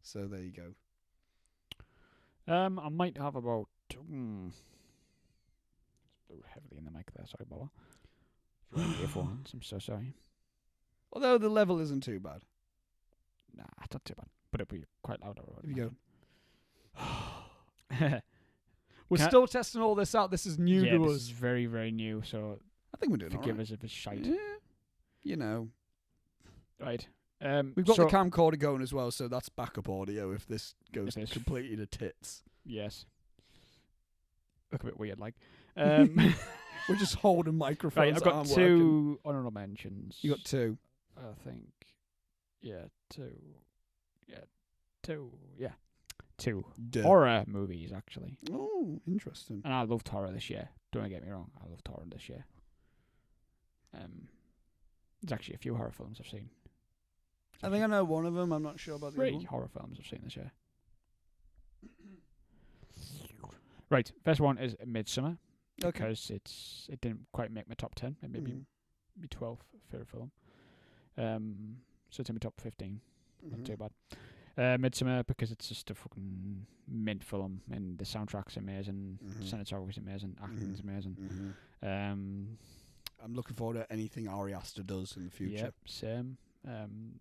So there you go. I might have about. Blew heavily in the mic there. Sorry, Baba. If you want earphones, I'm so sorry. Although the level isn't too bad. Nah, it's not too bad. But it'll be quite loud. Here you go. We're still testing all this out. This is new to us. This is very, very new. So I think we're doing forgive all right. us if it's shite. Yeah, you know. Right. We've got the camcorder going as well, so that's backup audio if this goes completely to tits. Yes. Look a bit weird, like. We're just holding microphones. Right, I've got two honourable mentions. You got two? I think. Yeah, two. Yeah, two. Yeah, two. Duh. Horror movies, actually. Oh, interesting. And I loved horror this year. Don't get me wrong. I loved horror this year. There's actually a few horror films I've seen. I think I know one of them. I'm not sure about the other one. Horror films I've seen this year. Right, first one is Midsummer. Okay. Because it didn't quite make my top 10. It made me 12th favorite film. So it's in my top 15. Not too bad. Midsummer, because it's just a fucking mint film, and the soundtrack's amazing, cinematography's amazing, acting's amazing. I'm looking forward to anything Ari Aster does in the future. Yep, same. And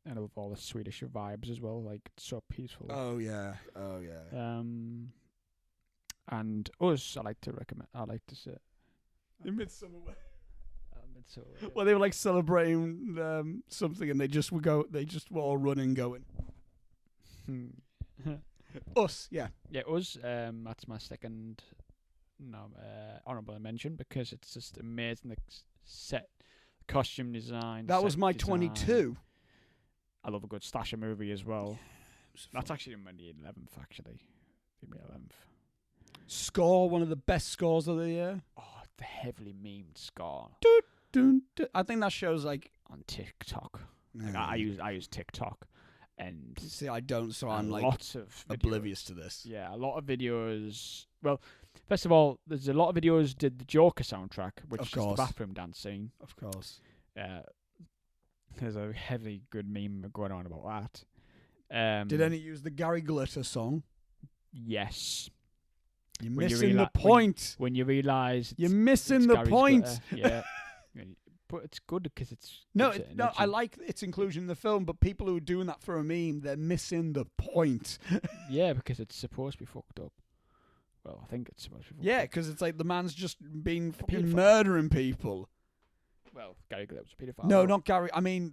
I love all the Swedish vibes as well. Like, it's so peaceful. Oh yeah. And Us, I like to recommend. I like to say. In Midsummer. Midsummer. Well, they were like celebrating something, and they just were all running, going. Us, yeah. Yeah, Us. That's my second. Honourable mention because it's just amazing. The set, costume design. That was my 22. I love a good slasher movie as well. That's actually in my 11th. Actually, give me 11th. Score, one of the best scores of the year. Oh, the heavily memed score. I think that shows like on TikTok. Like I use TikTok, and see, I don't, so I'm like lots of oblivious to this. Yeah, a lot of videos. Well, first of all, there's a lot of videos did the Joker soundtrack, which is the bathroom dance scene. Of course. There's a heavily good meme going on about that. Did any use the Gary Glitter song? Yes. You're missing the point. When you realise you're missing the point. Yeah. But it's good because it's... No, I like its inclusion in the film, but people who are doing that for a meme, they're missing the point. Yeah, because it's supposed to be fucked up. Well, I think it's supposed to be fucked up. Yeah, because it's like the man's just been fucking murdering people. Well, Gary Glitter was a paedophile. No, not Gary. I mean,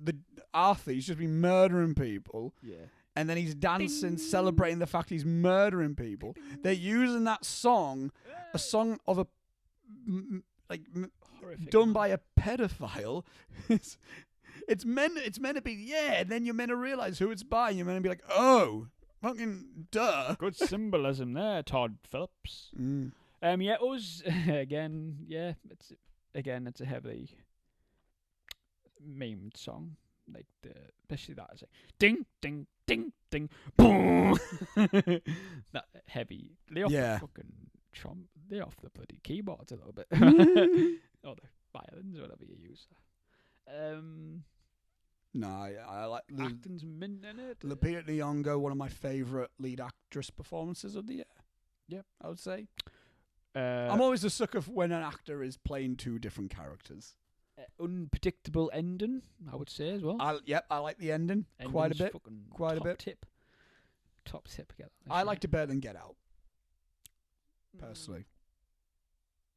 Arthur, he's just been murdering people. Yeah. And then he's dancing, celebrating the fact he's murdering people. They're using that song, a song of a done by a pedophile. it's meant to be, yeah. And then you're meant to realize who it's by. And you're meant to be like, oh, fucking duh. Good symbolism there, Todd Phillips. Yeah, Us again. Yeah, it's a heavily memed song. Like especially that, like ding ding ding ding boom. That heavy. Lay off the fucking lay off the bloody keyboards a little bit. Or the violins or whatever you use. No, I like acting's mint in it. Lupita Nyong'o, one of my favourite lead actress performances of the year. Yep, I would say. I'm always a sucker for when an actor is playing two different characters. unpredictable ending, I would say as well. I like the ending quite a bit. Quite a bit. Top tip. I liked it better than Get Out. Personally,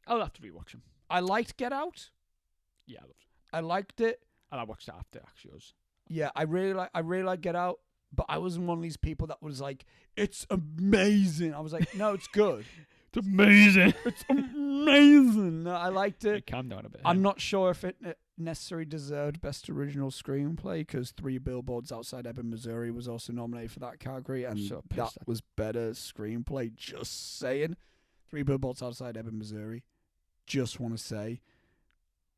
I'll have to rewatch them. I liked Get Out. Yeah, I liked it. And I watched it after actually. Yeah, I really like Get Out, but I wasn't one of these people that was like, it's amazing. I was like, no, it's good. It's amazing. It's amazing. No, I liked it. Calm down a bit. I'm not sure if it necessarily deserved Best Original Screenplay because 3 Billboards Outside Ebbing, Missouri was also nominated for that category, and that was better screenplay. Just saying. 3 Billboards Outside Ebbing, Missouri. Just want to say,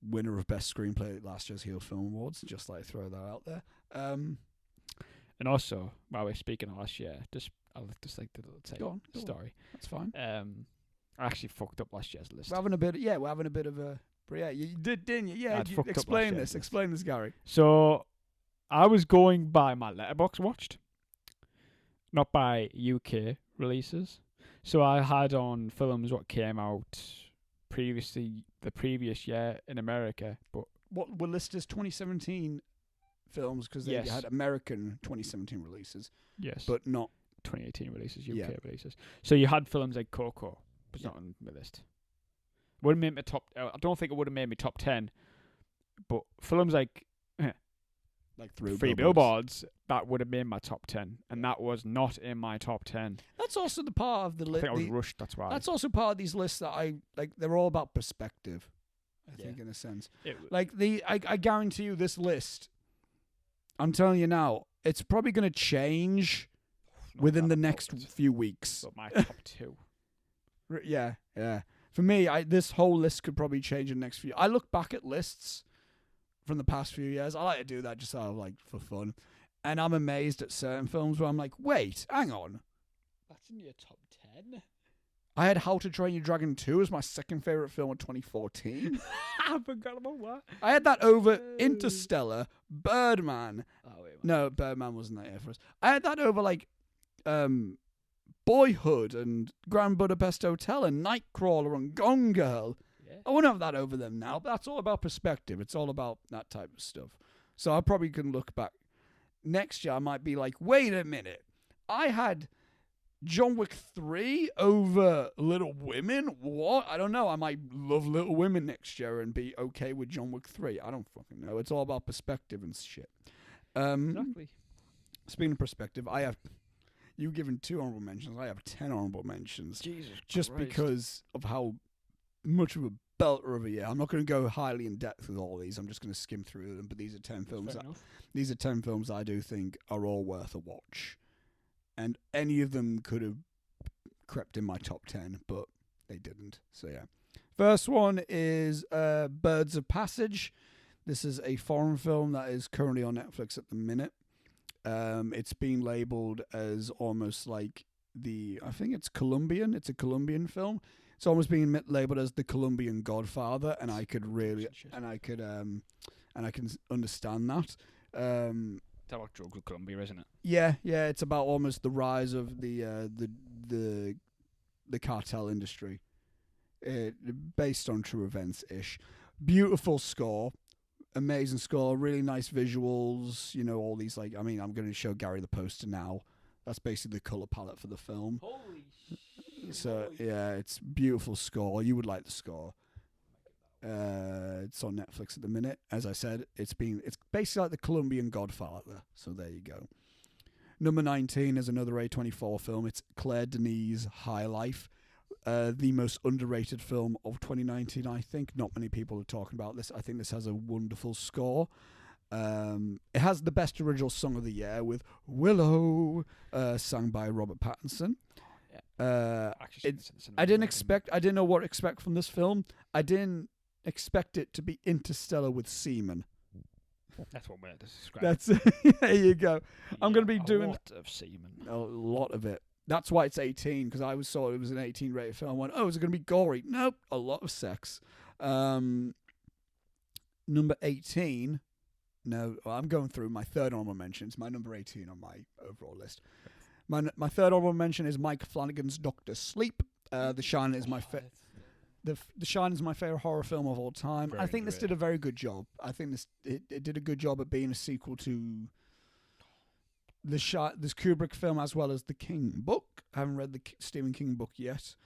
winner of Best Screenplay at last year's Heel Film Awards. Just like throw that out there. And also, while we're speaking of last year, I'll just like to tell the story. That's fine. I actually fucked up last year's list. We're having a bit of a. But yeah, you did, didn't you? Yeah, explain this. Explain this, Gary. So, I was going by my Letterboxd watched, not by UK releases. So I had on films what came out previously the previous year in America, but what were listed as 2017 films because they had American 2017 releases. Yes, but not 2018 releases, UK releases. So you had films like Coco, but it's not on my list. Wouldn't make my top. I don't think it would have made me top 10. But films like 3 Billboards, that would have made my top 10, and that was not in my top 10. That's also the part of the list. I think I was rushed. That's why. That's also part of these lists that I like. They're all about perspective. I think, in a sense, I guarantee you, this list. I'm telling you now, it's probably going to change within the next few weeks. But my top 2. Yeah. For me, this whole list could probably change in the next few. I look back at lists from the past few years. I like to do that just out of for fun, and I'm amazed at certain films where I'm like, wait, hang on, that's in your top 10. I had How to Train Your Dragon 2 as my second favorite film of 2014. I forgot about that. I had that over Interstellar, Birdman. Oh wait, no, Birdman wasn't that here for us. I had that over Boyhood and Grand Budapest Hotel and Nightcrawler and Gone Girl. Yeah. I wouldn't have that over them now, but that's all about perspective. It's all about that type of stuff. So I probably can look back. Next year, I might be like, wait a minute. I had John Wick 3 over Little Women? What? I don't know. I might love Little Women next year and be okay with John Wick 3. I don't fucking know. It's all about perspective and shit. Exactly. Speaking of perspective, I have... You given 2 honorable mentions. I have 10 honorable mentions. Jesus just Christ. Because of how much of a belter of a year. I'm not going to go highly in depth with all these. I'm just going to skim through them. But these are 10 films. These are 10 films I do think are all worth a watch, and any of them could have crept in my top 10, but they didn't. So yeah. First one is Birds of Passage. This is a foreign film that is currently on Netflix at the minute. It's been labeled as almost like I think it's Colombian. It's a Colombian film. It's almost being labeled as the Colombian Godfather, and I could really, and I can understand that. It's about drugs with Colombia, isn't it? Yeah. It's about almost the rise of the cartel industry, based on true events ish. Beautiful score. Amazing score, really nice visuals, all these I'm going to show Gary the poster now. That's basically the colour palette for the film. Holy shit. So, yeah, it's beautiful score. You would like the score. It's on Netflix at the minute. As I said, it's basically like the Colombian Godfather. So there you go. Number 19 is another A24 film. It's Claire Denis' High Life. The most underrated film of 2019, I think. Not many people are talking about this. I think this has a wonderful score. It has the best original song of the year with Willow, sung by Robert Pattinson. I didn't know what to expect from this film. I didn't expect it to be interstellar with semen. That's what we're describing. That's there you go. Yeah, I'm going to be doing a lot of semen. A lot of it. That's why it's 18, because I thought it was an 18 rated film. I went, is it going to be gory? Nope, a lot of sex. Number 18. No, I'm going through my third honorable mentions. My number 18 on my overall list. My third honorable mention is Mike Flanagan's Dr. Sleep. The Shining is my The Shining is my favorite horror film of all time. Very I think this underrated. did a very good job. I think it did a good job at being a sequel to this Kubrick film as well as the King book. I haven't read the Stephen King book yet.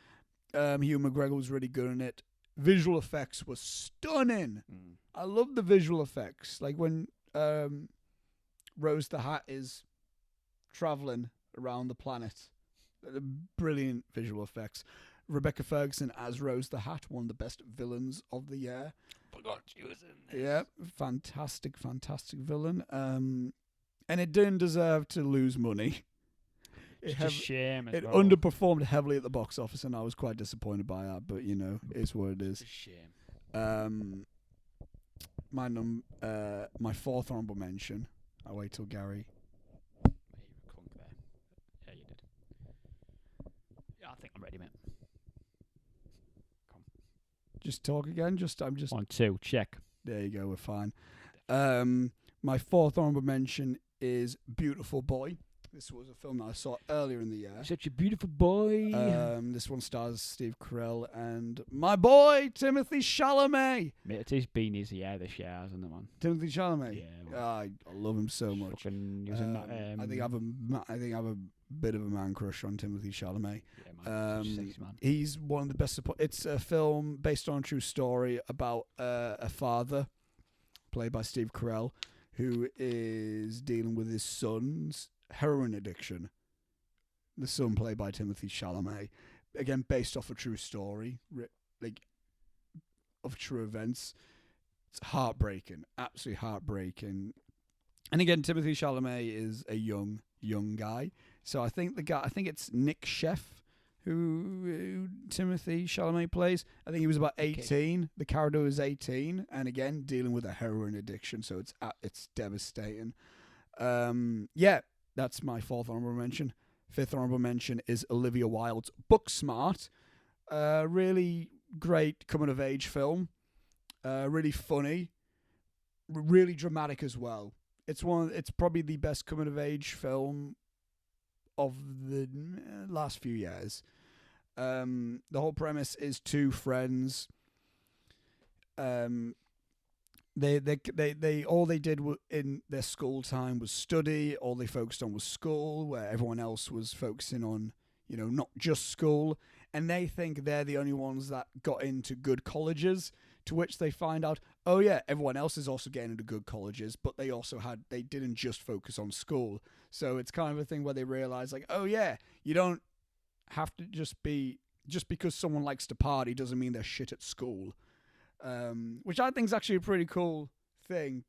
Hugh McGregor was really good in it. Visual effects were stunning. I love the visual effects. Like when Rose the Hat is traveling around the planet. Brilliant visual effects. Rebecca Ferguson as Rose the Hat, one of the best villains of the year. Forgot she was in this. Yeah, fantastic villain. And it didn't deserve to lose money. It's a shame. It underperformed heavily at the box office, and I was quite disappointed by that. But it's what it is. It's a shame. My fourth honorable mention. I'll wait till Gary. You clunk there. Yeah, you did. Yeah, I think I'm ready, mate. Come. Just talk again. I'm just. 1, 2, check. There you go. We're fine. My fourth honorable mention is Beautiful Boy. This was a film that I saw earlier in the year. Such a beautiful boy. This one stars Steve Carell and my boy Timothy Chalamet. Mate, it's his been his year this year, hasn't it, man? Timothy Chalamet. Yeah. I love him so much. I think I have a bit of a man crush on Timothy Chalamet. Yeah, man. Sexy, man. He's one of the best support. It's a film based on a true story about a father, played by Steve Carell, who is dealing with his son's heroin addiction. The son, played by Timothy Chalamet, again based off a true story, of true events. It's heartbreaking, absolutely heartbreaking. And again, Timothy Chalamet is a young guy. So I think it's Nick Sheff who Timothy Chalamet plays. I think he was about 18. Okay. The character was 18, and again dealing with a heroin addiction. So it's devastating. That's my fourth honorable mention. Fifth honorable mention is Olivia Wilde's Booksmart. Really great coming of age film. Really funny. Really dramatic as well. It's probably the best coming of age film of the last few years. The whole premise is two friends. They all they did in their school time was study. All they focused on was school, where everyone else was focusing on, not just school. And they think they're the only ones that got into good colleges, to which they find out, oh yeah, everyone else is also getting into good colleges, but they didn't just focus on school. So it's kind of a thing where they realize, like, oh yeah, you don't have to just because someone likes to party doesn't mean they're shit at school. Which I think is actually a pretty cool thing.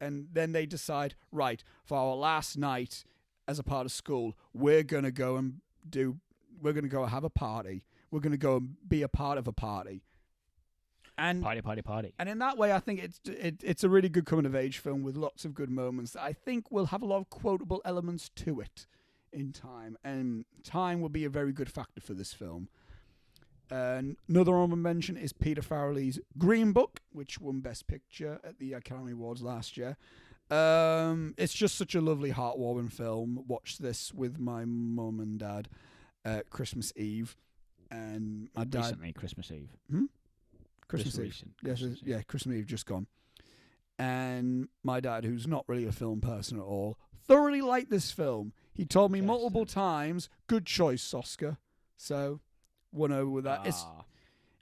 And then they decide, right, for our last night as a part of school, we're going to go have a party. We're going to go and be a part of a party. And party. And in that way, I think it's a really good coming of age film with lots of good moments that I think will have a lot of quotable elements to it in time. And time will be a very good factor for this film. Another honorable mention is Peter Farrelly's Green Book, which won Best Picture at the Academy Awards last year. It's just such a lovely, heartwarming film. Watched this with my mum and dad Christmas Eve, and my dad recently Christmas Eve. Christmas Eve. Yes, Christmas Eve just gone. And my dad, who's not really a film person at all, thoroughly liked this film. He told me multiple times, "Good choice, Oscar." So won over with that.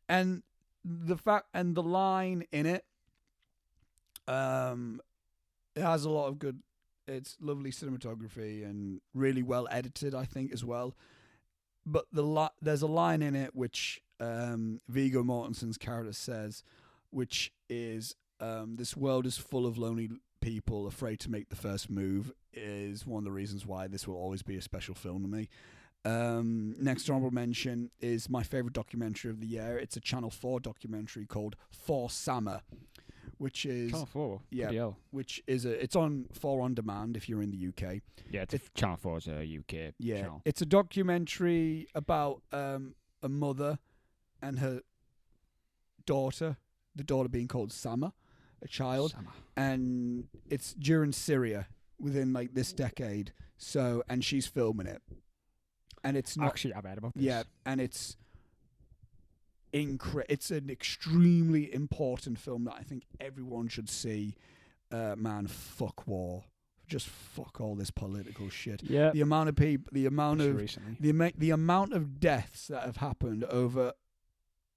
And the line in it, it has a lot of good. It's lovely cinematography and really well edited, I think, as well. But there's a line in it which Viggo Mortensen's character says, which is, "This world is full of lonely people afraid to make the first move," is one of the reasons why this will always be a special film to me. Next honorable mention is my favorite documentary of the year. It's a Channel 4 documentary called For Summer, which is Channel 4. Yeah, which is it's on 4 on demand if you're in the UK. Yeah, Channel 4 is a UK channel. It's a documentary about a mother and her daughter, the daughter being called Sama, a child, and it's during Syria within like this decade. So, and she's filming it. And it's not actually, I've heard about this. Yeah, and it's it's an extremely important film that I think everyone should see. Man, fuck war. Just fuck all this political shit. Yeah. The amount of people, the amount Recently. the amount of deaths that have happened over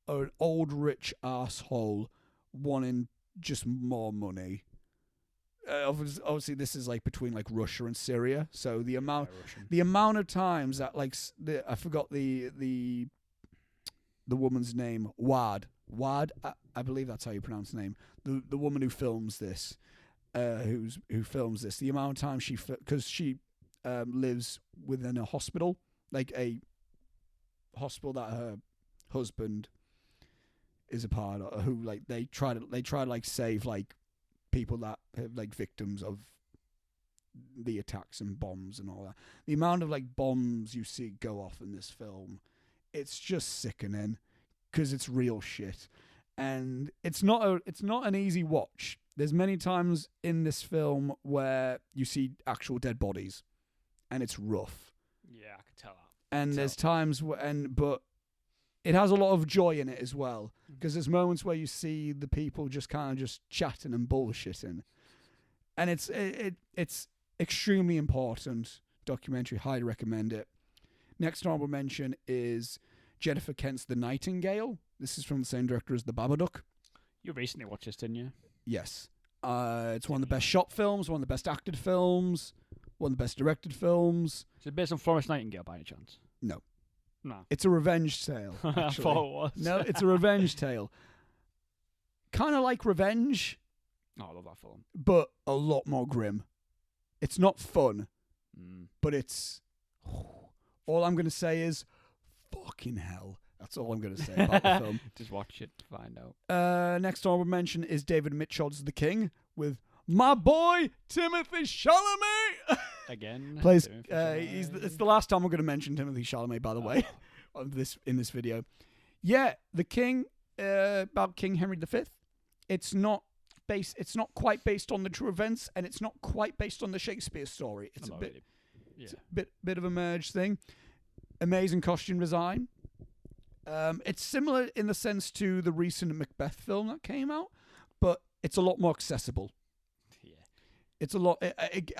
an old rich asshole wanting just more money. Obviously, this is like between like Russia and Syria. So the amount of times that like I forgot the woman's name, Wad, I believe that's how you pronounce the name. The woman who films this. Who films this? The amount of time because she lives within a hospital, like a hospital that her husband is a part of. Who like they try to like save like people that have like victims of the attacks and bombs and all that. The amount of like bombs you see go off in this film, it's just sickening because it's real shit, and it's not an easy watch. There's many times in this film where you see actual dead bodies, and it's rough. Yeah, I can tell that. And there's times but it has a lot of joy in it as well, because there's moments where you see the people just kind of just chatting and bullshitting, and it's extremely important documentary. Highly recommend it. Next honorable mention is Jennifer Kent's The Nightingale. This is from the same director as The Babadook. You recently watched this, didn't you? Yes. It's one of the best shot films, one of the best acted films, one of the best directed films. Is it based on Florence Nightingale by any chance? No. No. It's a revenge tale. I thought it was. No, it's a revenge tale. Kind of like Revenge. Oh, I love that film. But a lot more grim. It's not fun, but it's... all I'm going to say is, fucking hell. That's all I'm going to say about the film. Just watch it to find out. Next honorable mention is David Mitchell's The King with my boy Timothée Chalamet. Again, plays. It's the last time I'm going to mention Timothée Chalamet, by the way, in this video. Yeah, The King, about King Henry V. It's not quite based on the true events, and it's not quite based on the Shakespeare story. It's it's a bit of a merged thing. Amazing costume design. It's similar in the sense to the recent Macbeth film that came out, but it's a lot more accessible. Yeah, it's a lot.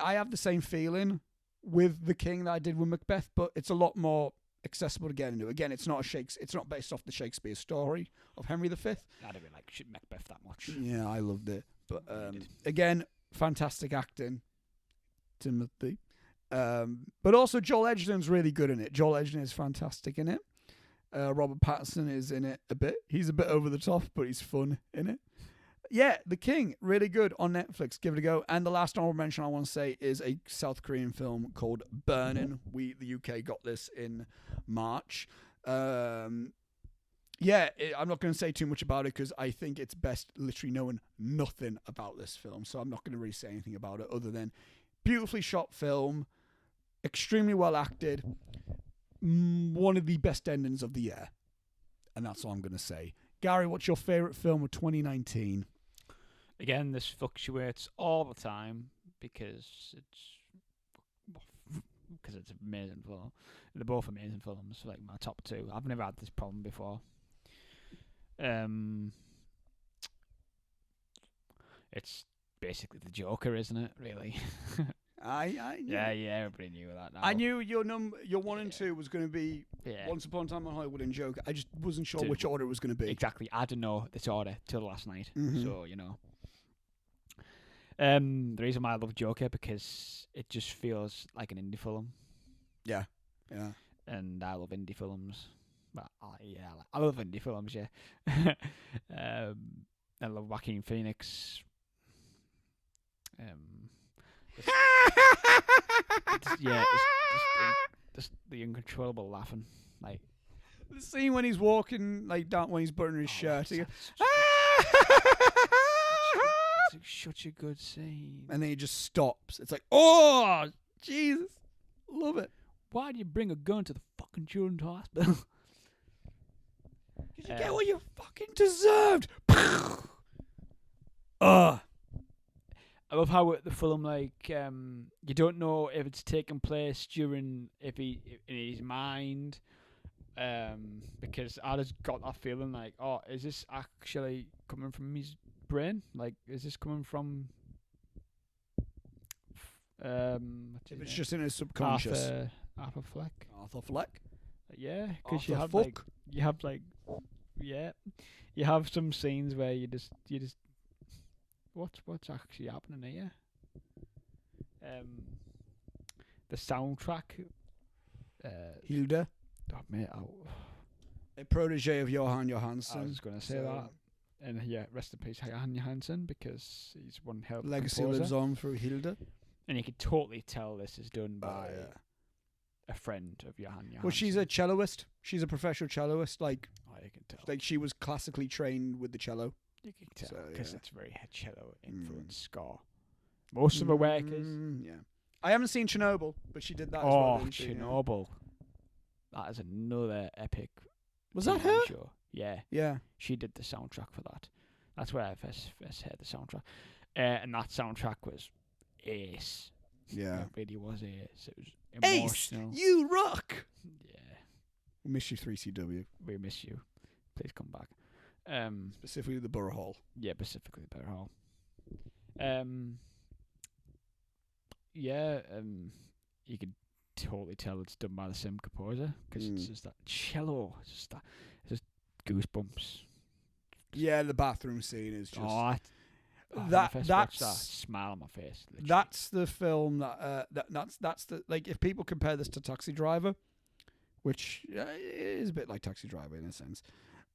I have the same feeling with The King that I did with Macbeth, but it's a lot more accessible to get into. Again, it's not based off the Shakespeare story of Henry V. I don't really like Macbeth that much. Yeah, I loved it, but again, fantastic acting, Timothy. But also Joel Edgerton's really good in it. Joel Edgerton is fantastic in it. Robert Pattinson is in it a bit. He's a bit over the top, but he's fun in it. Yeah, The King, really good on Netflix. Give it a go. And the last honorable mention I want to say is a South Korean film called Burnin'. The UK got this in March. I'm not going to say too much about it because I think it's best literally knowing nothing about this film. So I'm not going to really say anything about it other than beautifully shot film, extremely well acted, one of the best endings of the year. And that's all I'm going to say. Gary, what's your favourite film of 2019? Again, this fluctuates all the time because it's an amazing film. They're both amazing films, like my top two. I've never had this problem before. It's basically the Joker, isn't it? Really. I yeah, everybody knew that now. I knew your 1 and 2 was going to be Once Upon a Time in Hollywood and Joker. I just wasn't sure which order it was going to be. Exactly. I didn't know this order till last night. Mm-hmm. So, the reason why I love Joker, because it just feels like an indie film. Yeah. And I love indie films. Well, I love indie films, yeah. I love Joaquin Phoenix. Just the uncontrollable laughing, like the scene when he's walking down when he's buttoning his shirt. Such a good scene, and then he just stops. It's like, oh Jesus, love it. Why do you bring a gun to the fucking children's hospital? Did you get what you fucking deserved? I love how the film, you don't know if it's taking place in his mind, Because I just got that feeling like, oh, is this actually coming from his brain? Like, is this coming from what's his If it's name? just in his subconscious. Arthur Fleck. Arthur Fleck. Yeah, because you Arthur have Fuck. you have some scenes where you just what's actually happening here? The soundtrack. Hilda. Oh, mate, A protege of Johan I Johansson. was going to say that. And yeah, rest in peace, Johan Johansson, because he's one hell of a Legacy composer. lives on through Hilda. And you can totally tell this is done by Yeah. a friend of Johan Johansson. Well, she's a celloist. She's a professional celloist. Like you can tell. like she was classically trained with the cello. You can tell So, because yeah. it's very cello influenced score. Most of her work is. Yeah. I haven't seen Chernobyl, but she did that as well. Oh, Didn't she? Yeah. Chernobyl. That is another epic. Was that TV her? show. Yeah, Yeah. she did the soundtrack for that. That's where I first heard the soundtrack. And that soundtrack was ace. Yeah. It really was ace. It was Ace, emotional. you rock. Yeah, We miss you, 3CW. we miss you. Please come back. Specifically the Borough Hall. Yeah, specifically Better Hall. You could totally tell it's done by the same composer because it's just that cello. It's just goosebumps. Yeah, the bathroom scene is just. When I first watched that, that's smile on my face. Literally. that's the film that's the like if people compare this to Taxi Driver, which is a bit like Taxi Driver in a sense,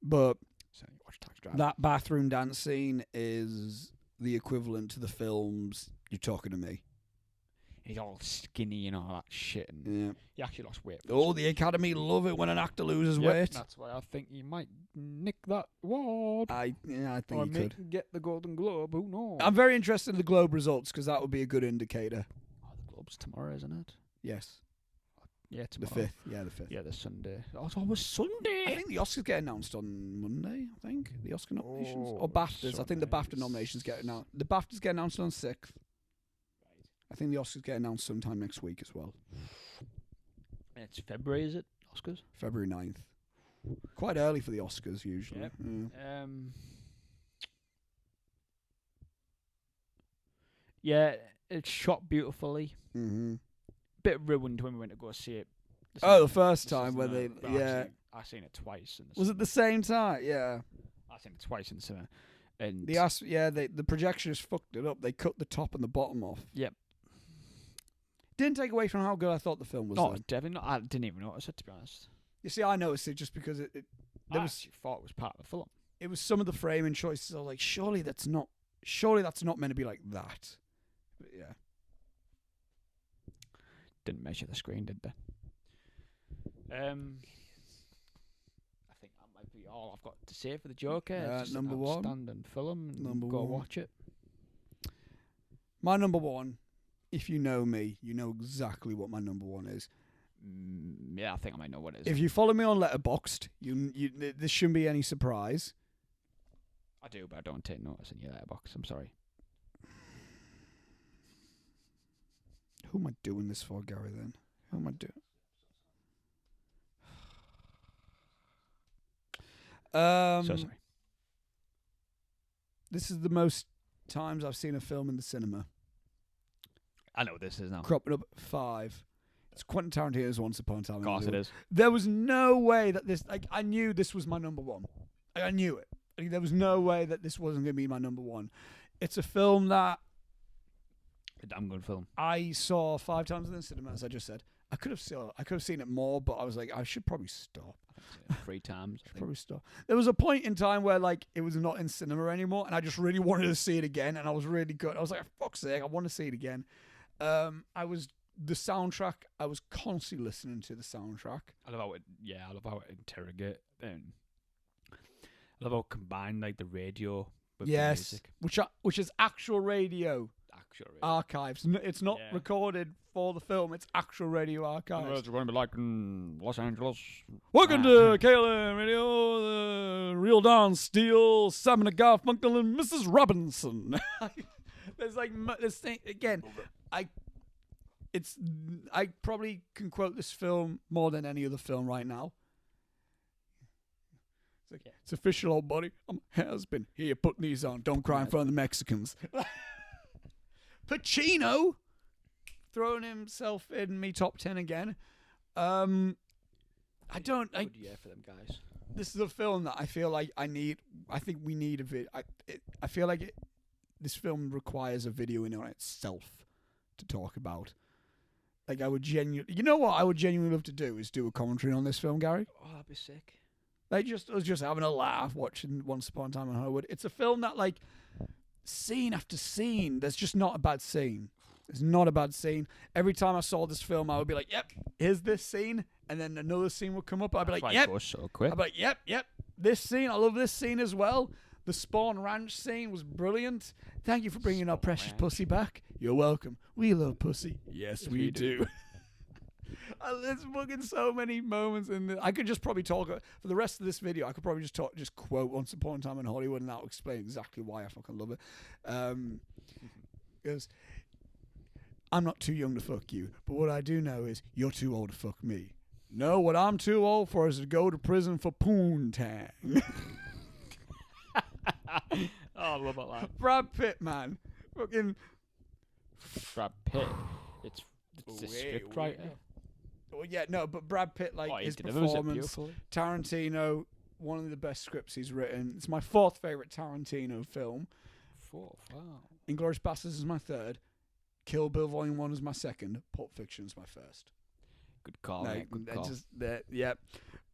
but So you watch Taxi Driver. that bathroom dance scene is the equivalent to the films You're Talking to Me. He's all skinny and all that shit, and Yeah. he actually lost weight. Oh, the Academy love it when an actor loses weight. That's why I think he might nick that award. I think or he make could. get the Golden Globe. Who knows? I'm very interested in the Globe results because that would be a good indicator. The Globe's tomorrow, isn't it? Yes. Yeah, The tomorrow. 5th. Yeah, the 5th. Yeah, the Sunday. Oh, it's always Sunday. I think the Oscars get announced on Monday, I think. The Oscar nominations. Oh, Or BAFTAs. I think the BAFTA Sundays. nominations get announced. The BAFTAs get announced on 6th. I think the Oscars get announced sometime next week as well. It's February, is it? Oscars. February 9th. Quite early for the Oscars, usually. Yep. Yeah. Yeah, it's shot beautifully. Mm-hmm. Bit ruined when we went to go see it. Oh, the first time where they... Yeah. I seen it twice. In the Was it the same time? Yeah. I seen it twice in the cinema. And The projectionist fucked it up. They cut the top and the bottom off. Yep. Didn't take away from how good I thought the film was. No, though. definitely not. I didn't even notice it, to be honest. You see, I noticed it just because I actually thought it was part of the film. it was some of the framing choices. I was like, surely that's not meant to be like that. But yeah. Didn't measure the screen, did they? I think that might be all I've got to say for the Joker. It's just number an one. outstanding film. And Number go one. watch it. My number one, if you know me, you know exactly what my number one is. Yeah, I think I might know what it is. If you follow me on Letterboxd, this shouldn't be any surprise. I do, but I don't take notice in your letterbox. I'm sorry. Who am I doing this for, Gary, then? Who am I doing? So sorry. This is the most times I've seen a film in the cinema. I know what this is now. Cropping up 5. It's Quentin Tarantino's Once Upon a Time in Of course it Hollywood. is. There was no way that this... Like, I knew this was my number one. I knew it. Like, there was no way that this wasn't going to be my number one. It's a film that A damn good film. I saw 5 times in the cinema, as I just said. I could have seen it more, but I was like, I should probably stop. I've seen it 3 times. I think. Probably stop. There was a point in time where like it was not in cinema anymore, and I just really wanted to see it again, and I was really good. I was like, for fuck's sake, I want to see it again. The soundtrack. I was constantly listening to the soundtrack. I love how it. Yeah, I love how it interrogate. I love how it combined like the radio with the music. which is actual radio Actual radio. archives. It's not recorded for the film. It's actual radio archives. It's going to be like in Los Angeles. Welcome to KLM Radio, the Real Don Steele, Simon Garfunkel, and Mrs. Robinson. There's like this thing again. I probably can quote this film more than any other film right now. It's like, it's official, old buddy. I'm a husband. Here, put these on. Don't cry in front of the Mexicans. Pacino throwing himself in me top 10 again. I don't. Good year for them guys. This is a film that I feel like I think we need a video. I feel like this film requires a video in on itself to talk about. Like I would genuinely, you know what I would genuinely love to do is do a commentary on this film, Gary. Oh, that'd be sick. Like I was just having a laugh watching Once Upon a Time in Hollywood. It's a film that like scene after scene, there's just not a bad scene. It's not a bad scene. Every time I saw this film, I would be like, "Yep, here's this scene," and then another scene would come up. I'd be like, "Yep." It goes so quick. I'd be like, "Yep, this scene. I love this scene as well." The Spawn Ranch scene was brilliant. Thank you for bringing our precious pussy back. You're welcome. We love pussy. Yes, we do. There's fucking so many moments in the. I could just probably talk for the rest of this video. I could probably just quote Once Upon a Time in Hollywood, and that will explain exactly why I fucking love it. Because I'm not too young to fuck you, but what I do know is you're too old to fuck me. No, what I'm too old for is to go to prison for poontang. Oh, I love that. Brad Pitt, man. Fucking Brad Pitt. It's the script writer. Well, yeah, no, but Brad Pitt, like his delivers it performance, beautifully. Tarantino, one of the best scripts he's written. It's my fourth favorite Tarantino film. Fourth, wow. Inglourious Basterds is my third. Kill Bill Volume 1 is my second. Pulp Fiction is my first. Good call, mate. Good call. Yeah.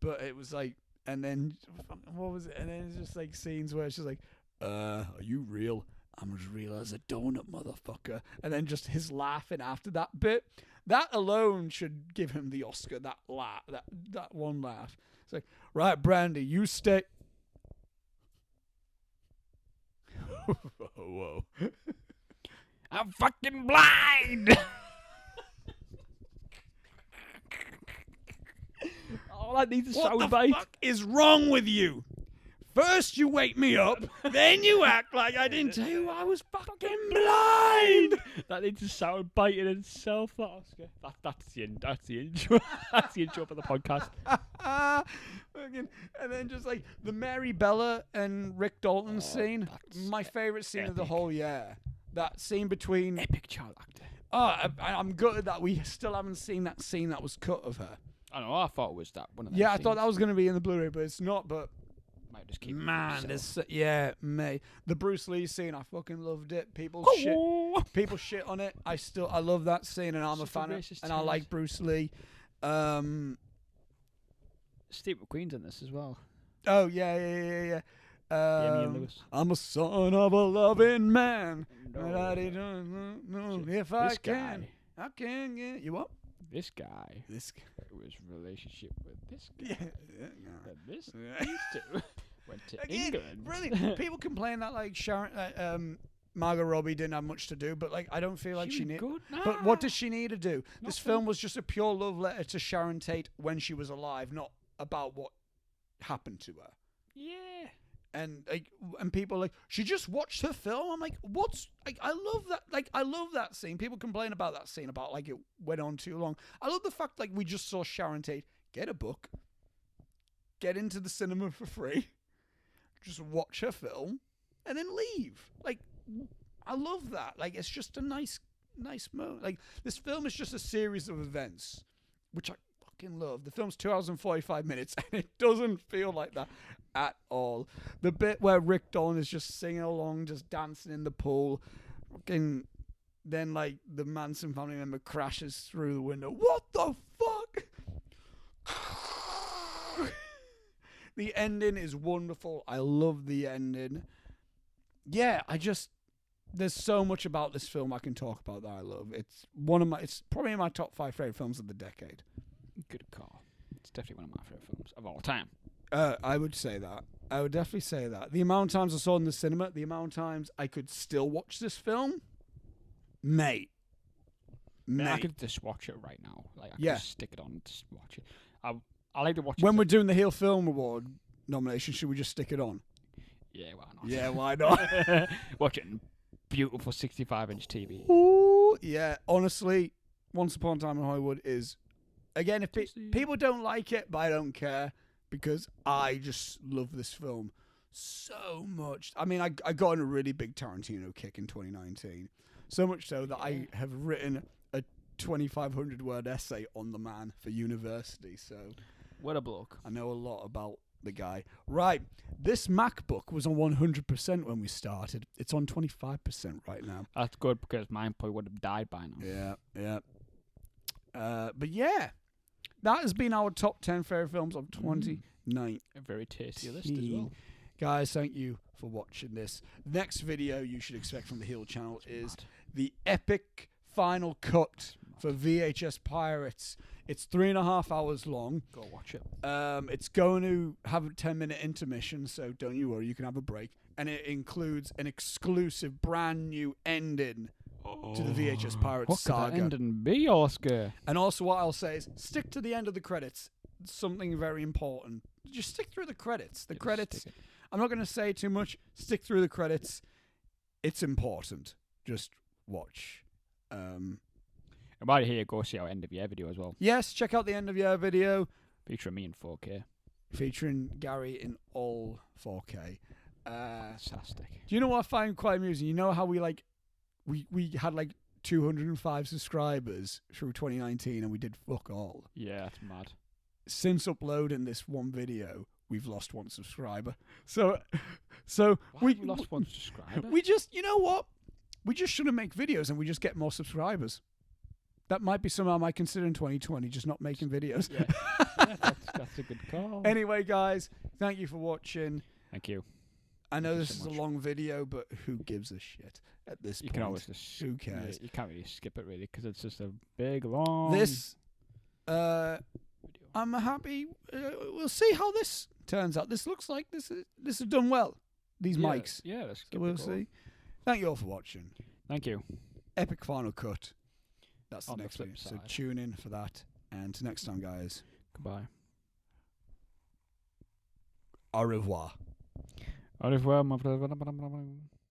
But it was like, and then, what was it? And then it's just like scenes where it's just like, are you real? I'm as real as a donut, motherfucker. And then just his laughing after that bit. That alone should give him the Oscar, that laugh, that one laugh. It's like, right, Brandy, you stay. Whoa. I'm fucking blind! Oh, that needs a soundbite. What the fuck is wrong with you? First you wake me up, then you act like I didn't tell you I was fucking blind. That needs a soundbite in itself, that Oscar. That's the intro. That's the intro for the podcast. And then just like the Mary Bella and Rick Dalton scene. My favourite scene of the whole year. That scene between... Epic child actor. Oh, I'm gutted that we still haven't seen that scene that was cut of her. I know, I thought it was that one of them Yeah, I scenes. thought that was going to be in the Blu-ray, but it's not, but... Might just keep the Bruce Lee scene, I fucking loved it. People shit on it. I love that scene, and I'm a fan of it, and I like Bruce Lee. Steve McQueen's in this as well. Oh yeah. Damian Lewis. I'm a son of a loving man. If I can get you up. This guy. This guy. Was relationship with this guy. Yeah. And these two went to England. Brilliant. People complain that like Sharon, Margot Robbie didn't have much to do, but like I don't feel like she needed. But what does she need to do? This film was just a pure love letter to Sharon Tate when she was alive, not about what happened to her. Yeah. And people are like, she just watched her film. I'm like, what's like? I love that. Like, I love that scene. People complain about that scene about like it went on too long. I love the fact like we just saw Sharon Tate get a book, get into the cinema for free, just watch her film, and then leave. Like, I love that. Like, it's just a nice moment. Like, this film is just a series of events, which I fucking love. The film's 2 hours and 45 minutes, and it doesn't feel like that at all. The bit where Rick Dalton is just singing along, just dancing in the pool, fucking, then like the Manson family member crashes through the window. What the fuck? The ending is wonderful. I love the ending. Yeah, there's so much about this film I can talk about that I love. It's probably my top 5 favorite films of the decade. Good call. It's definitely one of my favorite films of all time. I would say that. I would definitely say that. The amount of times I saw it in the cinema, the amount of times I could still watch this film, mate. I could just watch it right now. Like I could just stick it on and just watch it. I like to watch it. When we're doing the Heel Film Award nomination, should we just stick it on? Yeah, why not? Yeah, why not? Watch it in beautiful 65-inch TV. Ooh, yeah, honestly, Once Upon a Time in Hollywood is, again, if people don't like it, but I don't care. because I just love this film so much. I mean, I got on a really big Tarantino kick in 2019. So much so that I have written a 2,500 word essay on the man for university. So what a bloke. I know a lot about the guy. Right. This MacBook was on 100% when we started. It's on 25% right now. That's good because mine probably would have died by now. Yeah. But yeah, that has been our top 10 favorite films of 2019. A very tasty list as well. Guys, thank you for watching this. Next video you should expect from the Heel channel is the epic final cut for VHS Pirates. It's 3.5 hours long. Go watch it. It's going to have a 10-minute intermission, so don't you worry, you can have a break. And it includes an exclusive brand new ending to the VHS Pirates saga. What could that ending be, Oscar? And also what I'll say is, stick to the end of the credits. It's something very important. Just stick through the credits. The credits, I'm not going to say too much. Stick through the credits. It's important. Just watch. And while you're here, go see our end of year video as well. Yes, check out the end of year video. Featuring me in 4K. Featuring Gary in all 4K. Fantastic. Do you know what I find quite amusing? You know how we had like 205 subscribers through 2019 and we did fuck all. Yeah, that's mad. Since uploading this one video, we've lost one subscriber. So we lost one subscriber. We just, you know what? We just shouldn't make videos and we just get more subscribers. That might be something I might consider in 2020, just not making videos. Yeah, that's a good call. Anyway, guys, thank you for watching. Thank you. I know this is a long video, but who gives a shit at this point? You can always just... Who cares? You can't really skip it, really, because it's just a big, long... This... I'm happy. We'll see how this turns out. This looks like this is done well. These mics. Yeah, let's so we'll see. Thank you all for watching. Thank you. Epic final cut. That's the On next the video. flip So side. tune in for that. And till next time, guys. Goodbye. Au revoir. Au revoir, my brother.